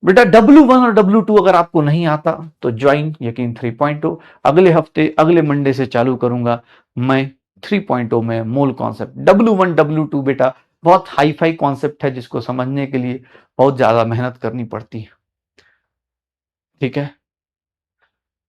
बेटा W1 और W2 अगर आपको नहीं आता तो ज्वाइन यकीन 3.0 अगले हफ्ते अगले मंडे से चालू करूंगा मैं 3.0 में मोल कॉन्सेप्ट। W1 W2 बेटा बहुत हाई फाई कॉन्सेप्ट है जिसको समझने के लिए बहुत ज्यादा मेहनत करनी पड़ती है। ठीक है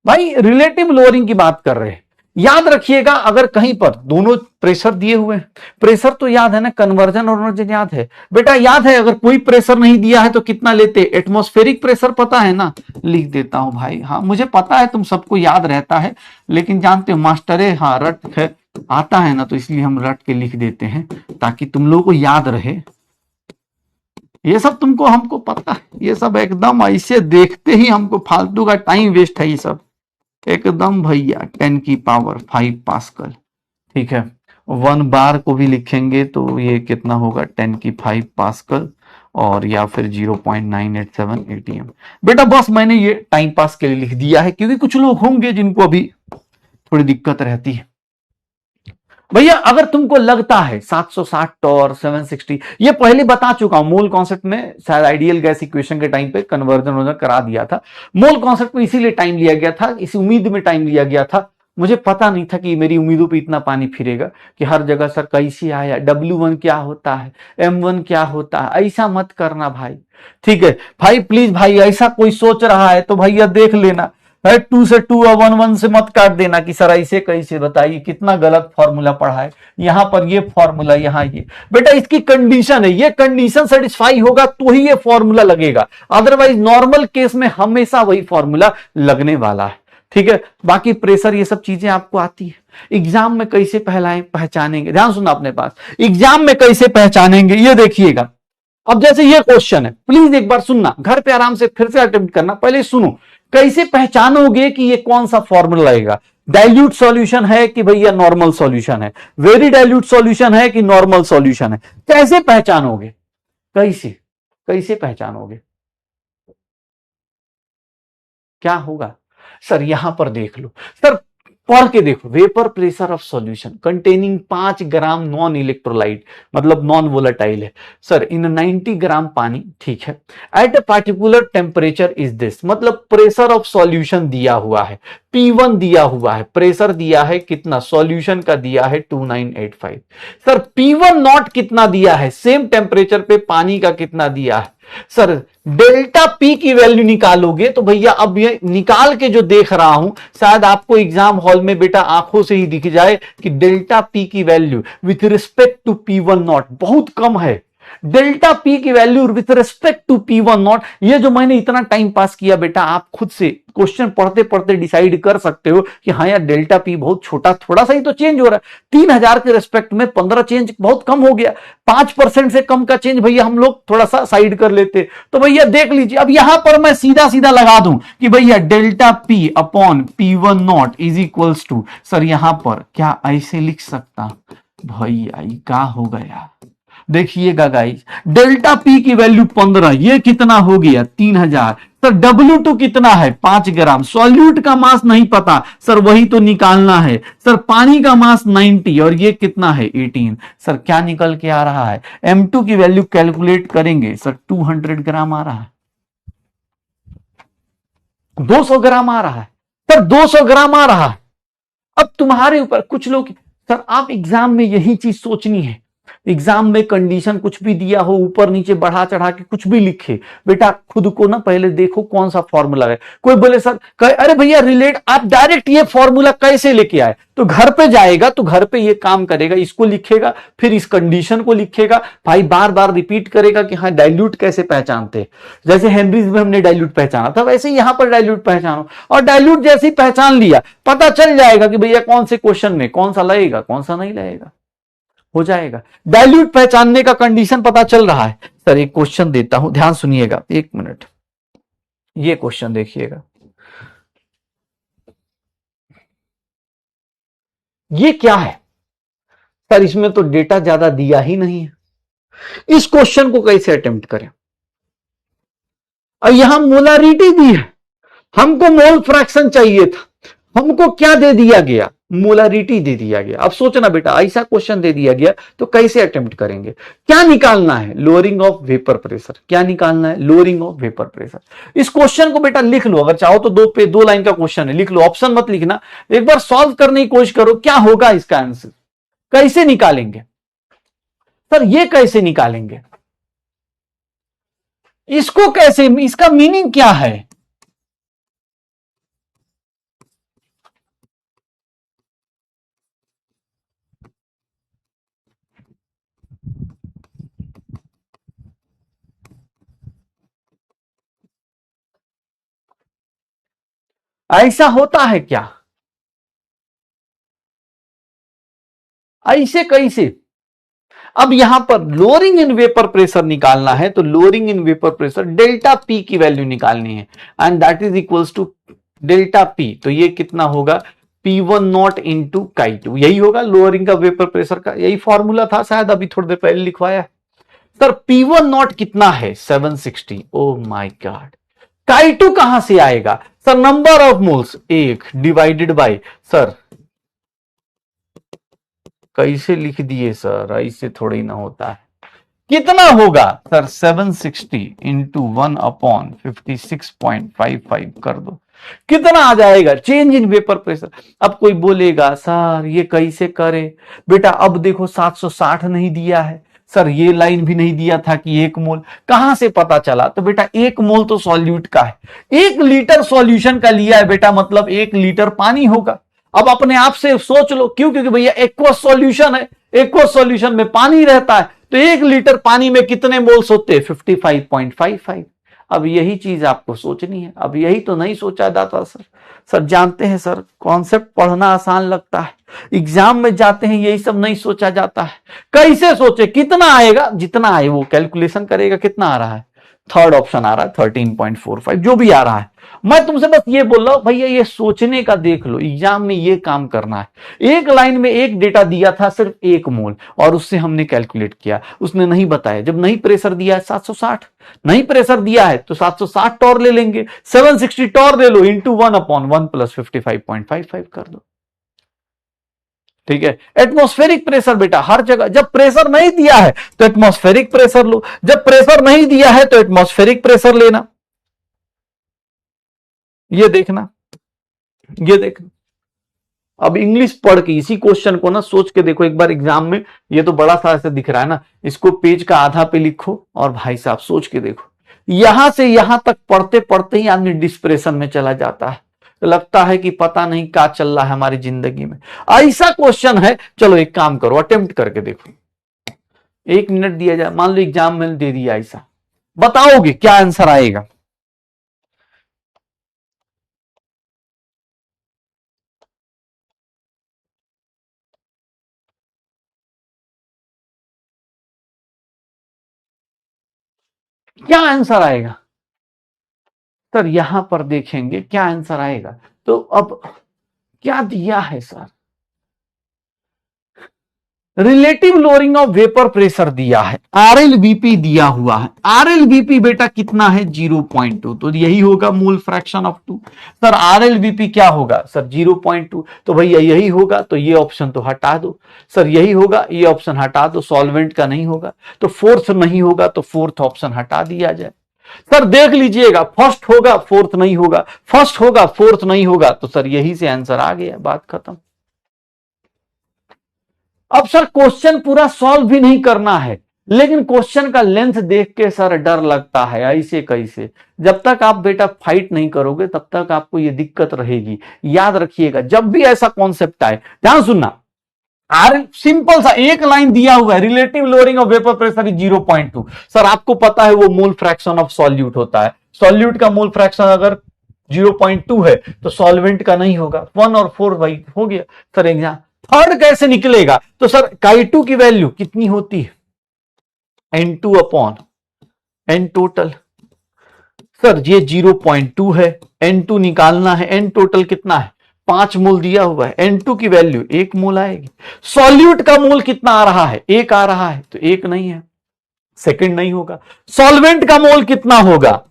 भाई, रिलेटिव लोअरिंग की बात कर रहे हैं। याद रखिएगा अगर कहीं पर दोनों प्रेशर दिए हुए हैं, प्रेशर तो याद है ना, कन्वर्जन और एनर्जी याद है बेटा, याद है अगर कोई प्रेशर नहीं दिया है तो कितना लेते, एटमॉस्फेरिक प्रेशर पता है ना, लिख देता हूं भाई। हाँ मुझे पता है तुम सबको याद रहता है, लेकिन जानते हो मास्टरे हाँ रट है आता है ना, तो इसलिए हम रट के लिख देते हैं ताकि तुम लोगों को याद रहे। ये सब तुमको हमको पता है, ये सब एकदम ऐसे देखते ही हमको फालतू का टाइम वेस्ट है ये सब एकदम भैया। 10 की पावर 5 पास्कल, ठीक है। 1 बार को भी लिखेंगे तो ये कितना होगा 10 की 5 पास्कल और या फिर 0.987 ATM। बेटा बस मैंने ये टाइम पास के लिए लिख दिया है क्योंकि कुछ लोग होंगे जिनको अभी थोड़ी दिक्कत रहती है। भैया अगर तुमको लगता है 760 टॉर 760, ये पहले बता चुका हूं मोल कॉन्सेप्ट में, शायद आइडियल गैस इक्वेशन के टाइम पे कन्वर्जन करा दिया था। मोल कॉन्सेप्ट में इसीलिए टाइम लिया गया था, इस उम्मीद में टाइम लिया गया था, मुझे पता नहीं था कि मेरी उम्मीदों पे इतना पानी फिरेगा कि हर जगह सर कैसे आया, W1 क्या होता है, M1 क्या होता है। ऐसा मत करना भाई, ठीक है भाई प्लीज भाई, ऐसा कोई सोच रहा है तो भैया देख लेना, 2 से 2 और 1 1 से मत काट देना कि सर ऐसे कैसे, बताइए कितना गलत फॉर्मूला पढ़ा है। यहां पर ये फॉर्मूला, यहां ये बेटा इसकी कंडीशन है, ये कंडीशन सेटिस्फाई होगा तो ही ये फॉर्मूला लगेगा, अदरवाइज नॉर्मल केस में हमेशा वही फॉर्मूला लगने वाला है। ठीक है, बाकी प्रेशर ये सब चीजें आपको आती है। एग्जाम में कैसे पहचानेंगे, ध्यान सुनना अपने पास, एग्जाम में कैसे पहचानेंगे ये देखिएगा। अब जैसे ये क्वेश्चन है, प्लीज एक बार सुनना, घर पे आराम से फिर से अटेम्प्ट करना, पहले सुनो। कैसे पहचानोगे कि ये कौन सा फॉर्मूला लगेगा, डाइल्यूट सॉल्यूशन है कि भैया नॉर्मल सॉल्यूशन है, वेरी डाइल्यूट सॉल्यूशन है कि नॉर्मल सॉल्यूशन है, कैसे पहचानोगे, कैसे पहचानोगे, क्या होगा सर, यहां पर देख लो सर, पढ़ के देखो, vapour pressure of solution containing 5 gram non electrolyte, मतलब नॉन वोलेटाइल है सर, इन 90 ग्राम पानी, ठीक है, at a particular temperature is this, मतलब प्रेशर ऑफ सॉल्यूशन दिया हुआ है, P1 दिया हुआ है, प्रेशर दिया है कितना, सॉल्यूशन का दिया है 2985, सर P1 नॉट कितना दिया है, सेम टेम्परेचर पे पानी का कितना दिया है सर, डेल्टा P की वैल्यू निकालोगे तो भैया अब ये निकाल के जो देख रहा हूं शायद आपको एग्जाम हॉल में बेटा आंखों से ही दिख जाए कि डेल्टा P की value with respect to P1 not बहुत कम है, डेल्टा P की value with respect to P1 not. ये जो मैंने इतना टाइम पास किया बेटा, आप खुद से क्वेश्चन पढ़ते पढ़ते डिसाइड कर सकते हो कि हाँ यार डेल्टा P बहुत छोटा, थोड़ा सा ही तो चेंज हो रहा है, 3000 के रिस्पेक्ट में 15 चेंज बहुत कम हो गया, 5% से कम का चेंज भैया हम लोग थोड़ा सा साइड कर लेते। तो भैया देख लीजिए, अब यहां पर मैं सीधा सीधा लगा दूं कि भैया delta P upon P1 not is equals to, sir यहां पर क्या ऐसे लिख सकता भैया, क्या हो गया देखिएगा गाइस, डेल्टा पी की वैल्यू 15, ये कितना हो गया 3000। सर W2 कितना है 5 ग्राम। सॉल्यूट का मास नहीं पता सर, वही तो निकालना है सर। पानी का मास 90 और ये कितना है 18। सर क्या निकल के आ रहा है, M2 की वैल्यू कैलकुलेट करेंगे सर 200 ग्राम आ रहा है, 200 ग्राम आ रहा है सर, 200 ग्राम आ रहा है। अब तुम्हारे ऊपर, कुछ लोग सर आप एग्जाम में यही चीज सोचनी है, एग्जाम में कंडीशन कुछ भी दिया हो, ऊपर नीचे बढ़ा चढ़ा के कुछ भी लिखे, बेटा खुद को ना पहले देखो कौन सा फॉर्मूला है। कोई बोले सर अरे भैया रिलेट, आप डायरेक्ट ये फॉर्मूला कैसे लेके आए, तो घर पे जाएगा तो घर पे ये काम करेगा, इसको लिखेगा, फिर इस कंडीशन को लिखेगा, भाई बार बार रिपीट करेगा कि हाँ डाइल्यूट कैसे पहचानते, जैसे हेनरीज में हमने डाइल्यूट पहचाना था वैसे यहां पर डाइल्यूट पहचानो, और डाइल्यूट जैसे ही पहचान लिया पता चल जाएगा कि भैया कौन से क्वेश्चन में कौन सा लगेगा कौन सा नहीं लगेगा, हो जाएगा। डाइल्यूट पहचानने का कंडीशन पता चल रहा है। सर एक क्वेश्चन देता हूं, ध्यान सुनिएगा 1 मिनट, ये क्वेश्चन देखिएगा, ये क्या है सर, इसमें तो डेटा ज्यादा दिया ही नहीं है, इस क्वेश्चन को कैसे अटेम्प्ट करें। और यहां मोलारिटी दी है, हमको मोल फ्रैक्शन चाहिए था, हमको क्या दे दिया गया, मोलारिटी दे दिया गया। अब सोचना बेटा ऐसा क्वेश्चन दे दिया गया तो कैसे अटेम्प्ट करेंगे, क्या निकालना है, लोअरिंग ऑफ वेपर प्रेशर, क्या निकालना है, लोअरिंग ऑफ वेपर प्रेशर। इस क्वेश्चन को बेटा लिख लो, अगर चाहो तो 2 लाइन का क्वेश्चन है, लिख लो, ऑप्शन मत लिखना, एक बार सॉल्व करने की कोशिश करो क्या होगा इसका आंसर, कैसे निकालेंगे सर, ये कैसे निकालेंगे, इसको कैसे, इसका मीनिंग क्या है। ऐसा होता है क्या, ऐसे कैसे। अब यहां पर लोअरिंग इन वेपर प्रेशर निकालना है, तो lowering in vapour pressure delta P की वैल्यू निकालनी है, and that is equals to delta p, तो ये कितना होगा P1 नॉट इंटू काई2, यही होगा लोअरिंग का वेपर प्रेशर का, यही फॉर्मूला था शायद, अभी थोड़ी देर पहले लिखवाया सर। P1 नॉट कितना है 760, ओ माय गॉड। काई2 कहां से आएगा sir, number of moles 1 divided by, sir कैसे लिख दिए सर, ऐसे थोड़ी ना होता है, कितना होगा सर 760 इंटू 1/56.55 कर दो, कितना आ जाएगा, चेंज इन वेपर प्रेशर। अब कोई बोलेगा सर ये कैसे करे, बेटा अब देखो 760 नहीं दिया है सर, ये लाइन भी नहीं दिया था कि 1 मोल, कहां से पता चला, तो बेटा 1 मोल तो सॉल्यूट का है, 1 लीटर सॉल्यूशन का लिया है बेटा, मतलब 1 लीटर पानी होगा। अब अपने आप से सोच लो, क्यों, क्योंकि भैया एक्वस सॉल्यूशन है, एक्वस सॉल्यूशन में पानी रहता है, तो 1 लीटर पानी में कितने मोल्स होते हैं 55.55। अब यही चीज आपको सोचनी है, अब यही तो नहीं सोचा जाता सर। सर जानते हैं सर, कॉन्सेप्ट पढ़ना आसान लगता है, एग्जाम में जाते हैं यही सब नहीं सोचा जाता है। कैसे सोचे, कितना आएगा, जितना आए वो कैलकुलेशन करेगा, कितना आ रहा है, थर्ड ऑप्शन आ रहा है 13.45, जो भी आ रहा है। मैं तुमसे बस ये बोल रहा हूं भैया, ये सोचने का देख लो, एग्जाम में ये काम करना है। एक लाइन में एक डेटा दिया था सिर्फ 1 मोल, और उससे हमने कैलकुलेट किया, उसने नहीं बताया, जब नहीं प्रेशर दिया है 760, नहीं प्रेशर दिया है तो 760 टॉर ले लेंगे, 760 टॉर ले लो, इंटू 1/1 प्लस 55.55 कर दो, ठीक है। एटमॉस्फेरिक प्रेशर बेटा हर जगह, जब प्रेशर नहीं दिया है तो एटमॉस्फेरिक प्रेशर लो, जब प्रेशर नहीं दिया है तो एटमॉस्फेरिक प्रेशर लेना, ये देखना, ये देखना। अब इंग्लिश पढ़ के इसी क्वेश्चन को ना सोच के देखो एक बार एग्जाम में, ये तो बड़ा सा ऐसे दिख रहा है ना, इसको पेज का आधा पे लिखो और भाई साहब सोच के देखो, यहां से यहां तक पढ़ते पढ़ते ही आदमी डिस्प्रेशन में चला जाता है, तो लगता है कि पता नहीं क्या चल रहा है हमारी जिंदगी में। ऐसा क्वेश्चन है, चलो एक काम करो, अटेम्प्ट करके देखो, 1 मिनट दिया जाए, मान लो एग्जाम में दे दिया ऐसा, बताओगे क्या आंसर आएगा। क्या आंसर आएगा सर, यहां पर देखेंगे क्या आंसर आएगा। तो अब क्या दिया है sir, relative lowering of vapour pressure दिया है, आरएलवीपी दिया हुआ है। आरएलवीपी बेटा कितना है 0.2, तो यही होगा मोल फ्रैक्शन ऑफ 2। सर आरएलवीपी क्या होगा सर 0.2, तो भैया यही होगा, तो ये ऑप्शन तो हटा दो। सर यही होगा, ये ऑप्शन हटा दो, सॉल्वेंट का नहीं होगा, तो फोर्थ नहीं होगा, तो फोर्थ ऑप्शन हटा दिया जाए। सर देख लीजिएगा, फर्स्ट होगा फोर्थ नहीं होगा, फर्स्ट होगा फोर्थ नहीं होगा, तो सर यही से आंसर आ गया, बात खत्म। अब सर क्वेश्चन पूरा सॉल्व भी नहीं करना है, लेकिन क्वेश्चन का लेंथ देख के सर डर लगता है, ऐसे कैसे। जब तक आप बेटा फाइट नहीं करोगे तब तक आपको ये दिक्कत रहेगी। याद रखिएगा, जब भी ऐसा कॉन्सेप्ट आए, ध्यान सुनना, सिंपल सा एक लाइन दिया हुआ है, relative lowering of vapour pressure is 0.2। Sir आपको पता है वो मोल फ्रैक्शन ऑफ सॉल्यूट होता है, सॉल्यूट का मोल फ्रैक्शन अगर 0.2 है तो सॉल्वेंट का नहीं होगा। 1 और 4 भाई हो गया सर एग्जाम। थर्ड कैसे निकलेगा, तो सर काई2 की वैल्यू कितनी होती है, N2 upon N total. Sir ये 0.2 है, N2 निकालना है, N टोटल कितना है 5 मोल दिया हुआ है, N2 की वैल्यू 1 मोल आएगी। सॉल्यूट का मोल कितना आ रहा है 1 आ रहा है, तो 1 नहीं है, सेकंड नहीं होगा। सॉल्वेंट का मोल कितना होगा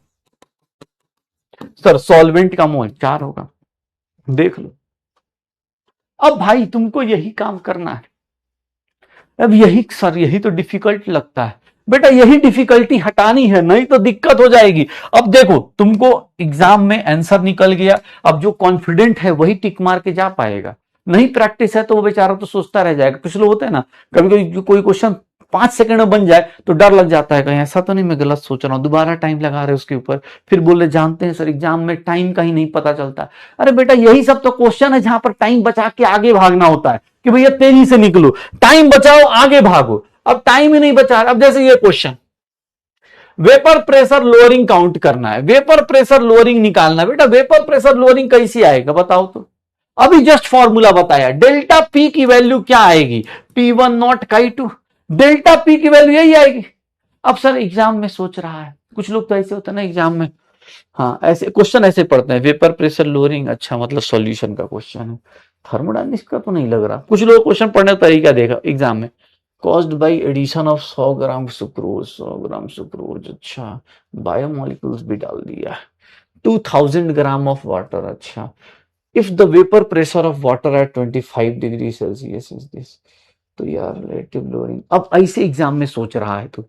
सर, सॉल्वेंट का मोल 4 होगा, देख लो। अब भाई तुमको यही काम करना है। अब यही सर यही तो डिफिकल्ट लगता है बेटा, यही डिफिकल्टी हटानी है, नहीं तो दिक्कत हो जाएगी। अब देखो तुमको एग्जाम में आंसर निकल गया, अब जो कॉन्फिडेंट है वही टिक मार के जा पाएगा, नहीं प्रैक्टिस है तो वो बेचारा तो सोचता रह जाएगा। कुछ लोग होते हैं ना, कभी कभी कोई क्वेश्चन 5 सेकंड में बन जाए तो डर लग जाता है, कहीं ऐसा तो नहीं मैं गलत सोच रहा हूं, दोबारा टाइम लगा रहे उसके ऊपर, फिर बोले जानते हैं सर एग्जाम में टाइम का ही नहीं पता चलता। अरे बेटा यही सब तो क्वेश्चन है जहां पर टाइम बचा के आगे भागना होता है, कि भैया तेजी से निकलो, टाइम बचाओ आगे भागो। अब टाइम ही नहीं बचा। अब जैसे ये question, vapour pressure lowering count करना है, वेपर प्रेशर लोअरिंग निकालना है। बेटा वेपर प्रेशर लोअरिंग कैसे आएगा बताओ तो, अभी जस्ट फॉर्मूला बताया, डेल्टा पी की वैल्यू क्या आएगी, P1 नॉट काई2, डेल्टा पी की वैल्यू यही आएगी। अब सर एग्जाम में सोच रहा है, कुछ लोग तो ऐसे होता है ना एग्जाम में, हाँ ऐसे क्वेश्चन ऐसे पढ़ते हैं, वेपर प्रेशर लोअरिंग, अच्छा मतलब सॉल्यूशन का क्वेश्चन है, थर्मोडायनेमिक्स का तो नहीं लग रहा। कुछ लोग क्वेश्चन पढ़ने का तरीका देखा एग्जाम में, caused by addition of 100 gram sucrose, 100 gram sucrose, अच्छा बायोमोलिक्यूल्स भी डाल दिया, 2000 ग्राम ऑफ वाटर, अच्छा if the vapour pressure of water at 25 degree Celsius is this, तो यार रिलेटिव लोअरिंग। अब ऐसे एग्जाम में सोच रहा है तो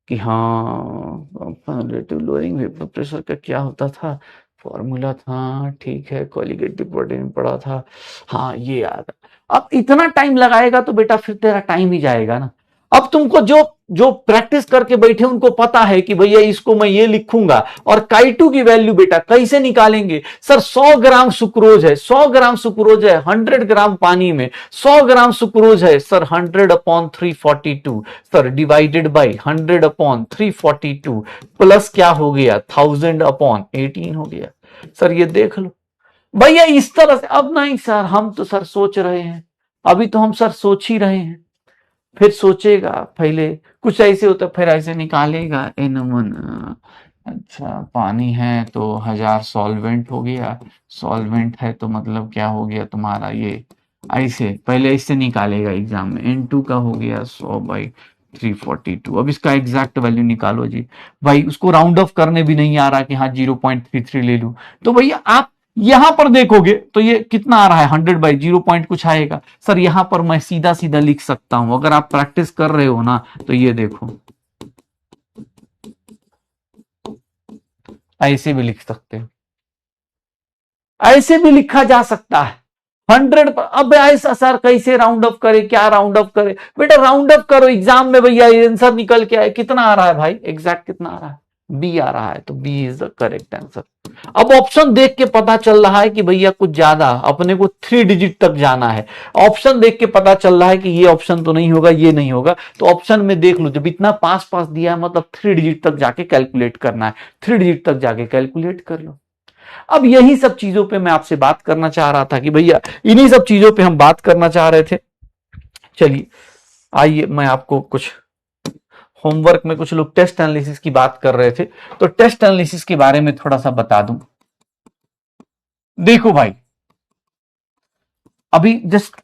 कि हाँ रिलेटिव लोअरिंग वेपर प्रेशर का क्या होता था, फॉर्मूला था, ठीक है कोलिगेटिव प्रोटीन पढ़ा था, हाँ ये याद है। अब इतना टाइम लगाएगा तो बेटा फिर तेरा टाइम ही जाएगा ना। अब तुमको जो जो प्रैक्टिस करके बैठे उनको पता है कि भैया इसको मैं ये लिखूंगा, और काई2 की वैल्यू बेटा कैसे निकालेंगे सर, 100 ग्राम सुक्रोज है, 100 ग्राम सुक्रोज है 100 ग्राम पानी में, 100 ग्राम सुक्रोज है sir 100 upon 342 sir divided by 100 upon 342 plus क्या हो गया 1000 अपॉन 18 हो गया। सर ये देख लो भैया इस तरह से। अब नहीं सर हम तो सर सोच रहे हैं, अभी तो हम सर सोच ही रहे हैं, फिर सोचेगा पहले कुछ ऐसे होता, फिर ऐसे निकालेगा N1, अच्छा पानी है तो 1000 सॉल्वेंट हो गया, सॉल्वेंट है तो मतलब क्या हो गया तुम्हारा ये, ऐसे पहले इससे निकालेगा एग्जाम में, N2 का हो गया 100 बाई 342। अब इसका एग्जैक्ट वैल्यू निकालो जी, भाई उसको राउंड ऑफ करने भी नहीं आ रहा कि हाँ 0.33 ले लूं, तो भैया आप यहां पर देखोगे तो ये कितना आ रहा है 100 बाई 0 पॉइंट कुछ आएगा। सर यहां पर मैं सीधा सीधा लिख सकता हूं, अगर आप प्रैक्टिस कर रहे हो ना तो ये देखो ऐसे भी लिख सकते हो, ऐसे भी लिखा जा सकता है 100 पर। अब ऐसा सर कैसे राउंड ऑफ करे, क्या राउंड ऑफ करे, बेटा राउंड ऑफ करो एग्जाम में, भैया आंसर निकल के आए, कितना आ रहा है भाई एग्जैक्ट कितना आ रहा है, बी आ रहा है, तो B is the correct answer. अब ऑप्शन देख के पता चल रहा है कि भैया कुछ ज्यादा अपने को 3 डिजिट तक जाना है, ऑप्शन देख के पता चल रहा है कि ये ऑप्शन तो नहीं होगा, ये नहीं होगा, तो ऑप्शन में देख लो जब इतना पास पास दिया है मतलब 3 डिजिट तक जाके कैलकुलेट करना है, 3 डिजिट तक जाके कैलकुलेट कर लो। अब यही सब चीजों पे मैं आपसे बात करना चाह रहा था कि भैया इन्हीं सब चीजों पे हम बात करना चाह रहे थे। चलिए आइए मैं आपको कुछ होमवर्क में, कुछ लोग टेस्ट एनालिसिस की बात कर रहे थे तो टेस्ट एनालिसिस के बारे में थोड़ा सा बता दूं। देखो भाई अभी जस्ट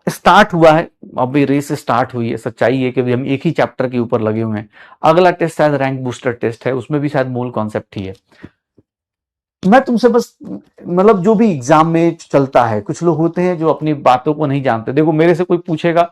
स्टार्ट हुआ है, अभी रेस स्टार्ट हुई है, सच्चाई है कि हम एक ही चैप्टर के ऊपर लगे हुए हैं। अगला टेस्ट शायद रैंक बूस्टर टेस्ट है, उसमें भी शायद मूल कॉन्सेप्ट ही है। मैं तुमसे बस मतलब जो भी एग्जाम में चलता है, कुछ लोग होते हैं जो अपनी बातों को नहीं जानते। देखो मेरे से कोई पूछेगा,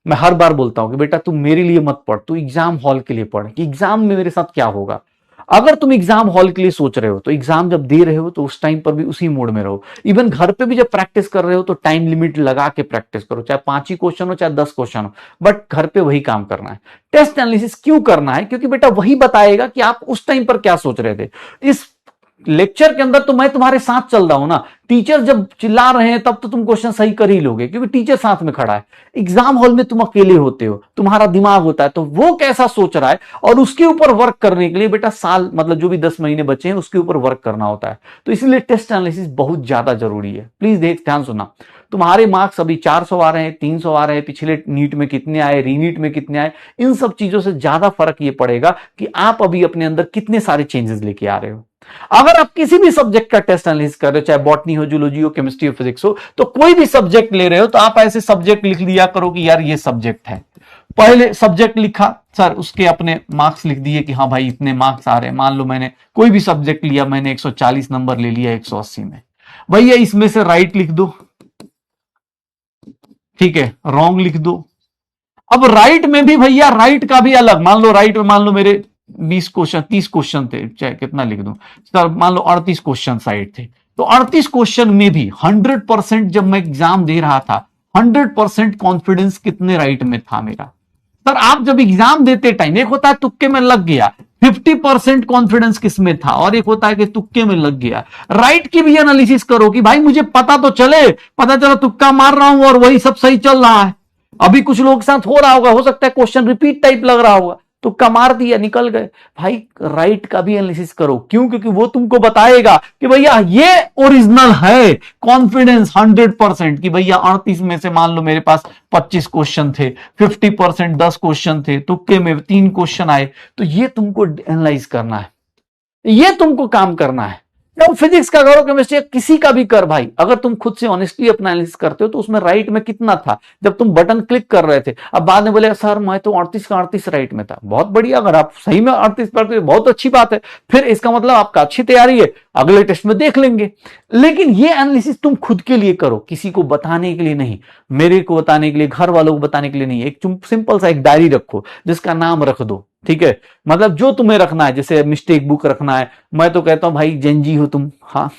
मैं हर बार बोलता हूं कि बेटा तू मेरे लिए मत पढ़, तू एग्जाम हॉल के लिए पढ़ कि एग्जाम में मेरे साथ क्या होगा। अगर तुम एग्जाम हॉल के लिए सोच रहे हो तो एग्जाम जब दे रहे हो तो उस टाइम पर भी उसी मोड में रहो। इवन घर पे भी जब प्रैक्टिस कर रहे हो तो टाइम लिमिट लगा के प्रैक्टिस करो, चाहे 5 ही क्वेश्चन हो चाहे 10 क्वेश्चन हो, बट घर पे वही काम करना है। टेस्ट एनालिसिस क्यों करना है? क्योंकि बेटा वही बताएगा कि आप उस टाइम पर क्या सोच रहे थे। इस लेक्चर के अंदर तो मैं तुम्हारे साथ चल रहा हूं ना, टीचर जब चिल्ला रहे हैं तब तो तुम क्वेश्चन सही कर ही लोगे क्योंकि टीचर साथ में खड़ा है। एग्जाम हॉल में तुम अकेले होते हो, तुम्हारा दिमाग होता है, तो वो कैसा सोच रहा है और उसके ऊपर वर्क करने के लिए बेटा साल मतलब जो भी 10 महीने बचे हैं उसके ऊपर वर्क करना होता है। तो इसलिए टेस्ट एनालिसिस बहुत ज्यादा जरूरी है। प्लीज ध्यान सुनना, तुम्हारे मार्क्स अभी 400 आ रहे हैं, 300 आ रहे हैं, पिछले नीट में कितने आए, रीनीट में कितने आए, इन सब चीजों से ज्यादा फर्क ये पड़ेगा कि आप अभी अपने अंदर कितने सारे चेंजेस लेके आ रहे हो। अगर आप किसी भी सब्जेक्ट का टेस्ट एनालिसिस कर रहे हो, चाहे बॉटनी हो, जूलॉजी हो, केमिस्ट्री हो, फिजिक्स हो, तो कोई भी सब्जेक्ट ले रहे हो तो आप ऐसे सब्जेक्ट लिख लिया करो कि यार ये सब्जेक्ट है। पहले सब्जेक्ट लिखा सर, उसके अपने मार्क्स लिख दिए कि हाँ भाई इतने मार्क्स आ रहे हैं। मान लो मैंने कोई भी सब्जेक्ट लिया, मैंने 140 नंबर ले लिया 180 में, भैया इसमें से राइट लिख दो, ठीक है, रॉन्ग लिख दो। अब राइट में भी भैया राइट का भी अलग, मान लो राइट में मान लो मेरे 20 क्वेश्चन 30 क्वेश्चन थे, चाहे कितना लिख दूं सर, मान लो 38 क्वेश्चन साइड थे, तो 38 क्वेश्चन में भी 100% जब मैं एग्जाम दे रहा था 100% कॉन्फिडेंस कितने राइट में था मेरा। सर आप जब एग्जाम देते टाइम, एक होता है तुक्के में लग गया, 50% कॉन्फिडेंस किसमें था, और एक होता है कि तुक्के में लग गया। राइट की भी एनालिसिस करो कि भाई मुझे पता तो चले, पता चला तुक्का मार रहा हूं और वही सब सही चल रहा है। अभी कुछ लोगों के साथ हो रहा होगा, हो सकता है क्वेश्चन रिपीट टाइप लग रहा होगा, तुक्का मार दिया निकल गए। भाई राइट का भी एनालिसिस करो, क्यों? क्योंकि वो तुमको बताएगा कि भैया ये ओरिजिनल है। कॉन्फिडेंस 100% कि भैया 38 में से मान लो मेरे पास 25 क्वेश्चन थे, 50% 10 क्वेश्चन थे, तुक्के में 3 क्वेश्चन आए, तो ये तुमको एनालाइज करना है, ये तुमको काम करना है। जब फिजिक्स का करो, केमिस्ट्री किसी का भी कर भाई, अगर तुम खुद से ऑनेस्टली अपना एनालिसिस करते हो तो उसमें राइट में कितना था जब तुम बटन क्लिक कर रहे थे। अब बाद में बोले सर मैं तो 38 का 38 राइट में था, बहुत बढ़िया, अगर आप सही में 38 पढ़ते हो बहुत अच्छी बात है, फिर इसका मतलब आपका अच्छी तैयारी है, अगले टेस्ट में देख लेंगे। लेकिन ये एनालिसिस तुम खुद के लिए करो, किसी को बताने के लिए नहीं, मेरे को बताने के लिए, घर वालों को बताने के लिए नहीं। एक सिंपल सा एक डायरी रखो जिसका नाम रख दो, ठीक है, मतलब जो तुम्हें रखना है, जैसे मिस्टेक बुक रखना है, मैं तो कहता हूं भाई जेनजी हो तुम, हाँ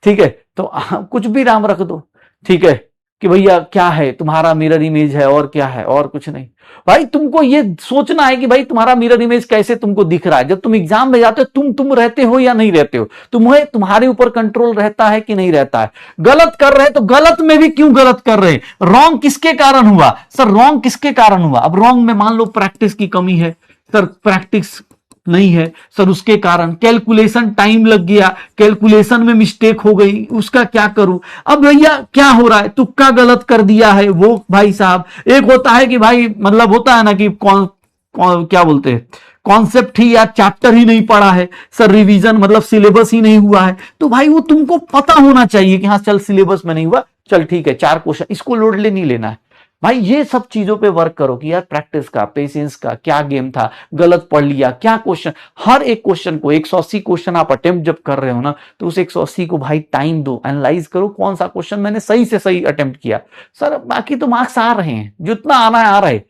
ठीक है, तो कुछ भी नाम रख दो, ठीक है, कि भैया क्या है तुम्हारा मिरर इमेज है और क्या है, और कुछ नहीं। भाई तुमको ये सोचना है कि भाई तुम्हारा मिरर इमेज कैसे तुमको दिख रहा है। जब तुम एग्जाम में जाते हो तुम रहते हो या नहीं रहते हो, तुम्हें तुम्हारे ऊपर कंट्रोल रहता है कि नहीं रहता है। गलत कर रहे तो गलत में भी क्यों गलत कर रहे, रॉन्ग किसके कारण हुआ सर, रॉन्ग किसके कारण हुआ। अब रॉन्ग में मान लो प्रैक्टिस की कमी है सर, प्रैक्टिस नहीं है सर, उसके कारण कैलकुलेशन टाइम लग गया, कैलकुलेशन में मिस्टेक हो गई, उसका क्या करूं। अब भैया क्या हो रहा है, तुक्का गलत कर दिया है वो भाई साहब। एक होता है कि भाई मतलब होता है ना कि क्या बोलते हैं, कॉन्सेप्ट ही या चैप्टर ही नहीं पढ़ा है सर, रिवीजन मतलब सिलेबस ही नहीं हुआ है, तो भाई वो तुमको पता होना चाहिए कि हाँ चल सिलेबस में नहीं हुआ, चल ठीक है 4 क्वेश्चन, इसको लोड ले नहीं लेना है। भाई ये सब चीजों पे वर्क करो कि यार प्रैक्टिस का, पेशेंस का, क्या गेम था, गलत पढ़ लिया, क्या क्वेश्चन, हर एक क्वेश्चन को 180 क्वेश्चन आप अटेम्प्ट जब कर रहे हो ना, तो उस 180 को भाई टाइम दो, एनालाइज करो कौन सा क्वेश्चन मैंने सही से सही अटेम्प्ट किया। सर बाकी तो मार्क्स आ रहे हैं, जितना आना है आ रहे।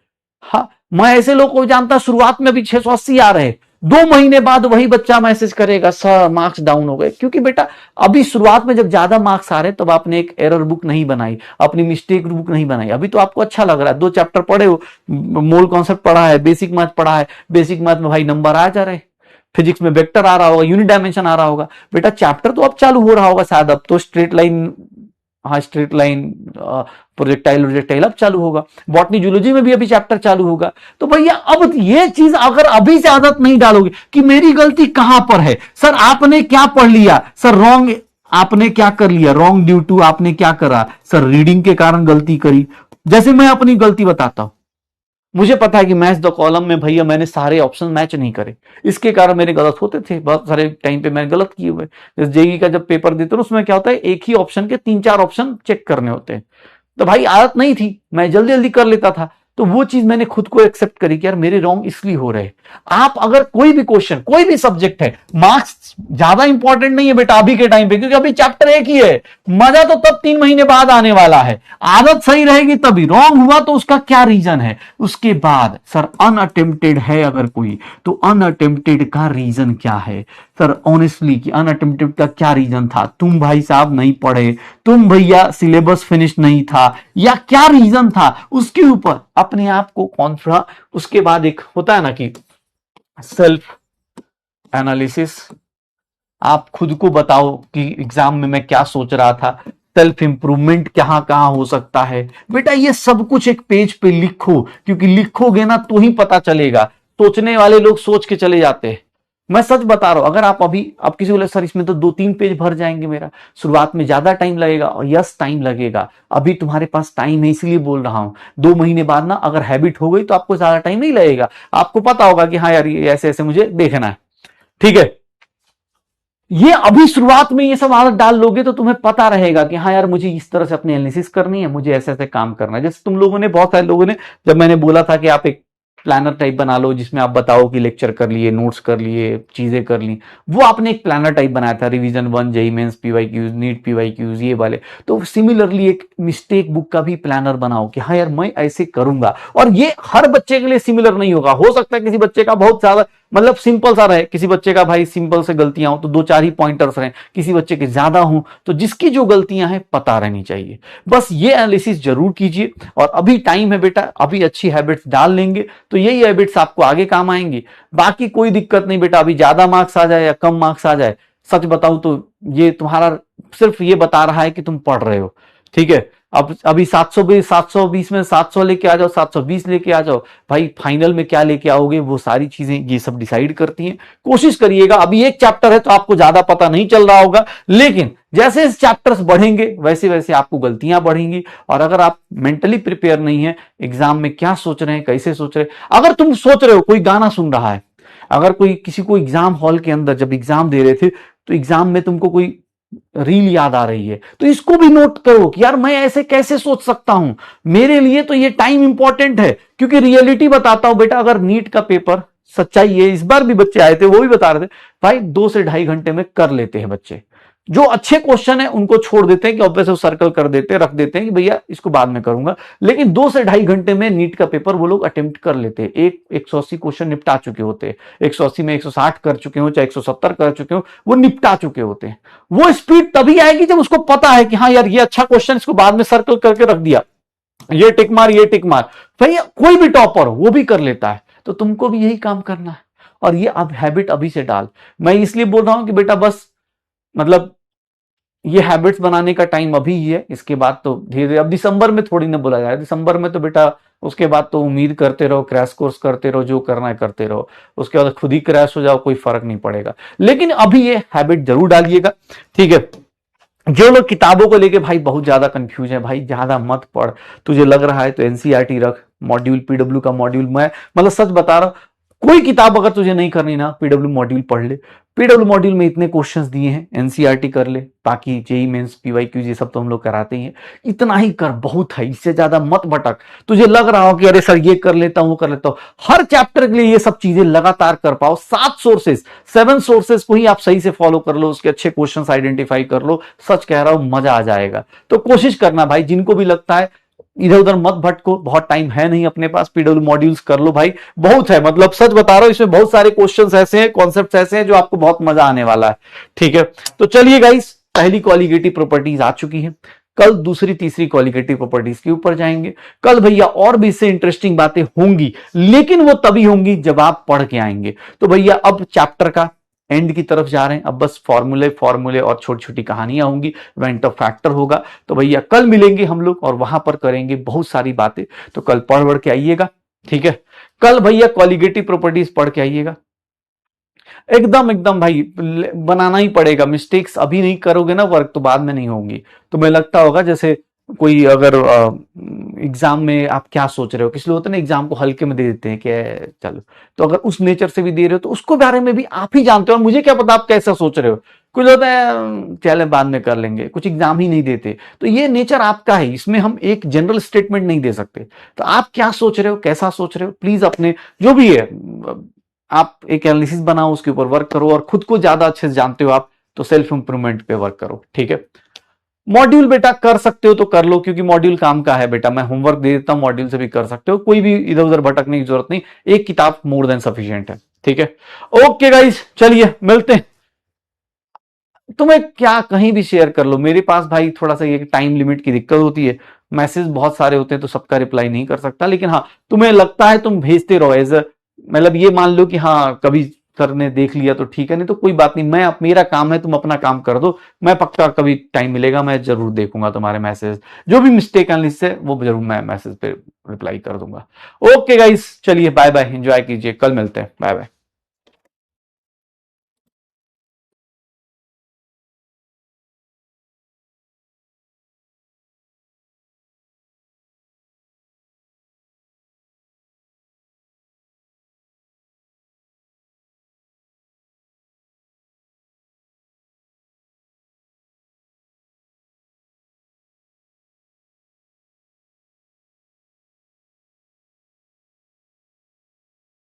हाँ मैं ऐसे लोग को जानता, शुरुआत में भी 680 आ रहे, 2 महीने बाद वही बच्चा मैसेज करेगा सर मार्क्स डाउन हो गए। क्योंकि बेटा अभी शुरुआत में जब ज्यादा मार्क्स आ रहे तब आपने एक एरर बुक नहीं बनाई, अपनी मिस्टेक बुक नहीं बनाई। अभी तो आपको अच्छा लग रहा है, 2 चैप्टर पढ़े हो, मोल कॉन्सेप्ट पढ़ा है, बेसिक मैथ पढ़ा है, बेसिक मैथ में भाई नंबर आ जा रहे, फिजिक्स में वेक्टर आ रहा होगा, यूनिट डायमेंशन आ रहा होगा, बेटा चैप्टर तो अब चालू हो रहा होगा शायद, अब तो स्ट्रेट लाइन, हाँ स्ट्रेट लाइन, प्रोजेक्टाइल अब चालू होगा, बॉटनी जूलॉजी में भी अभी चैप्टर चालू होगा। तो भैया अब ये चीज अगर अभी से आदत नहीं डालोगे कि मेरी गलती कहां पर है, सर आपने क्या पढ़ लिया, सर रॉन्ग आपने क्या कर लिया, रॉन्ग ड्यू टू आपने क्या करा, सर रीडिंग के कारण गलती करी। जैसे मैं अपनी गलती बताता हूं, मुझे पता है कि मैच द कॉलम में भैया मैंने सारे ऑप्शन मैच नहीं करे, इसके कारण मेरे गलत होते थे, बहुत सारे टाइम पे मैंने गलत किए हुए। जैसे जेईई का जब पेपर देते हो उसमें क्या होता है, एक ही ऑप्शन के 3-4 ऑप्शन चेक करने होते हैं, तो भाई आदत नहीं थी, मैं जल्दी जल्दी कर लेता था। तो वो चीज मैंने खुद को एक्सेप्ट करी कि यार मेरे रॉन्ग इसलिए हो रहे। आप अगर कोई भी क्वेश्चन, कोई भी सब्जेक्ट है, मार्क्स ज्यादा इंपॉर्टेंट नहीं है बेटा अभी के टाइम पे, क्योंकि अभी चैप्टर एक ही है, मजा तो तब 3 महीने बाद आने वाला है। आदत सही रहेगी तभी। रॉन्ग हुआ तो उसका क्या रीजन है, उसके बाद सर अनअटेम्प्टेड है अगर कोई, तो अनअटेम्प्टेड का रीजन क्या है सर, ऑनेस्टली कि अनअटेम्प्टेड का क्या रीजन था, तुम भाई साहब नहीं पढ़े, तुम भैया सिलेबस फिनिश नहीं था, या क्या रीजन था, उसके ऊपर अपने आप को कॉन्फ्रा। उसके बाद एक होता है ना कि सेल्फ एनालिसिस, आप खुद को बताओ कि एग्जाम में मैं क्या सोच रहा था, सेल्फ इंप्रूवमेंट कहां कहां हो सकता है। बेटा ये सब कुछ एक पेज पे लिखो, क्योंकि लिखोगे ना तो ही पता चलेगा। सोचने वाले लोग सोच के चले जाते हैं। मैं सच बता रहा हूं, अगर आप अभी आप किसी बोले सर इसमें तो 2-3 पेज भर जाएंगे मेरा, शुरुआत में ज्यादा टाइम लगेगा, और यस टाइम लगेगा, अभी तुम्हारे पास टाइम है इसलिए बोल रहा हूं। 2 महीने बाद ना अगर हैबिट हो गई तो आपको ज्यादा टाइम नहीं लगेगा, आपको पता होगा कि हाँ यार ये ऐसे ऐसे मुझे देखना है। ठीक है, ये अभी शुरुआत में ये सब आदत डाल लोगे तो तुम्हें पता रहेगा कि हाँ यार मुझे इस तरह से अपनी एनालिसिस करनी है, मुझे ऐसे ऐसे काम करना है। जैसे तुम लोगों ने, बहुत सारे लोगों ने, जब मैंने बोला था कि आप एक प्लानर टाइप बना लो जिसमें आप बताओ कि लेक्चर कर लिए, नोट्स कर लिए, चीजें कर ली, वो आपने एक प्लानर टाइप बनाया था, revision 1, JEE Mains, PYQs, NEET PYQs, ये वाले। तो सिमिलरली एक मिस्टेक बुक का भी प्लानर बनाओ कि हाँ यार मैं ऐसे करूंगा। और ये हर बच्चे के लिए सिमिलर नहीं होगा, हो सकता है किसी बच्चे का बहुत ज्यादा मतलब सिंपल सा रहे, किसी बच्चे का भाई सिंपल से गलतियां हो तो 2-4 ही पॉइंटर्स रहे, किसी बच्चे के ज्यादा हो तो जिसकी जो गलतियां हैं पता रहनी चाहिए। बस ये एनालिसिस जरूर कीजिए, और अभी टाइम है बेटा, अभी अच्छी हैबिट्स डाल लेंगे तो यही हैबिट्स आपको आगे काम आएंगी। बाकी कोई दिक्कत नहीं बेटा, अभी ज्यादा मार्क्स आ जाए या कम मार्क्स आ जाए, सच बताऊं तो ये तुम्हारा सिर्फ ये बता रहा है कि तुम पढ़ रहे हो। ठीक है, अब अभी 720 में 700 लेके आ जाओ, 720 लेके आ जाओ, भाई फाइनल में क्या लेके आओगे वो सारी चीजें ये सब डिसाइड करती हैं। कोशिश करिएगा, अभी एक चैप्टर है तो आपको ज्यादा पता नहीं चल रहा होगा, लेकिन जैसे चैप्टर्स बढ़ेंगे वैसे वैसे आपको गलतियां बढ़ेंगी। और अगर आप मेंटली प्रिपेयर नहीं है, एग्जाम में क्या सोच रहे हैं, कैसे सोच रहे हैं, अगर तुम सोच रहे हो कोई गाना सुन रहा है, अगर कोई किसी को एग्जाम हॉल के अंदर जब एग्जाम दे रहे थे तो एग्जाम में तुमको कोई रील याद आ रही है, तो इसको भी नोट करो कि यार मैं ऐसे कैसे सोच सकता हूं, मेरे लिए तो ये टाइम इंपॉर्टेंट है। क्योंकि रियलिटी बताता हूं बेटा, अगर नीट का पेपर, सच्चाई है, इस बार भी बच्चे आए थे वो भी बता रहे थे, भाई 2 से ढाई घंटे में कर लेते हैं बच्चे। जो अच्छे क्वेश्चन है उनको छोड़ देते हैं कि ऑब्वियस सर्कल कर देते हैं, रख देते हैं कि भैया इसको बाद में करूंगा, लेकिन 2 से ढाई घंटे में नीट का पेपर वो लोग अटेम्प्ट कर लेते हैं। 180 क्वेश्चन निपटा चुके होते हैं, 180 में 160 कर चुके हो चाहे 170 कर चुके हो, वो निपटा चुके होते हैं। वो स्पीड तभी आएगी जब उसको पता है कि हाँ यार ये अच्छा क्वेश्चन, इसको बाद में सर्कल करके रख दिया, ये टिक मार, ये टिक मार। भैया कोई भी टॉपर हो वो भी कर लेता है, तो तुमको भी यही काम करना है। और ये अब हैबिट अभी से डाल। मैं इसलिए बोल रहा हूं कि बेटा बस मतलब ये हैबिट्स बनाने का टाइम अभी ही है, इसके बाद तो धीरे धीरे, अब दिसंबर में थोड़ी ना बोला जाए, दिसंबर में तो बेटा उसके बाद तो उम्मीद करते रहो, क्रैश कोर्स करते रहो, जो करना है करते रहो, उसके बाद खुद ही क्रैश हो जाओ, कोई फर्क नहीं पड़ेगा। लेकिन अभी ये हैबिट जरूर डालिएगा। ठीक है, जो लोग किताबों को लेके भाई बहुत ज्यादा कंफ्यूज है, भाई ज्यादा मत पढ़, तुझे लग रहा है तो एनसीईआरटी रख, मॉड्यूल पीडब्ल्यू का मॉड्यूल, मैं मतलब सच बता रहा हूं, कोई किताब अगर तुझे नहीं करनी ना, पीडब्ल्यू मॉड्यूल पढ़ ले। पीडब्ल्यू मॉड्यूल में इतने क्वेश्चंस दिए हैं, एनसीईआरटी कर ले, बाकी जेई मेंस, पीवाईक्यूज ये सब तो हम लोग कराते ही हैं, इतना ही कर, बहुत है, इससे ज्यादा मत भटक। तुझे लग रहा हो कि अरे सर ये कर लेता हूं वो कर लेता हूं, हर चैप्टर के लिए ये सब चीजें लगातार कर पाओ। 7 सोर्सेस को ही आप सही से फॉलो कर लो, उसके अच्छे क्वेश्चन आइडेंटिफाई कर लो, सच कह रहा हूं मजा आ जाएगा। तो कोशिश करना भाई, जिनको भी लगता है इधर उधर मत भटको, बहुत टाइम है नहीं अपने पास, पीडब्ल्यू मॉड्यूल्स कर लो भाई, बहुत है, मतलब सच बता रहा हूं, इसमें बहुत सारे क्वेश्चंस ऐसे हैं, कॉन्सेप्ट्स ऐसे हैं जो आपको बहुत मजा आने वाला है। ठीक है, तो चलिए गाइस, पहली क्वालिटेटिव प्रॉपर्टीज आ चुकी है, कल दूसरी तीसरी क्वालिटेटिव प्रॉपर्टीज के ऊपर जाएंगे। कल भैया और भी इससे इंटरेस्टिंग बातें होंगी, लेकिन वो तभी होंगी जब आप पढ़ के आएंगे। तो भैया अब चैप्टर का एंड की तरफ जा रहे हैं, अब बस फॉर्मूले और छोटी छोटी कहानियां होंगी, इवेंट ऑफ फैक्टर होगा। तो भैया कल मिलेंगे हम लोग और वहां पर करेंगे बहुत सारी बातें, तो कल पढ़ के आइएगा। ठीक है, कल भैया क्वालिटेटिव प्रॉपर्टीज पढ़ के आइएगा, एकदम एकदम भाई बनाना ही पड़ेगा, मिस्टेक्स अभी नहीं करोगे ना वर्क तो बाद में नहीं होंगी। तुम्हें लगता होगा जैसे कोई अगर एग्जाम में आप क्या सोच रहे हो, किसी लोग होते हैं ना एग्जाम को हल्के में दे देते हैं कि चलो, तो अगर उस नेचर से भी दे रहे हो तो उसको बारे में भी आप ही जानते हो, और मुझे क्या पता आप कैसा सोच रहे हो। कुछ होता है चले बाद में कर लेंगे, कुछ एग्जाम ही नहीं देते, तो ये नेचर आपका है, इसमें हम एक जनरल स्टेटमेंट नहीं दे सकते। तो आप क्या सोच रहे हो, कैसा सोच रहे हो, प्लीज अपने जो भी है आप एक एनालिसिस बनाओ, उसके ऊपर वर्क करो, और खुद को ज्यादा अच्छे से जानते हो आप, तो सेल्फ इंप्रूवमेंट पे वर्क करो, ठीक है। मॉड्यूल बेटा कर सकते हो तो कर लो, क्योंकि मॉड्यूल काम का है बेटा, मैं होमवर्क दे देता हूं, मॉड्यूल से भी कर सकते हो, कोई भी इधर उधर भटकने की जरूरत नहीं, एक किताब मोर देन सफिशिएंट है, ठीक है। ओके गाइस, चलिए मिलते हैं। तुम्हें क्या कहीं भी शेयर कर लो, मेरे पास भाई थोड़ा सा ये टाइम लिमिट की दिक्कत होती है, मैसेज बहुत सारे होते हैं तो सबका रिप्लाई नहीं कर सकता, लेकिन हाँ तुम्हें लगता है तुम भेजते रहो, एज मतलब ये मान लो कि हाँ कभी सर ने देख लिया तो ठीक है, नहीं तो कोई बात नहीं, मैं मेरा काम है, तुम अपना काम कर दो, मैं पक्का कभी टाइम मिलेगा मैं जरूर देखूंगा तुम्हारे मैसेज, जो भी मिस्टेक एनालिसिस है वो जरूर मैं मैसेज पे रिप्लाई कर दूंगा। ओके गाइस, चलिए बाय बाय, एंजॉय कीजिए, कल मिलते हैं, बाय बाय।